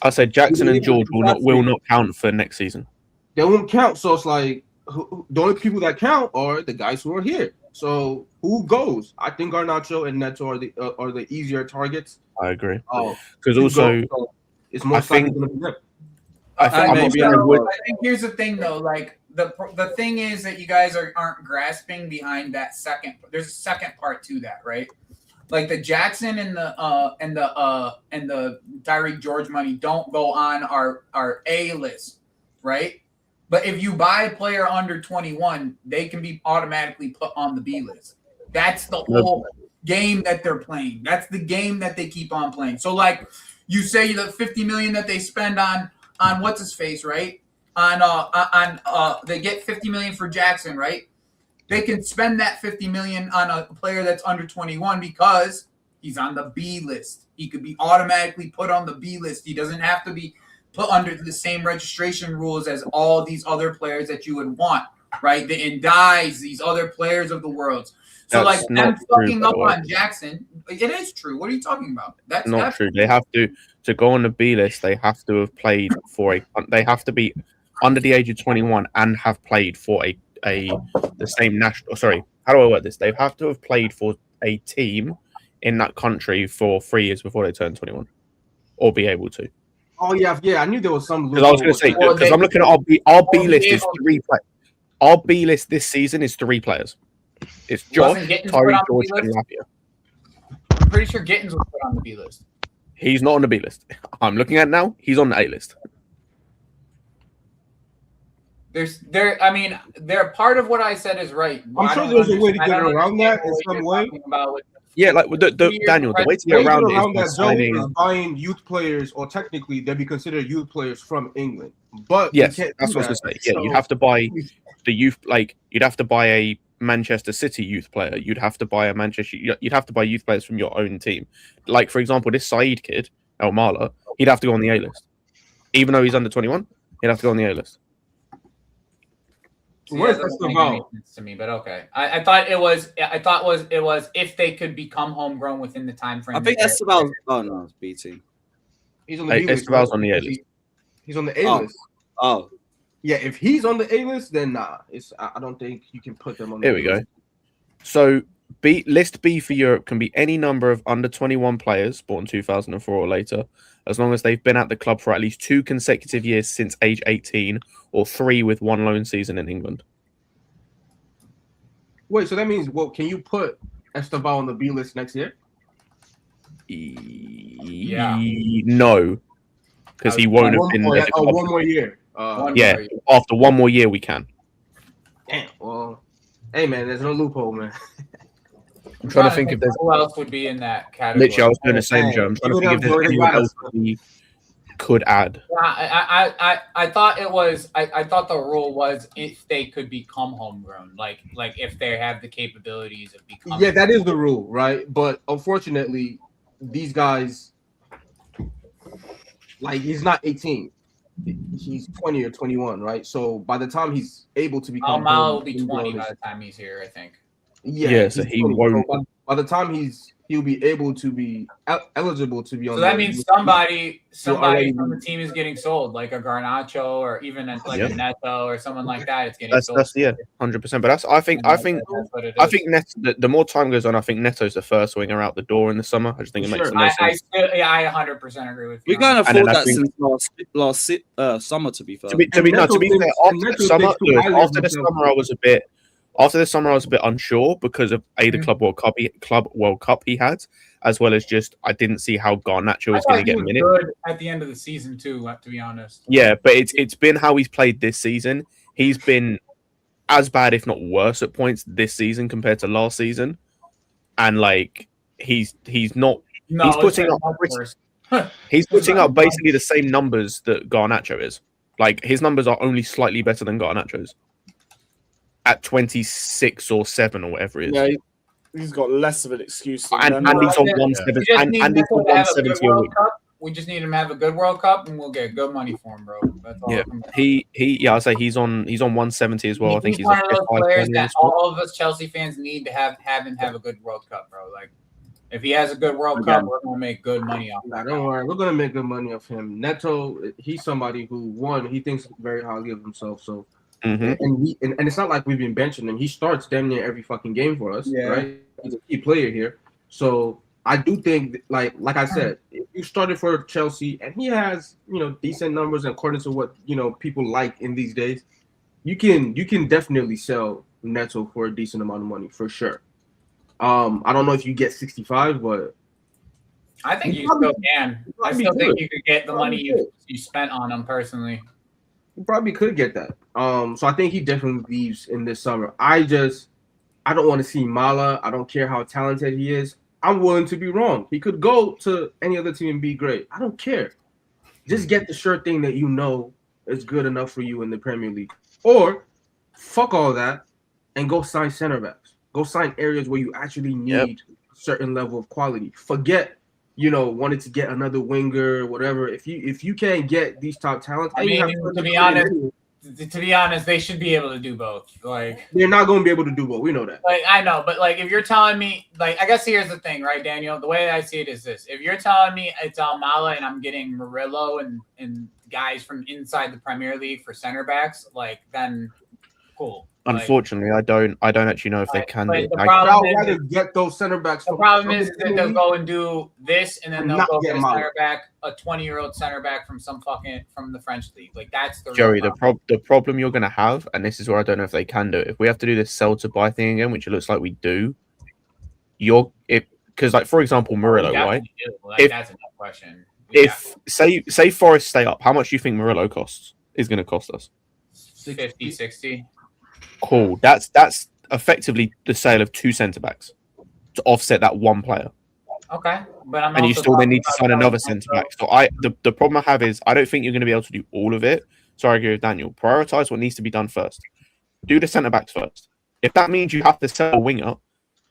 I said Jackson and George will not count for next season. They won't count. So it's like the only people that count are the guys who are here. So who goes? I think Garnacho and Neto are the easier targets. I agree. Because also, it's more likely going to be them. I think here's the thing, though. Like the thing is that you guys aren't grasping behind that second. There's a second part to that, right? Like the Jackson and the Tyreek George money don't go on our A list, right? But if you buy a player under 21, they can be automatically put on the B list. That's the whole game that they're playing. That's the game that they keep on playing. So, like you say, the $50 million that they spend on what's his face, right? They get $50 million for Jackson, right? They can spend that $50 million on a player that's under 21 because he's on the B list. He could be automatically put on the B list. He doesn't have to be put under the same registration rules as all these other players that you would want, right? The Ndiays, these other players of the world. So, That's like, them fucking true, up on Jackson, it is true. What are you talking about? That's not true. They have to go on the B list. They have to have played for they have to be under the age of 21 and have played for the same national. Sorry, how do I word this? They have to have played for a team in that country for 3 years before they turn 21, or be able to. Oh yeah. I knew there was some. Because I was going to say, because I'm looking at our B list is 3 players. Our B list this season is 3 players. It's Josh, Tyreek George, and Lapia. I'm pretty sure Gittins was put on the B list. He's not on the B list. I'm looking at now. He's on the A list. I mean, they're part of what I said is right. I'm sure there's a way to get around that in some way. Yeah, like Daniel, the way to get around it is is buying youth players, or technically they'd be considered youth players from England. But yes, that's what I was going to say. Yeah, you'd have to buy the youth, like you'd have to buy a Manchester City youth player. You'd have to buy you'd have to buy youth players from your own team. Like for example, this Said kid, El Mala, he'd have to go on the A list, even though he's under 21. He'd have to go on the A list. What is this about? To me, but okay. I thought it was if they could become homegrown within the time frame. I think Estebal's. Oh no, it's BT. He's on the B list. Estebal's on the A list. He's on the A list. Oh. Yeah, if he's on the A list, then nah. I don't think you can put them on the Here we go. So list B for Europe can be any number of under 21 players born in 2004 or later, as long as they've been at the club for at least 2 consecutive years since age 18, or 3 with 1 loan season in England. Wait, so that means, can you put Esteban on the B list next year? Yeah. No, because he won't have been there. One more year. After 1 more year, we can. Damn. Well, hey man, there's no loophole, man. I'm trying to think if there's who else would be in that category. Literally, I was doing the same job. I'm trying to think if there's anyone else we could add. I thought it was. I thought the rule was if they could become homegrown, like if they have the capabilities of becoming. Yeah, that is the rule, right? But unfortunately, these guys, like, he's not 18. He's 20 or 21, right? So by the time he's able to become, Mal will be 20 by the time he's here, I think. Yeah, so he won't. By the time he's he'll be able to be eligible to be on. So that means somebody already- from the team is getting sold, like a Garnacho or even a Neto or someone like that. It's getting That's sold. 100%. But I think what it I is. think the more time goes on, I think Neto's the first winger out the door in the summer. I just think it makes the most sense. I 100% agree with you. We kind of And then thought I that think- since last summer. To be fair, To be fair, after the summer, I was a bit. After the summer, I was a bit unsure because of the Club World Cup he had, as well as just I didn't see how Garnacho was going to get minutes. Good at the end of the season too, to be honest. Yeah, but it's been how he's played this season. He's been as bad, if not worse, at points this season compared to last season, and like he's not. He's putting up. He's putting up basically the same numbers that Garnacho is. Like his numbers are only slightly better than Garnacho's. At 26 or 7 or whatever it is. Yeah, he's got less of an excuse. And he's on 170 and he's on 170 a week. We just need him to have a good World Cup, and we'll get good money for him, bro. That's all. Yeah, I say he's on 170 as well. I think he's one of those players that all of us Chelsea fans need to have him have a good World Cup, bro. Like, if he has a good World Cup, we're gonna make good money off. Nah, don't worry, we're gonna make good money off him. Neto, he's somebody who he thinks very highly of himself. So, and it's not like we've been benching him. He starts damn near every fucking game for us, right? He's a key player here. So I do think, like I said, if you started for Chelsea and he has decent numbers according to what people like in these days, you can definitely sell Neto for a decent amount of money for sure. I don't know if you get 65, but I think you still can. I still think you could get the money you spent on him personally. You probably could get that. So I think he definitely leaves in this summer. I don't want to see Mala. I don't care how talented he is. I'm willing to be wrong. He could go to any other team and be great. I don't care. Just get the sure thing that is good enough for you in the Premier League. Or fuck all that and go sign center backs. Go sign areas where you actually need a certain level of quality. Forget, wanted to get another winger, whatever. If you can't get these top talents, I mean, to be honest, they should be able to do both. Like, they're not going to be able to do both. We know that. Like, I know, but like, if you're telling me, like, I guess here's the thing, right, Daniel? The way I see it is this: if you're telling me it's Almala and I'm getting Murillo and guys from inside the Premier League for center backs, like, then cool. Unfortunately, I don't actually know if they can. The problem is, get those center backs. The problem is that they'll go and do this, and then they'll go get a center back, a 20-year-old center back from from the French league. Like, that's the Joey. The problem you're going to have, and this is where I don't know if they can do it. If we have to do this sell to buy thing again, which it looks like we do, because like for example, Murillo, right? That's a tough question. If say Forest stay up, how much do you think Murillo is going to cost us? 50, 60. Cool. That's effectively the sale of 2 centre backs to offset that one player. Okay, but and you still then need to sign another centre back. So the problem I have is I don't think you're going to be able to do all of it. So I agree with Daniel. Prioritize what needs to be done first. Do the centre backs first. If that means you have to sell a winger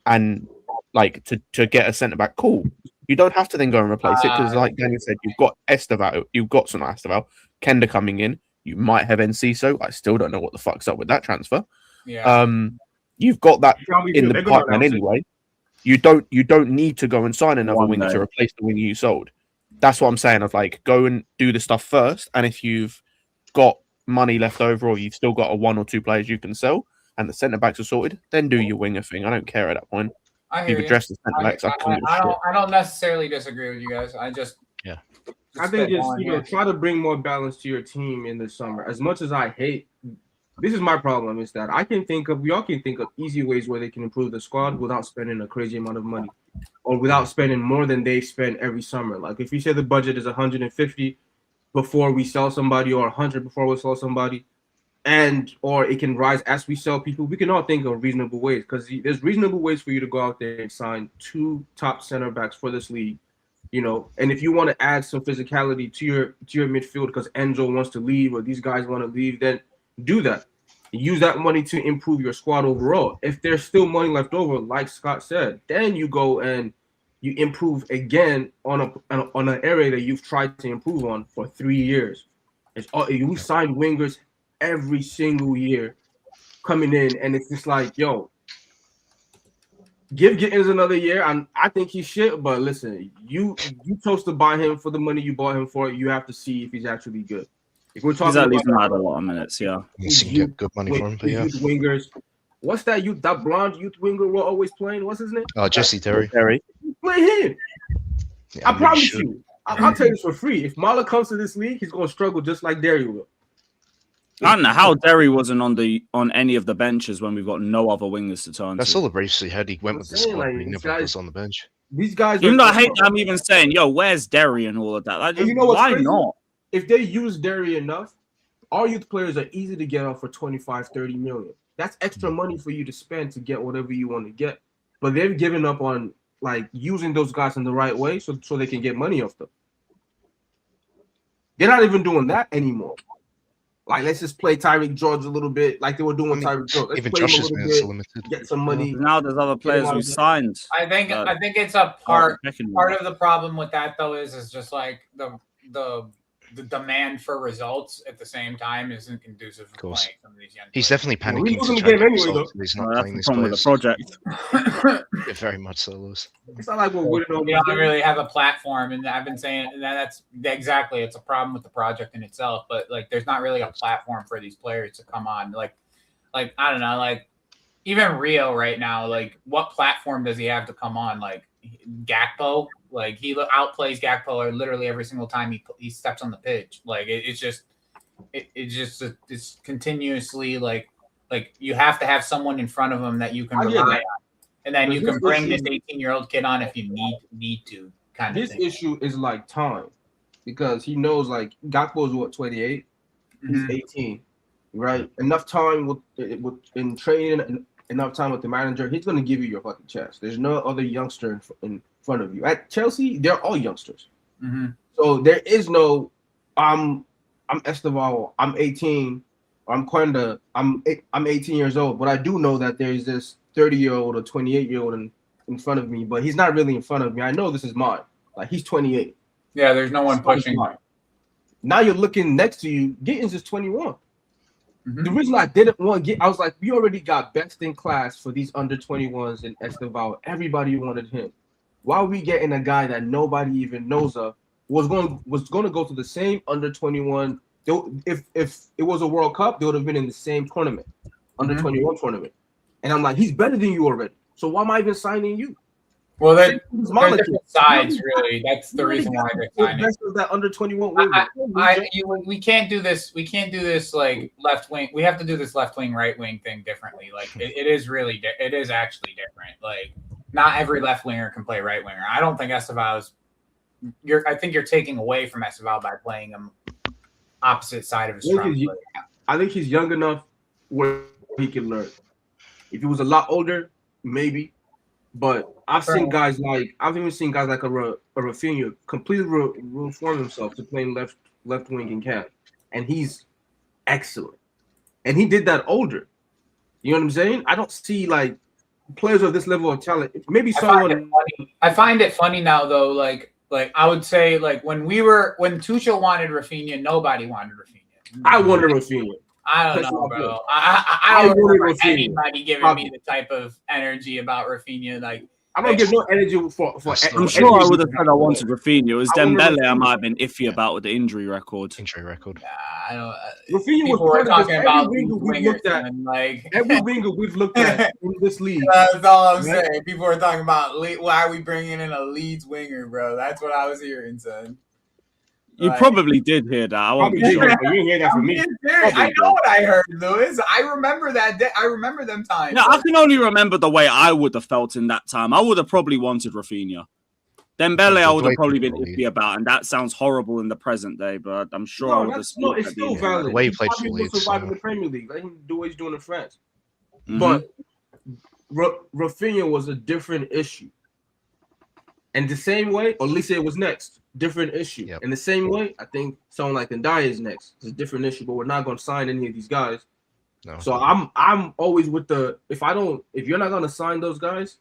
and like to get a centre back, cool. You don't have to then go and replace it because, like Daniel said, you've got Estevao, Kenda coming in. You might have Enciso. I still don't know what the fuck's up with that transfer. Yeah. You've got that in the pipeline anyway. You don't need to go and sign another winger to replace the winger you sold. That's what I'm saying. Of like, go and do the stuff first, and if you've got money left over, or you've still got a 1 or 2 players you can sell, and the centre backs are sorted, then do your winger thing. I don't care at that point. You've addressed the centre backs. I don't necessarily disagree with you guys. I think just try to bring more balance to your team in the summer. As much as I hate, this is my problem, is that we all can think of easy ways where they can improve the squad without spending a crazy amount of money, or without spending more than they spend every summer. Like if you say the budget is 150 before we sell somebody, or 100 before we sell somebody, or it can rise as we sell people, we can all think of reasonable ways, because there's reasonable ways for you to go out there and sign 2 top center backs for this league. And if you want to add some physicality to your midfield because Enzo wants to leave or these guys want to leave, then do that. Use that money to improve your squad overall. If there's still money left over, like Scott said, then you go and you improve again on an area that you've tried to improve on for 3 years. We signed wingers every single year coming in, and it's just like, yo, give Gittins another year. I think he's shit, but listen, you chose to buy him for the money you bought him for. You have to see if he's actually good. If we're talking He's at about least had a lot of minutes, yeah. You can get good money for him, but yeah. youth wingers. What's that blonde youth winger we're always playing? What's his name? Jesse Terry. Play him. Yeah, I promise you. I'll tell you this for free. If Mala comes to this league, he's going to struggle just like Derry will. I don't know how Derry wasn't on any of the benches when we've got no other wingers to turn That's to. all the briefs he had. He went with the squad, but he never was on the bench. These guys, even though I hate that I'm even saying, yo, where's Derry and all of that? Like, you know what's why crazy? not? If they use Derry enough, our youth players are easy to get off for 25, 30 million. That's extra money for you to spend to get whatever you want to get. But they've given up on like using those guys in the right way so they can get money off them. They're not even doing that anymore. Like, let's just play Tyreek George a little bit, like they were doing with Tyreek George. Let's Even play him Josh's a little minutes bit, are limited. get some money. Now there's other players who signed. I think it's a part of the problem with that though is just like the demand for results at the same time isn't conducive for playing some of these young He's players. definitely panicking. We're losing the game anyway, though. He's not That's playing the these problem with players. the project. Yeah, very much so, Lewis. It's not like we're winning on We don't really have a platform, and I've been saying that's exactly it's a problem with the project in itself. But like, there's not really a platform for these players to come on. Like I don't know, like even Rio right now. Like, what platform does he have to come on? Like Gakpo, like he outplays Gakpo literally every single time he steps on the pitch. Like it's continuously like you have to have someone in front of him that you can rely on. And then you can bring this 18-year-old kid on if you need to, kind of thing. His issue is like time, because he knows like Gakpo is what 28, he's 18, right? Enough time with in training, and enough time with the manager, he's gonna give you your fucking chance. There's no other youngster in front of you. At Chelsea, they're all youngsters, so there is no I'm Esteval, I'm 18, I'm Quenda, I'm 18 years old, but I do know that there's this 30-year-old or 28-year-old in front of me, but he's not really in front of me. I know this is mine. Like, he's 28. Yeah, there's no one pushing. Now you're looking next to you. Gittins is 21. The reason I didn't want I was like, we already got best in class for these under 21s in Esteval. Everybody wanted him. Why are we getting a guy that nobody even knows of? Was going to go to the same under 21. If it was a World Cup, they would have been in the same tournament, under 21 tournament. And I'm like, he's better than you already. So why am I even signing you? Well, they're different sides, really. That's the reason why they're signing. That under 21. We can't do this. We can't do this like left wing. We have to do this left wing, right wing thing differently. Like it is really, it is actually different. Like not every left winger can play right winger. I don't think Esteval is. I think you're taking away from Esteval by playing him opposite side of his front. I think he's young enough where he can learn. If he was a lot older, maybe. But I've even seen guys like a Rafinha completely reform himself to playing left wing and camp, and he's excellent. And he did that older. You know what I'm saying? I don't see like players of this level of talent. Maybe someone. I find it funny now though. Like I would say like when Tuchel wanted Rafinha, nobody wanted Rafinha. I wanted Rafinha. I don't know, bro. I don't remember anybody giving me the type of energy about Rafinha. Like I don't give no energy for. I'm sure I would have said I wanted Rafinha. It was Dembele I might have been iffy about with the injury record. I don't. Rafinha was part talking about every winger we've looked at. Like every winger we've looked at in this league. That's all I'm saying. People are talking about why are we bringing in a Leeds winger, bro? That's what I was hearing, son. You probably did hear that. I won't be sure. You didn't hear that from me. I know what I heard, Lewis. I remember that day. I remember them times. No, I can only remember the way I would have felt in that time. I would have probably wanted Rafinha. Dembele, I would have probably been iffy about, and that sounds horrible in the present day, but I'm sure I would have. It's still valid. The way he played for Leeds, survive in the Premier League. Let him do what he's doing in France. Mm-hmm. But Rafinha was a different issue. And the same way, or at least it was next, different issue. In the same way, I think someone like Ndai is next. It's a different issue, but we're not going to sign any of these guys. No. So I'm always with if you're not going to sign those guys,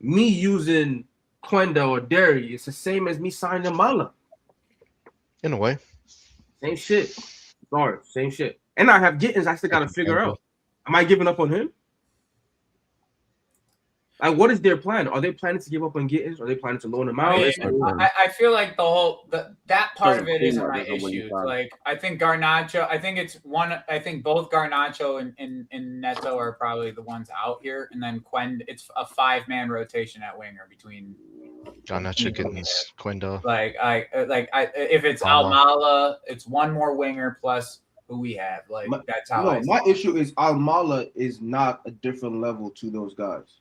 me using Quenda or Derry, it's the same as me signing Mala. In a way. Same shit. Sorry, same shit. And I have Gittins I still got to figure out. Am I giving up on him? Like, what is their plan? Are they planning to give up on Gittins? Are they planning to loan him out? I feel like that part of it Doesn't isn't seem my like there's a winning issue. plan. Like I think Garnacho, I think both Garnacho and Neto are probably the ones out here, and then it's a 5-man rotation at winger between Garnacho, Gittins, Quenda. If it's Almala, it's one more winger plus who we have. Like that's how I see my it. issue is Almala is not a different level to those guys.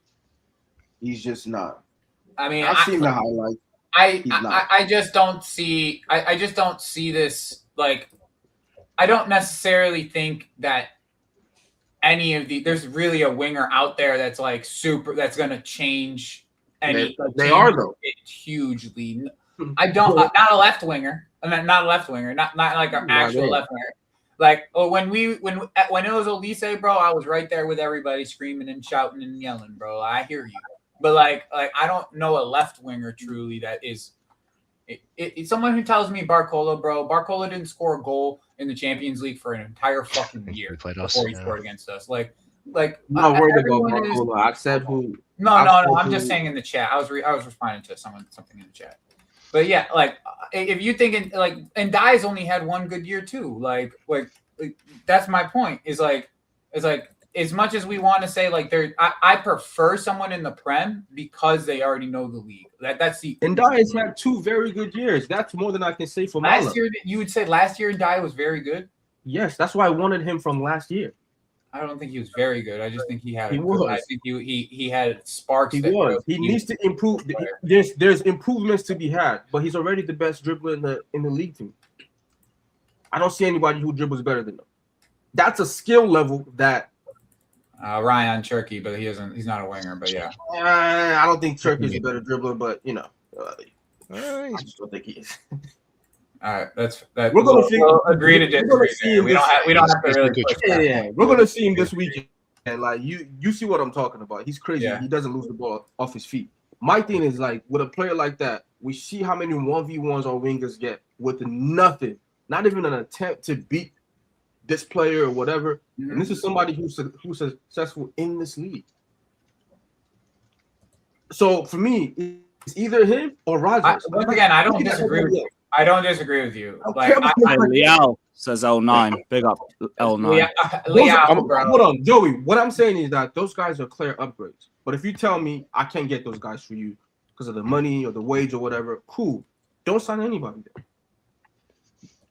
He's just not. I mean, I've seen the highlights. I just don't see. I just don't see this. Like, I don't necessarily think that any of there's really a winger out there that's like super. That's going to change any. They are though. Hugely. I don't. Not a left winger. I mean, not a left winger. Not like an actual left winger. Like when it was Olise, bro, I was right there with everybody screaming and shouting and yelling, bro. I hear you. But like I don't know a left winger truly that is. It's someone who tells me Barcola, bro. Barcola didn't score a goal in the Champions League for an entire fucking year before he scored against us. Like I'm not worried about Barcola. I said who. No. I'm just saying in the chat. I was responding to something in the chat. But yeah, like if you think and Dye's only had one good year too. Like that's my point. Is like as much as we want to say like I prefer someone in the Prem because they already know the league. That's the and Dye has had 2 very good years. That's more than I can say for last year. You would say last year Dye was very good. Yes, that's why I wanted him from last year. I don't think he was very good. I just think he had. He was. I think he had sparks. He was. He needs to improve. There's improvements to be had, but he's already the best dribbler in the league team. I don't see anybody who dribbles better than him. That's a skill level that. Ryan Cherky, but he's not a winger. But yeah, I don't think Cherky's a better dribbler, but I just don't think he is. All right, we're gonna we'll agree to disagree. We don't have to really push that. We're gonna see him this weekend, and like you see what I'm talking about. He's crazy. Yeah. He doesn't lose the ball off his feet. My thing is like with a player like that, we see how many 1v1s our wingers get with nothing, not even an attempt to beat this player or whatever. Mm-hmm. And this is somebody who's successful in this league. So for me, it's either him or Rogers. Once again, I don't disagree with you. I don't disagree with you. Liao says L9. Big up L9. Hold on, Joey. What I'm saying is that those guys are clear upgrades. But if you tell me I can't get those guys for you because of the money or the wage or whatever, cool. Don't sign anybody there.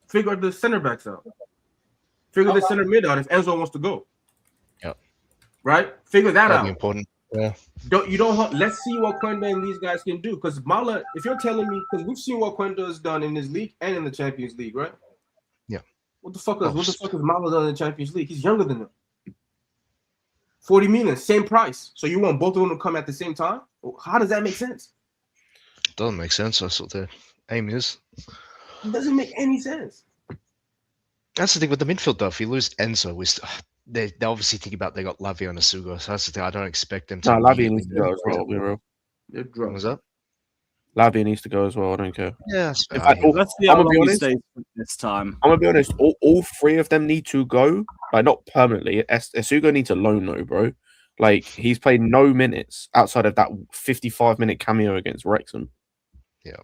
Figure the center backs out. Figure the center mid out if Enzo wants to go. Yep. Right? Figure that out. Important. Yeah. Let's see what Quenda and these guys can do. Because Mala, if you're telling me, because we've seen what Quenda has done in this league and in the Champions League, right? Yeah. What the fuck is Mala done in the Champions League? He's younger than them. 40 million, same price. So you want both of them to come at the same time? How does that make sense? Doesn't make sense. That's what the aim is. It doesn't make any sense. That's the thing with the midfield, though. If you lose Enzo, they obviously think about they got Lavia and Asuga. So that's the thing. I don't expect them to. No, Lavia needs to go as well. Be real. What was that? Lavia needs to go as well. I don't care. Yeah, let's see how long he stays this time. I'm gonna be honest. All 3 of them need to go. Like not permanently. Asuga needs a loan though, bro. Like he's played no minutes outside of that 55-minute cameo against Wrexham. Yeah.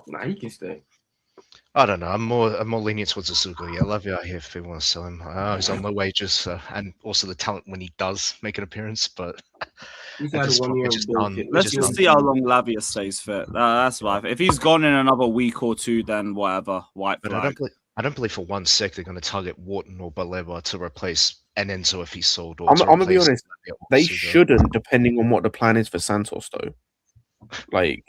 Nah, he can stay. I don't know. I'm more lenient towards Asuga. Yeah, Lavia here if people want to sell him. He's on low wages and also the talent when he does make an appearance. But let's just see how long Lavia stays fit. That's why. If he's gone in another week or 2, then whatever. White flag. I don't believe for 1 sec they're going to target Wharton or Baleba to replace Enzo if he's sold. Or I'm gonna be honest. They shouldn't, depending on what the plan is for Santos, though. Like,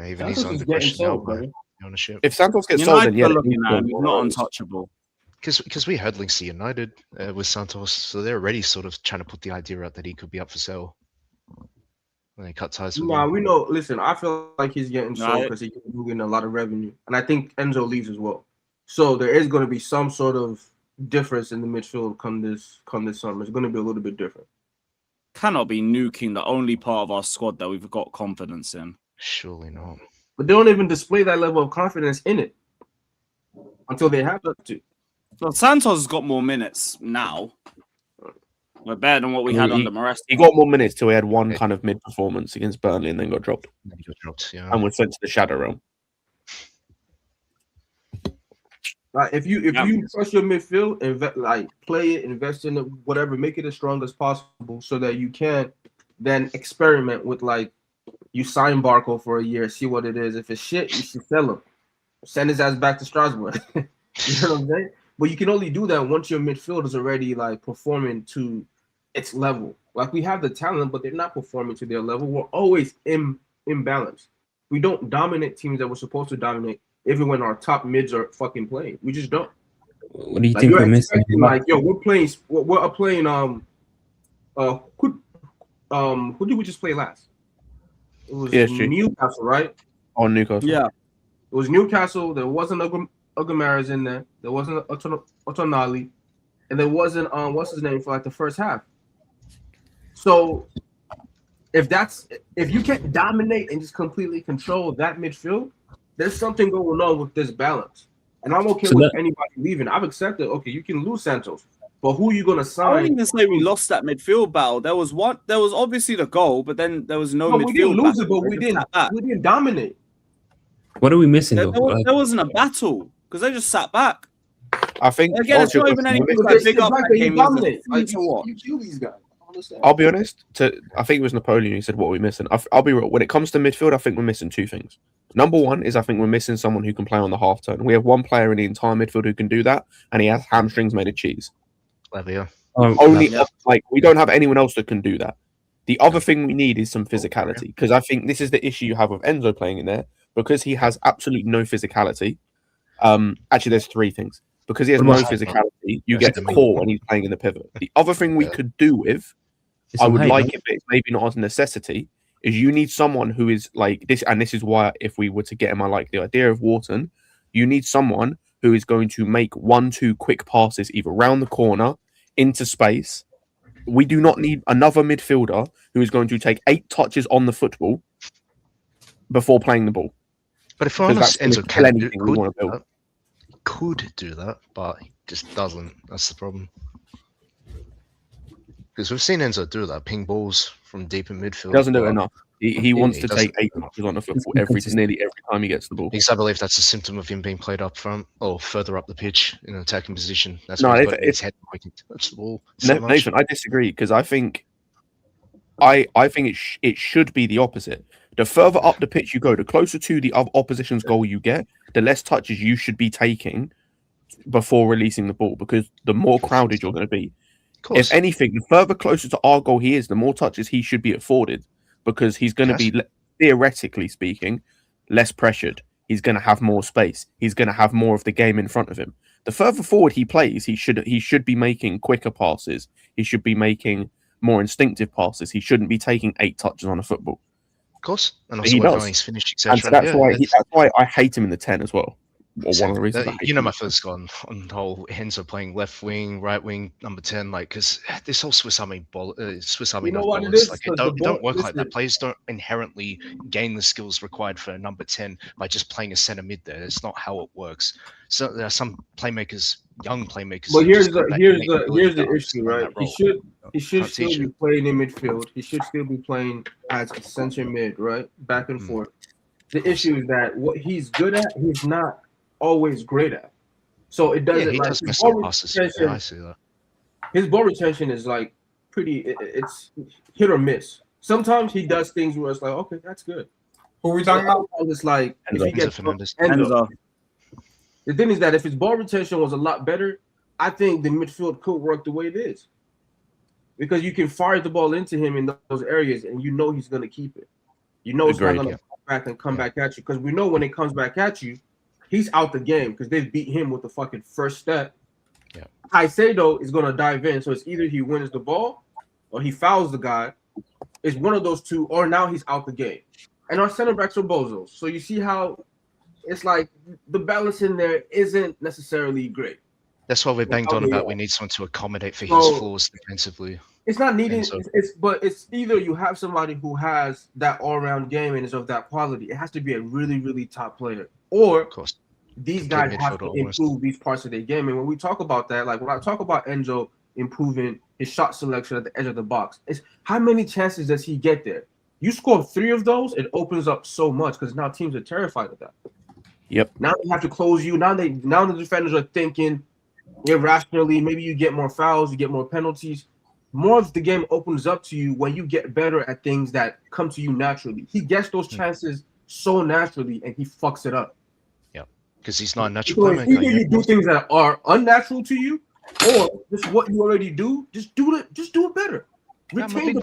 even he's under question now by ownership. If Santos gets sold, then yeah, he's not untouchable. Because we heard links to United with Santos, so they're already sort of trying to put the idea out that he could be up for sale. When they cut ties with him. We know. Listen, I feel like he's getting sold because he's getting a lot of revenue, and I think Enzo leaves as well. So there is going to be some sort of difference in the midfield come this summer. It's going to be a little bit different. Cannot be nuking the only part of our squad that we've got confidence in. Surely not. But they don't even display that level of confidence in it until they have to. Well, Santos has got more minutes now. We're better than what we had under Maresca. He got more minutes till he had one kind of mid performance against Burnley and then got dropped. Yeah. And was sent to the shadow realm. Like if you trust your midfield, play it, invest in it, whatever, make it as strong as possible, so that you can then experiment with you sign Barco for a year, see what it is. If it's shit, you should sell him, send his ass back to Strasbourg. You know what I'm saying? But you can only do that once your midfield is already performing to its level. Like we have the talent, but they're not performing to their level. We're always imbalanced. We don't dominate teams that we're supposed to dominate. Even when our top mids are fucking playing, we just don't. What do you think we're missing? We're playing. Who did we just play last? It was Newcastle, right? Oh, Newcastle. Yeah, it was Newcastle. There wasn't Ugamaras in there. There wasn't Otonali, and there wasn't what's his name for the first half. So if you can't dominate and just completely control that midfield, there's something going on with this balance. And I'm okay with anybody leaving. I've accepted, okay, you can lose Santos, but who are you going to sign? I don't even say we lost that midfield battle. There was obviously the goal, but then there was no midfield. We didn't lose it, but we didn't dominate. What are we missing There wasn't a battle because they just sat back. I think again, it's not even anything like big up that game. You kill these guys. I'll be honest. I think it was Napoleon who said, "What are we missing?" I'll be real. When it comes to midfield, I think we're missing two things. Number one is I think we're missing someone who can play on the half turn. We have one player in the entire midfield who can do that, and he has hamstrings made of cheese. We don't have anyone else that can do that. The other thing we need is some physicality, because I think this is the issue you have with Enzo playing in there, because he has absolutely no physicality. Actually, there's three things. Because he has no physicality, you get caught when he's playing in the pivot. The other thing we could do with, I would like it, but it's maybe not as a necessity, is you need someone who is like this, and this is why if we were to get him, I like the idea of Wharton, you need someone who is going to make 1-2 quick passes either round the corner, into space. We do not need another midfielder who is going to take 8 touches on the football before playing the ball. But if we're honest, Enzo could do that, but he just doesn't. That's the problem. Because we've seen Enzo do that, ping balls from deep in midfield. He doesn't do it enough. He wants to take 8 touches on the football nearly every time he gets the ball. Because I believe that's a symptom of him being played up front or further up the pitch in an attacking position. That's no, why he's got his head where he can touch the ball. Nathan, I disagree, because I think it should be the opposite. The further up the pitch you go, the closer to the opposition's goal you get, the less touches you should be taking before releasing the ball, because the more crowded you're going to be. If anything, the further closer to our goal he is, the more touches he should be afforded, because he's going to be, theoretically speaking, less pressured. He's going to have more space. He's going to have more of the game in front of him. The further forward he plays, he should be making quicker passes. He should be making more instinctive passes. He shouldn't be taking 8 touches on a football. Of course, and also how he's finished, etc. And so that's why I hate him in the 10 as well. Or one of the reasons my first go on the whole Enzo playing left wing, right wing, number 10, because this whole Swiss Army ballers, it don't work like that. Players don't inherently gain the skills required for a number 10 by just playing a center mid there. It's not how it works. So there are some playmakers, young playmakers. But here's the issue, right? He should still be playing in midfield. He should still be playing as a center mid, right? Back and forth. The issue is that what he's good at, he's not always great at. So it doesn't I see that. His ball retention is it's hit or miss. Sometimes he does things where it's like, okay, that's good. Who are we talking about? It's like if he gets Enzo. The thing is that if his ball retention was a lot better, I think the midfield could work the way it is. Because you can fire the ball into him in those areas and you know he's going to keep it. You know it's not going to come back and come back at you. Because we know when it comes back at you, he's out the game because they've beat him with the fucking first step. Yeah. Caicedo is going to dive in. So it's either he wins the ball or he fouls the guy. It's one of those two, or now he's out the game. And our center backs are bozos. So you see how it's like the balance in there isn't necessarily great. That's why we banged on about we need someone to accommodate for his flaws defensively. It's not needed. But it's either you have somebody who has that all-around game and is of that quality. It has to be a really, really top player. Or of course, these guys have to improve these parts of their game. And when we talk about that, like when I talk about Enzo improving his shot selection at the edge of the box. It's how many chances does he get there? You score 3 of those, it opens up so much because now teams are terrified of that. Yep. Now they have to close you. Now the defenders are thinking irrationally. Maybe you get more fouls, you get more penalties. More of the game opens up to you when you get better at things that come to you naturally. He gets those chances so naturally, and he fucks it up. Yeah, because he's not a natural So playmaker. either you do things that are unnatural to you, or just what you already do. Just do it better. Yeah, I think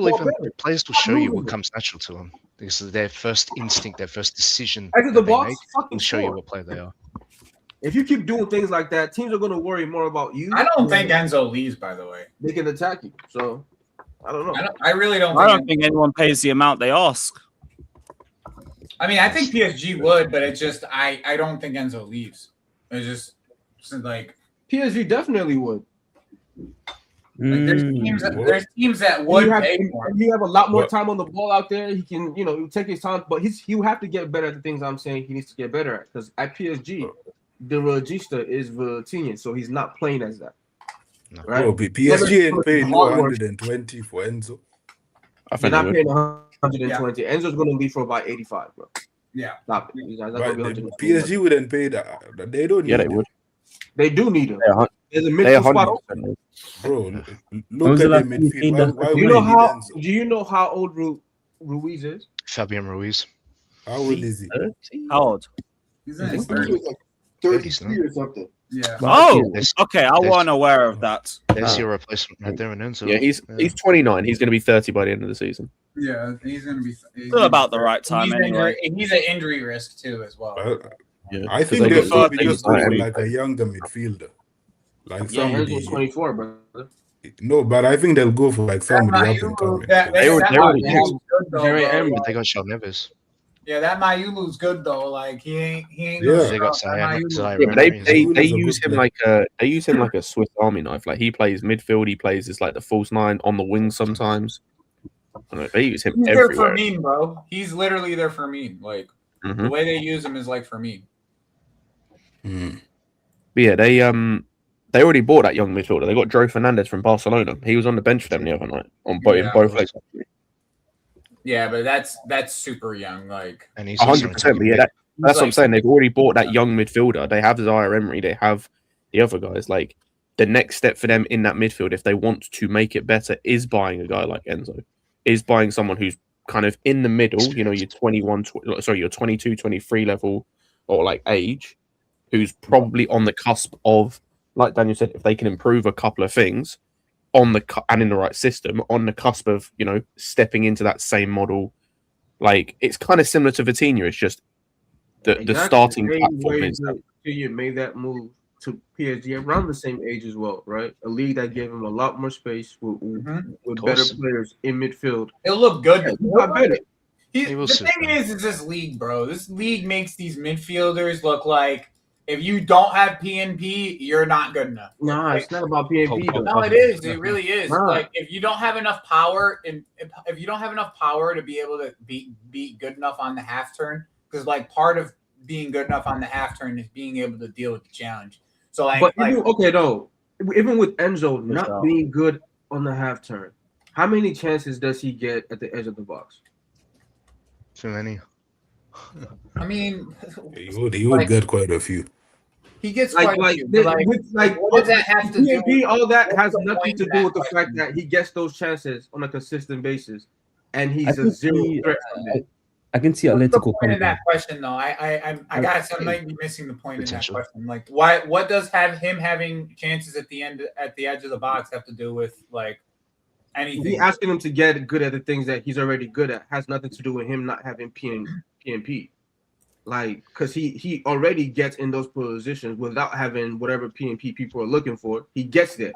players will show you what comes natural to them because their first instinct, their first decision Edge of the that they box, make fucking will show you score. what player they are. If you keep doing things like that, teams are going to worry more about you. I don't think Enzo leaves, by the way. They can attack you. So I don't know. I really don't. I don't think anyone pays the amount they ask. I mean, I think PSG would, but it's just I don't think Enzo leaves. It's just like PSG definitely would. Like, there's teams that would pay more. He have a lot more time on the ball out there. He can, he'll take his time, but he'll have to get better at the things I'm saying he needs to get better at. Because at PSG, the regista is Vitinha, so he's not playing as that. Right? Bro, PSG ain't paying 120 for Enzo. They're not paying 120. Yeah. Enzo's going to leave for about 85, bro. Yeah. Stop it. He's not But gonna be PSG wouldn't pay that. They don't need Yeah, they him. would. They do need him. There's a They're midfield spot 100%. open. Bro, look at them midfield. Why would Do they need you know how old Ruiz is? Fabian Ruiz. How old is he? How old? He's in his 30s. 33 or something. Yeah. Oh, okay. I wasn't aware of that. There's your replacement right there in Enzo. Yeah, he's 29. He's going to be 30 by the end of the season. Yeah, he's going to be Still about the right time he's anyway. He's an injury risk too, as well. I think they'll probably just go for like a younger midfielder. Like Yeah, somebody. Enzo's 24, brother. No, but I think they'll go for like somebody up and coming. They already Mayu used good though, Jerry bro. Emery. They got Shaw Neves. Yeah, that Mayulu's good though. Like he ain't. Yeah. They got That Zion. Mayulu- Zion Yeah, but Emery. they use him like a Swiss Army knife. Like he plays midfield, he plays as like the false 9 on the wing sometimes. I don't know, they use him He's there everywhere. for me, bro. He's literally there for me. Like the way they use him is like for me. But yeah, they already bought that young midfielder. They got Joe Fernandez from Barcelona. He was on the bench for them the other night in both legs. Yeah, but that's super young. Like And he's 100%. But yeah, that's what I'm saying. They've already bought that young midfielder. They have Zaire Emery. They have the other guys. Like the next step for them in that midfield, if they want to make it better, is buying a guy like Enzo. Is buying someone who's kind of in the middle. You're 22, 23 level or like age, who's probably on the cusp of, like Daniel said, if they can improve a couple of things and in the right system, on the cusp of stepping into that same model. Like it's kind of similar to Vitinha. It's just the starting platform is. You made that move to PSG around the same age as well, right? A league that gave him a lot more space with better players in midfield. It'll look good. Better. The thing is this league, bro. This league makes these midfielders look like if you don't have PNP, you're not good enough. Nah, it's not about PNP. No, it is. It really is. Nah. Like if you don't have enough power, and if you don't have enough power to be able to be good enough on the half turn, because like part of being good enough on the half turn is being able to deal with the challenge. So like, even with Enzo not being good on the half turn, how many chances does he get at the edge of the box? Too many. I mean, he would get quite a few. He gets quite a few. What does that have to do? PNP, all that has nothing to do with the fact that he gets those chances on a consistent basis, and he's a zero threat. I can see Atletico point in that question though. I might be missing the point in that question. Like, what does him having chances at the edge of the box have to do with like anything? He asking him to get good at the things that he's already good at has nothing to do with him not having PNP. Like, because he already gets in those positions without having whatever PNP people are looking for. He gets there.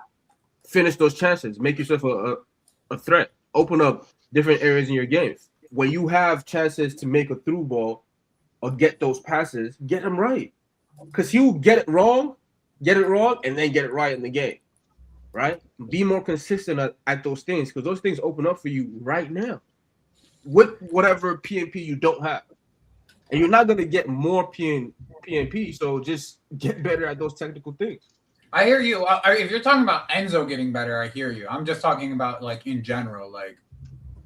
Finish those chances. Make yourself a threat. Open up different areas in your game. When you have chances to make a through ball or get those passes, get them right. Because he'll get it wrong, and then get it right in the game. Right? Be more consistent at those things, because those things open up for you right now with whatever PNP you don't have. And you're not going to get more PNP, so just get better at those technical things. I hear you. If you're talking about Enzo getting better, I hear you. I'm just talking about like in general, like.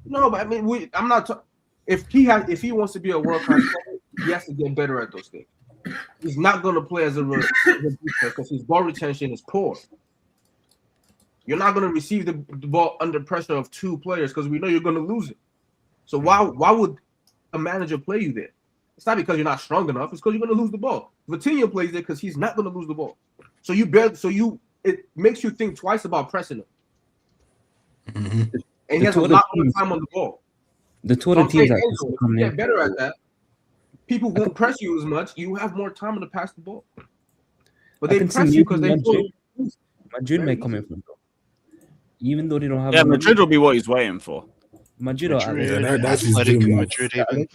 No, but I mean, I'm not. If he wants to be a world class player, he has to get better at those things. He's not going to play as a because his ball retention is poor. You're not going to receive the ball under pressure of two players because we know you're going to lose it. So why would a manager play you there? It's not because you're not strong enough. It's because you're going to lose the ball. Vitinha plays there because he's not going to lose the ball. So it makes you think twice about pressing him. Mm-hmm. And he has a lot more time on the ball. The two other teams if you get better at that, people won't press you as much. You have more time to pass the ball. But they press you because they feel Madrid may come in from though. Even though they don't have. Yeah, Madrid will be what he's waiting for. Madrid or that's his dream. Madrid even.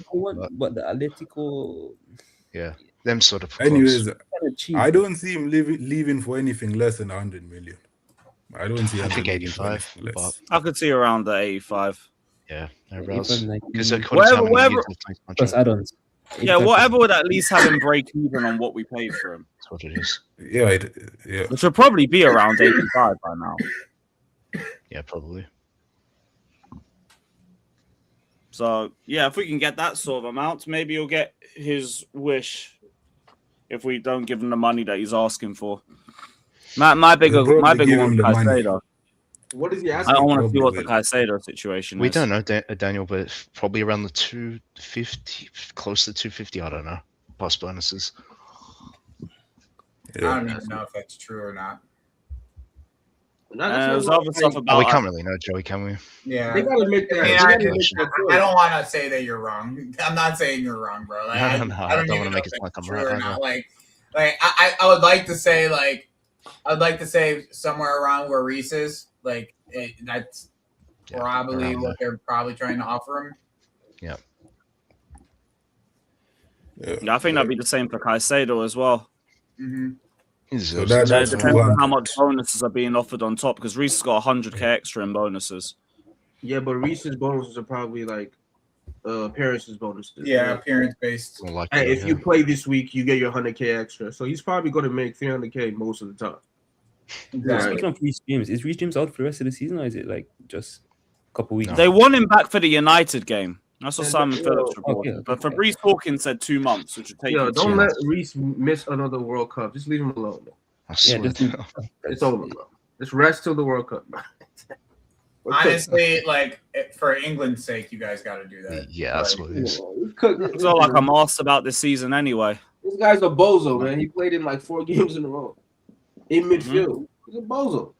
But the Atletico. Yeah, them sort of. Anyways, I don't see him leaving for anything less than 100 million. I don't see. I think 85. But I could see around the 85. Yeah, because whatever. Plus add-ons. Yeah, whatever would at least have him break even on what we paid for him. That's what it is. Yeah, yeah. Which would probably be around 85 by now. Yeah, probably. So yeah, if we can get that sort of amount, maybe he'll get his wish. If we don't give him the money that he's asking for, my bigger one, Caicedo. What is he asking? I don't want to see what the Caicedo situation is. We don't know, Daniel, but it's probably around the 250, close to 250. I don't know. Plus bonuses. I don't even know if that's true or not. There's other stuff about. We can't really know, Joey, can we? Yeah, they gotta make that. I don't want to say that you're wrong. I'm not saying you're wrong, bro. Like, I don't want to make it like I'm right. I would like to say I'd like to say somewhere around where Reese is. Like that's probably what they're probably trying to offer him. Yeah. Yeah, I think that'd be the same for Caicedo as well. Mm-hmm. So it depends on how much bonuses are being offered on top because Reese has got 100k extra in bonuses. Yeah, but Reese's bonuses are probably like appearances bonuses. Yeah, appearance based. Hey, if you play this week, you get your 100k extra. So he's probably going to make 300k most of the time. Exactly. Speaking of Reece James, is Reece James out for the rest of the season, or is it like just a couple weeks? They want him back for the United game. That's what Simon Phillips reported. Okay. But Fabrice Hawkins said 2 months, which would take. Don't let Reece miss another World Cup. Just leave him alone. It's over, bro. Just rest till the World Cup. Honestly, like for England's sake, you guys got to do that. Yeah, that's what it is. It's all like I'm asked about this season anyway. This guy's a bozo, man. He played in like 4 games in a row. In midfield. He's a bozo.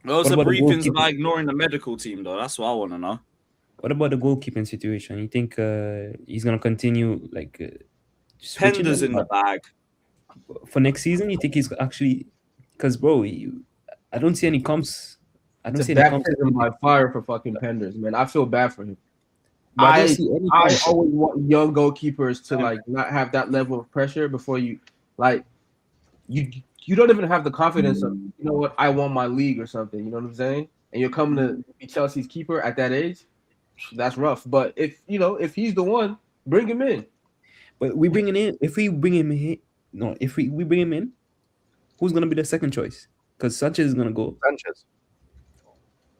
Those are briefings about ignoring the medical team, though. That's what I want to know. What about the goalkeeping situation? You think he's going to continue like Pender's in the bag for next season? You think he's actually because bro, I don't see any comps. I don't see any comps. By fire for fucking Penders, man. I feel bad for him. I always want young goalkeepers to like not have that level of pressure before you like you don't even have the confidence of, you know what, I want my league or something, you know what I'm saying? And you're coming to be Chelsea's keeper at that age, that's rough. But if he's the one, bring him in. But we bring him in. If we bring him in, we bring him in, who's gonna be the second choice? Because Sanchez is gonna go. Sanchez.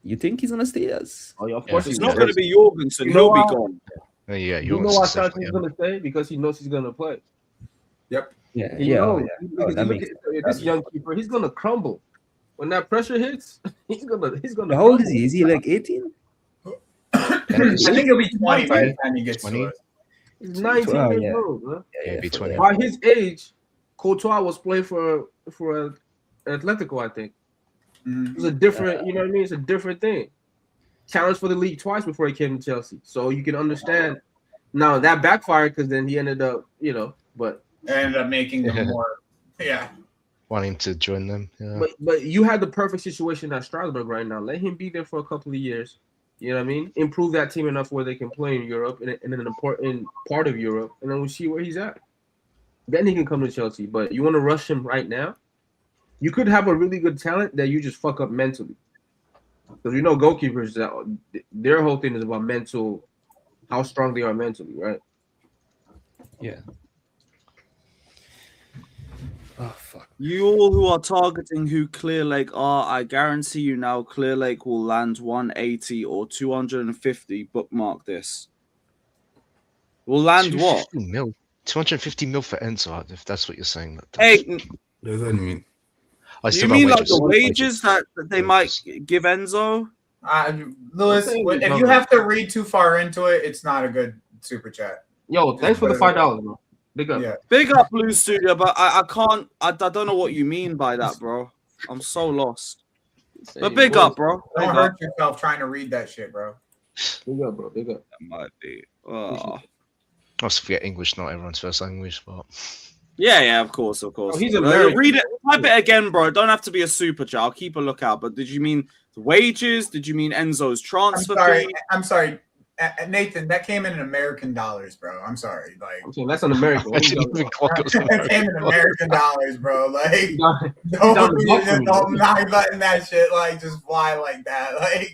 You think he's gonna stay as? Oh, yeah, of course. It's not gonna be Jorgensen. He'll be gone. Yeah, you know why Sanchez is gonna stay? Because he knows he's gonna play. Yep. Yeah. This young keeper, he's gonna crumble when that pressure hits. He's gonna. How old is he? Is he like 18? I think he'll be 20 by the time he gets 20. To it. He's 19 years old, man. Yeah, he'll be 20. By his age, Courtois was playing for Atletico, I think. It was a different, you know what I mean? It's a different thing. Challenged for the league twice before he came to Chelsea, so you can understand. Now that backfired because then he ended up, but ended up making them more, wanting to join them. Yeah. But you had the perfect situation at Strasbourg right now. Let him be there for a couple of years. You know what I mean? Improve that team enough where they can play in Europe in an important part of Europe, and then we'll see where he's at. Then he can come to Chelsea. But you want to rush him right now? You could have a really good talent that you just fuck up mentally. Because we know goalkeepers, their whole thing is about mental, how strong they are mentally, right? Yeah. Oh fuck! You all who are targeting who Clear Lake are, I guarantee you now, Clear Lake will land 180 or 250. Bookmark this. Will land what? 250 mil. 250 mil for Enzo, if that's what you're saying. Hey, doesn't mean. I do you still got mean like wages. the wages that they might give Enzo? Lewis, if you have to read too far into it, it's not a good super chat. Yo, thanks for the $5, bro. Big up. Yeah. Big up, Blue Studio, but I can't. I don't know what you mean by that, bro. I'm so lost. But big up, bro. Don't hurt yourself trying to read that shit, bro. Big up, bro. Big up. That might be. I also forget English, not everyone's first language, but Yeah, of course. Oh, he's American. Read it. Type it again, bro. Don't have to be a super chat. I'll keep a lookout. But did you mean the wages? Did you mean Enzo's transfer fee? I'm sorry. Nathan, that came in American dollars, bro. I'm sorry. Like, I'm saying that's an American. that came in American dollars, bro. Like, don't not letting that shit like just fly like that.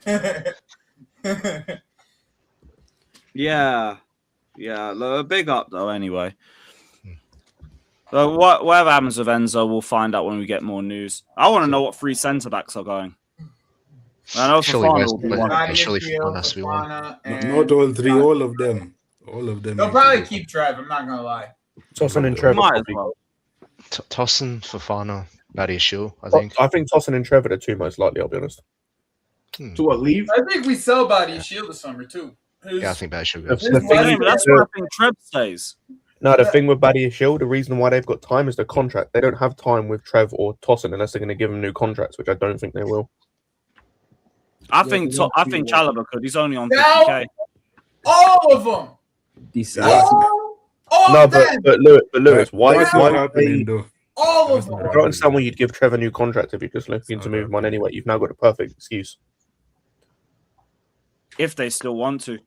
Like, Yeah. Big up though. Anyway. So whatever happens with Enzo, we'll find out when we get more news. I want to know what free centre backs are going. I know surely Fofana has to be one. Not all three, all of them. All of them. They'll probably keep Trev. I'm not gonna lie. Tosin and Trevor. Might as well. Tosin, Fofana, Badiashile, I think. I think Tosin and Trevor are the two most likely. I'll be honest. To what, leave? I think we sell Body Shield this summer too. Yeah, I think Badiashile The goes. thing is- That's where I think Trev stays. No, the thing with Badiashile, the reason why they've got time is the contract. They don't have time with Trev or Tosin unless they're going to give them new contracts, which I don't think they will. I think Chalobah could. He's only on 50k. All of them. All No, of them. but Lewis, why? That's not happening, though. All of them. I don't understand why you'd give Trevor a new contract if you're just looking to move him on anyway. You've now got a perfect excuse. If they still want to.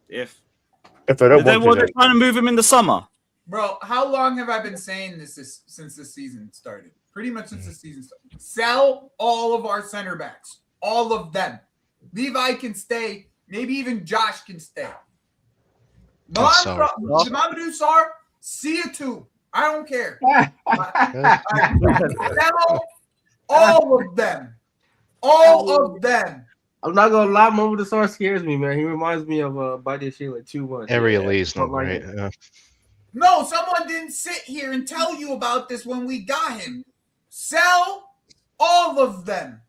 If they don't they're want to, trying to move him in the summer. Bro, how long have I been saying this since the season started? Pretty much since the season started. Sell all of our center backs. All of them. Levi can stay. Maybe even Josh can stay. Mamadou Sarr, see you too. I don't care. Sell all of them. All of them. I'm not gonna lie, Mamadou Sarr scares me, man. He reminds me of Badiashile like too much. Ariel is not great. Yeah. No, someone didn't sit here and tell you about this when we got him. Sell all of them.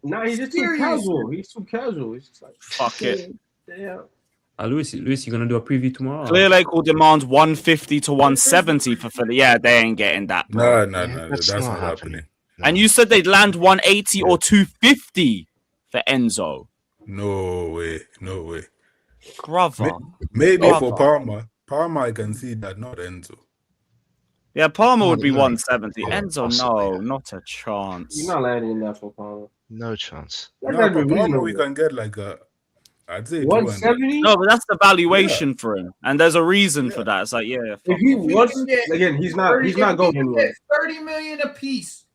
No, he's just too casual. He's too casual. He's just like fuck it. Yeah. Lewis, you're gonna do a preview tomorrow? Clear Lake will demand 150 to 170 for Philly. Yeah, they ain't getting that. Bro. No, that's not happening. And you said they'd land 180 or 250 for Enzo. No way. Brother. Maybe for Parma. Parma, I can see that, not Enzo. Yeah, Palmer would be 170. Enzo, no, not a chance. You're not landing that for Palmer. No chance. No, for Palmer, we can get like I'd say 170. No, but that's the valuation for him, and there's a reason for that. It's like, yeah, if he wants again, he's not going anywhere. 30 million a piece.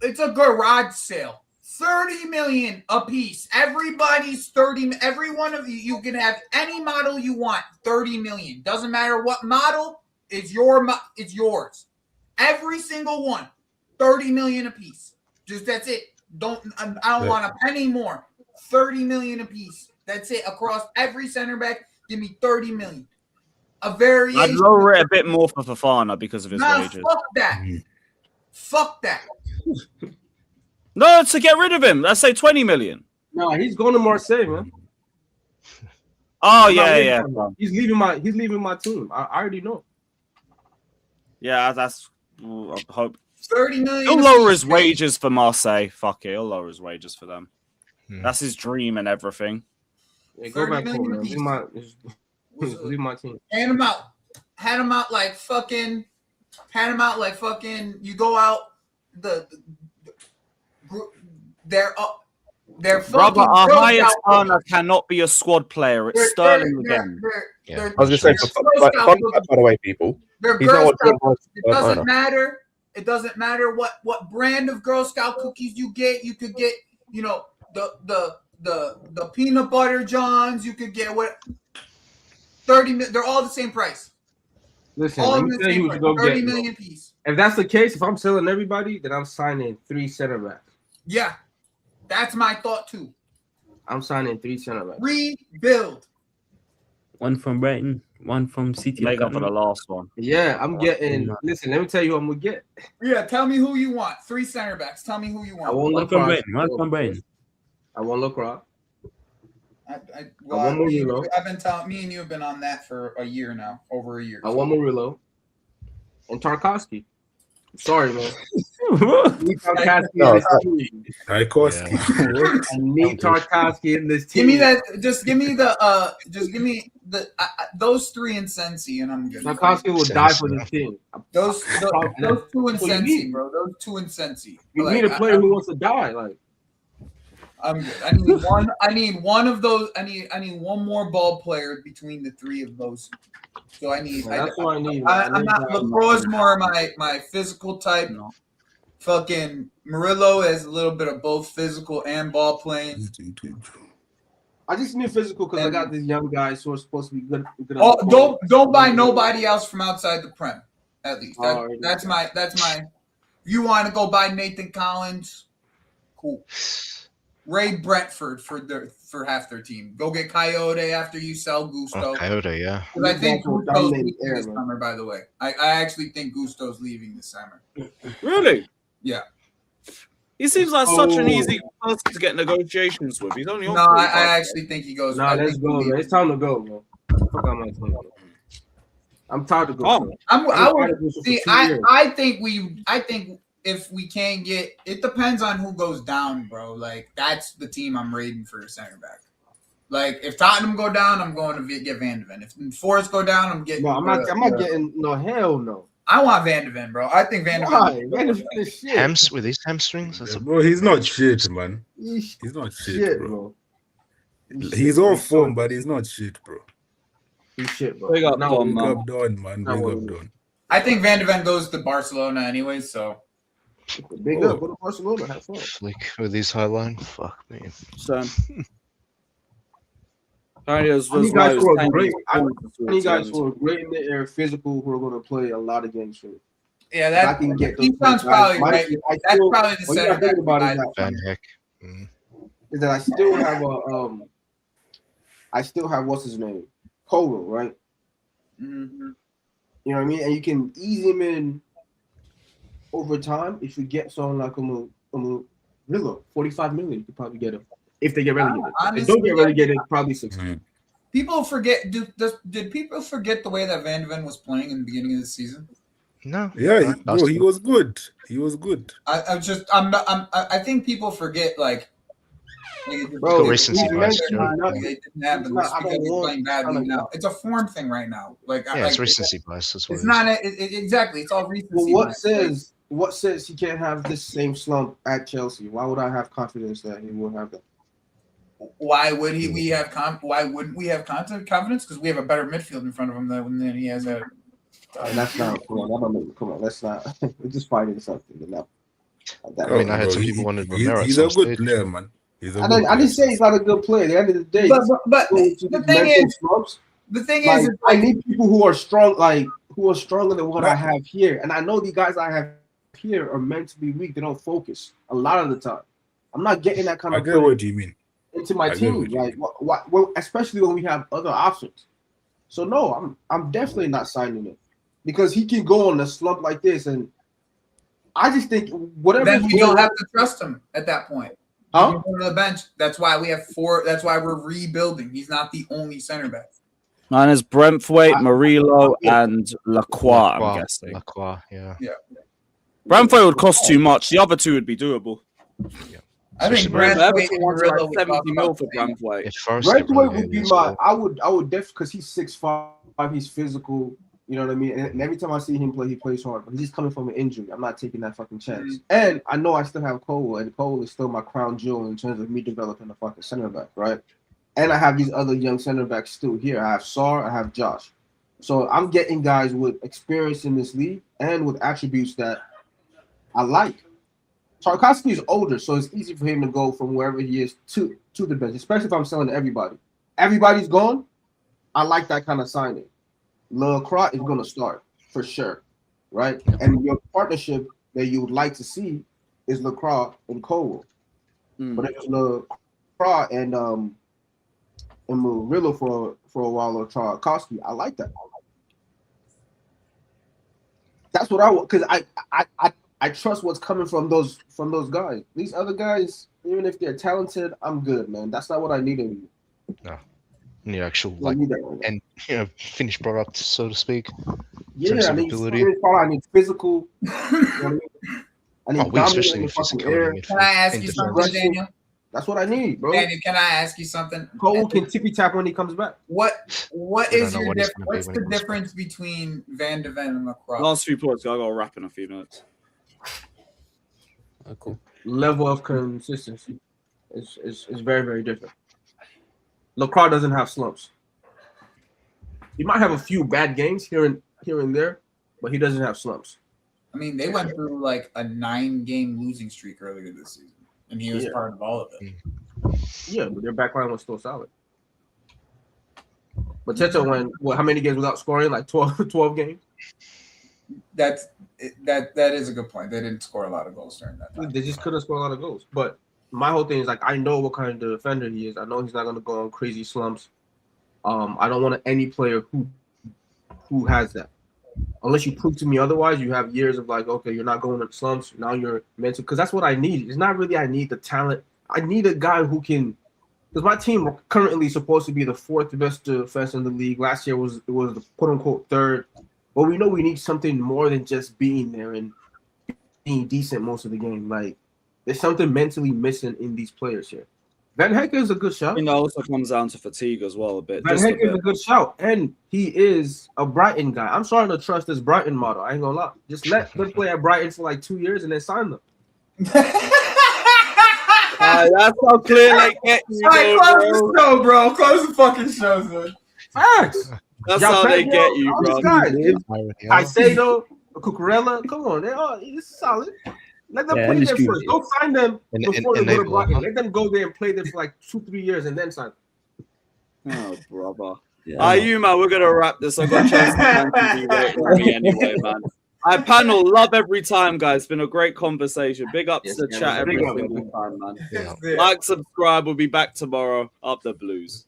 It's a garage sale. 30 million a piece. Everybody's 30. Every one of you can have any model you want. 30 million. Doesn't matter what model. It's yours. Every single one. 30 million a piece. Just that's it. I don't want a penny more. 30 million a piece. That's it. Across every center back, give me 30 million. A variation. I'd lower it a bit more for Fofana because of his wages. Fuck that. Fuck that. No, to get rid of him. Let's say 20 million. No, he's going to Marseille, man. Oh, yeah. He's leaving my team. I already know. Yeah, that's I hope. 30 million. He'll lower his wages for Marseille. Fuck it. He'll lower his wages for them. That's his dream and everything. Yeah, go back home, man. Leave my team. Hand him out. Had him out like fucking. You go out. They're Brother, our highest earner cannot be a squad player. It's Sterling again. I was going to say, by the way, people. It doesn't matter. It doesn't matter what brand of Girl Scout cookies you get. You could get, the peanut butter Johns. You could get what 30. They're all the same price. Listen, all let me tell you what you go 30 get. million piece. If that's the case, if I'm selling everybody, then I'm signing 3 center backs. Yeah, that's my thought too. I'm signing 3 center backs. Rebuild. One from Brighton, one from City. Make up for the last one. Yeah, I'm getting. Listen, let me tell you who I'm gonna get. Yeah, tell me who you want. 3 center backs. Tell me who you want. I want One from Lacrosse. Brighton. One from Brighton. I want Lacrosse. I want Murillo. I've been telling me and you have been on that for a year now, over a year. I want Murillo and Tarkowski. Sorry, man. Tarkowski. I need Tarkowski in this team. Give me that. Just give me the. Just give me the. Those 3 in Sensi, and I'm good. Tarkowski will die for this team. Those 2 in Sensi, bro. Those 2 in Sensi. You need a player who wants to die, like. I'm good. I need one. I need one of those. I need one more ball player between the 3 of those. So I need. That's what I need. I'm not. Lacroix more my physical type. No. Fucking Murillo has a little bit of both physical and ball playing. I just need physical because I got these young guys who are supposed to be good. Don't buy nobody else from outside the Prem. At least that's my. If you want to go buy Nathan Collins, cool. Ray Brentford for half their team. Go get Coyote after you sell Gusto. Coyote, yeah. Because I think Gusto's leaving this summer, by the way. I actually think Gusto's leaving this summer. Really? Yeah. He seems like such an easy person to get negotiations with. He's only on. No, I actually think he goes. Nah, let's go, man. It's time to go, bro. I'm tired of going. I think if we can get, it depends on who goes down, bro. Like that's the team I'm rating for a center back. Like if Tottenham go down, I'm going to get Van de Ven. If Forest go down, I'm getting. No, I'm not getting. No, hell no. I want Van de Ven, bro. I think Van de Ven. Van de Ven is shit. With these hamstrings, bro, he's not shit, man. He's not shit, bro. He's all form, but he's not shit, bro. He's shit, bro. Big up, Don, man. Big up, Don. I think Van de Ven goes to Barcelona anyway, so. Big up, go to Barcelona, have fun. Flick with these highline, fuck me. So, I need guys who are great. I need guys who are great in the air, physical, who are going to play a lot of games for you. Yeah, that I can get. He sounds probably right. That's probably the center back about Van Heck. Is that I still have what's his name, Colo, right? Mm-hmm. You know what I mean, and you can ease him in over time. If you get someone like Murillo, 45 million, you could probably get him. If they get relegated. Honestly, if they don't get relegated, probably 60. People forget. Did people forget the way that Van de Ven was playing in the beginning of the season? No. Yeah, bro, he was good. He was good. I think people forget like. Bro, recency bias. They didn't have him because he's playing badly now. It's a form thing right now. Like yeah, it's recency bias. That's what it's not. Exactly. It's all recency. Well, what says he can't have this same slump at Chelsea? Why would I have confidence that he will have that? Why would we have Why wouldn't we have confidence? Because we have a better midfield in front of him than he has. And that's not. Come on. Let's not. We're just fighting something. Enough. I mean, I had some people wanted Romero. He's a good player, man. I didn't say he's not a good player. At the end of the day, but the thing is, I need people who are strong, who are stronger than what I have here. And I know the guys I have here are meant to be weak. They don't focus a lot of the time. I'm not getting that kind of. I get what you mean. Into my team, especially when we have other options. So no, I'm definitely not signing it because he can go on a slump like this, and I just think whatever. Then we don't have to trust him at that point. Huh? On the bench. That's why we have 4. That's why we're rebuilding. He's not the only center back. Mine is Brentford, Murillo, and Lacroix. I'm guessing. Lacroix, yeah. Brentford would cost too much. The other 2 would be doable. Yeah. I think Everton wants like 70 mil for Brentford. Brentford would be my. I would definitely because he's 6'5", he's physical. You know what I mean? And every time I see him play, he plays hard. But he's coming from an injury. I'm not taking that fucking chance. And I know I still have Cole, and Cole is still my crown jewel in terms of me developing a fucking center back, right? And I have these other young center backs still here. I have Sar, I have Josh. So I'm getting guys with experience in this league and with attributes that I like. Tarkowski is older, so it's easy for him to go from wherever he is to the bench, especially if I'm selling to everybody. Everybody's gone. I like that kind of signing. Lacroix is going to start for sure. right? And your partnership that you would like to see is Lacroix and Colwell. But it was Lacroix and Murillo for a while, or Tarkowski. I like that. That's what I want, because I trust what's coming from those guys. These other guys, even if they're talented, I'm good, man. That's not what I need anymore. No. The actual and finished product, so to speak. Yeah, I need physical. I need especially in physical. Can I ask you something, Daniel? That's what I need, bro. Daniel, can I ask you something? Cole can tippy tap when he comes back. What's the difference between Van de Ven and Lacroix? Last few points, I got to wrap in a few minutes. Cool. Level of consistency is very, very different. Lacroix doesn't have slumps. He might have a few bad games here and there, but he doesn't have slumps. I mean, they went through like a 9-game losing streak earlier this season, and he was part of all of it. Yeah, but their backline was still solid. But Teto went how many games without scoring? Like 12 games. That is a good point. They didn't score a lot of goals during that time. They just couldn't score a lot of goals. But my whole thing is like, I know what kind of defender he is. I know he's not going to go on crazy slumps. I don't want any player who has that. Unless you prove to me otherwise, you have years of like, okay, you're not going in slumps. Now you're mental, because that's what I need. It's not really I need the talent. I need a guy who can, because my team currently is supposed to be the 4th best defense in the league. Last year it was the quote unquote 3rd. But we know we need something more than just being there and being decent most of the game. Like, there's something mentally missing in these players here. Van Hekke is a good shout. It also comes down to fatigue as well a bit. Van Hekke is a good shout, and he is a Brighton guy. I'm starting to trust this Brighton model. I ain't gonna lie. Just let them play at Brighton for like 2 years and then sign them. That's how clear they get you, close the show, bro. Close the fucking show, son. Facts. That's how they get you, bro. Caicedo, Cucurella, come on, it's solid. Let them play there first. Don't sign them before they go to Brighton. Let them go there and play there for like 2-3 years and then sign them. Oh, brother. You, man, we're going to wrap this. I've got Chelsea to be waiting for me anyway, man. I panel, love every time, guys. It's been a great conversation. Big ups to chat every single time, man. Like, subscribe. We'll be back tomorrow. Up the Blues.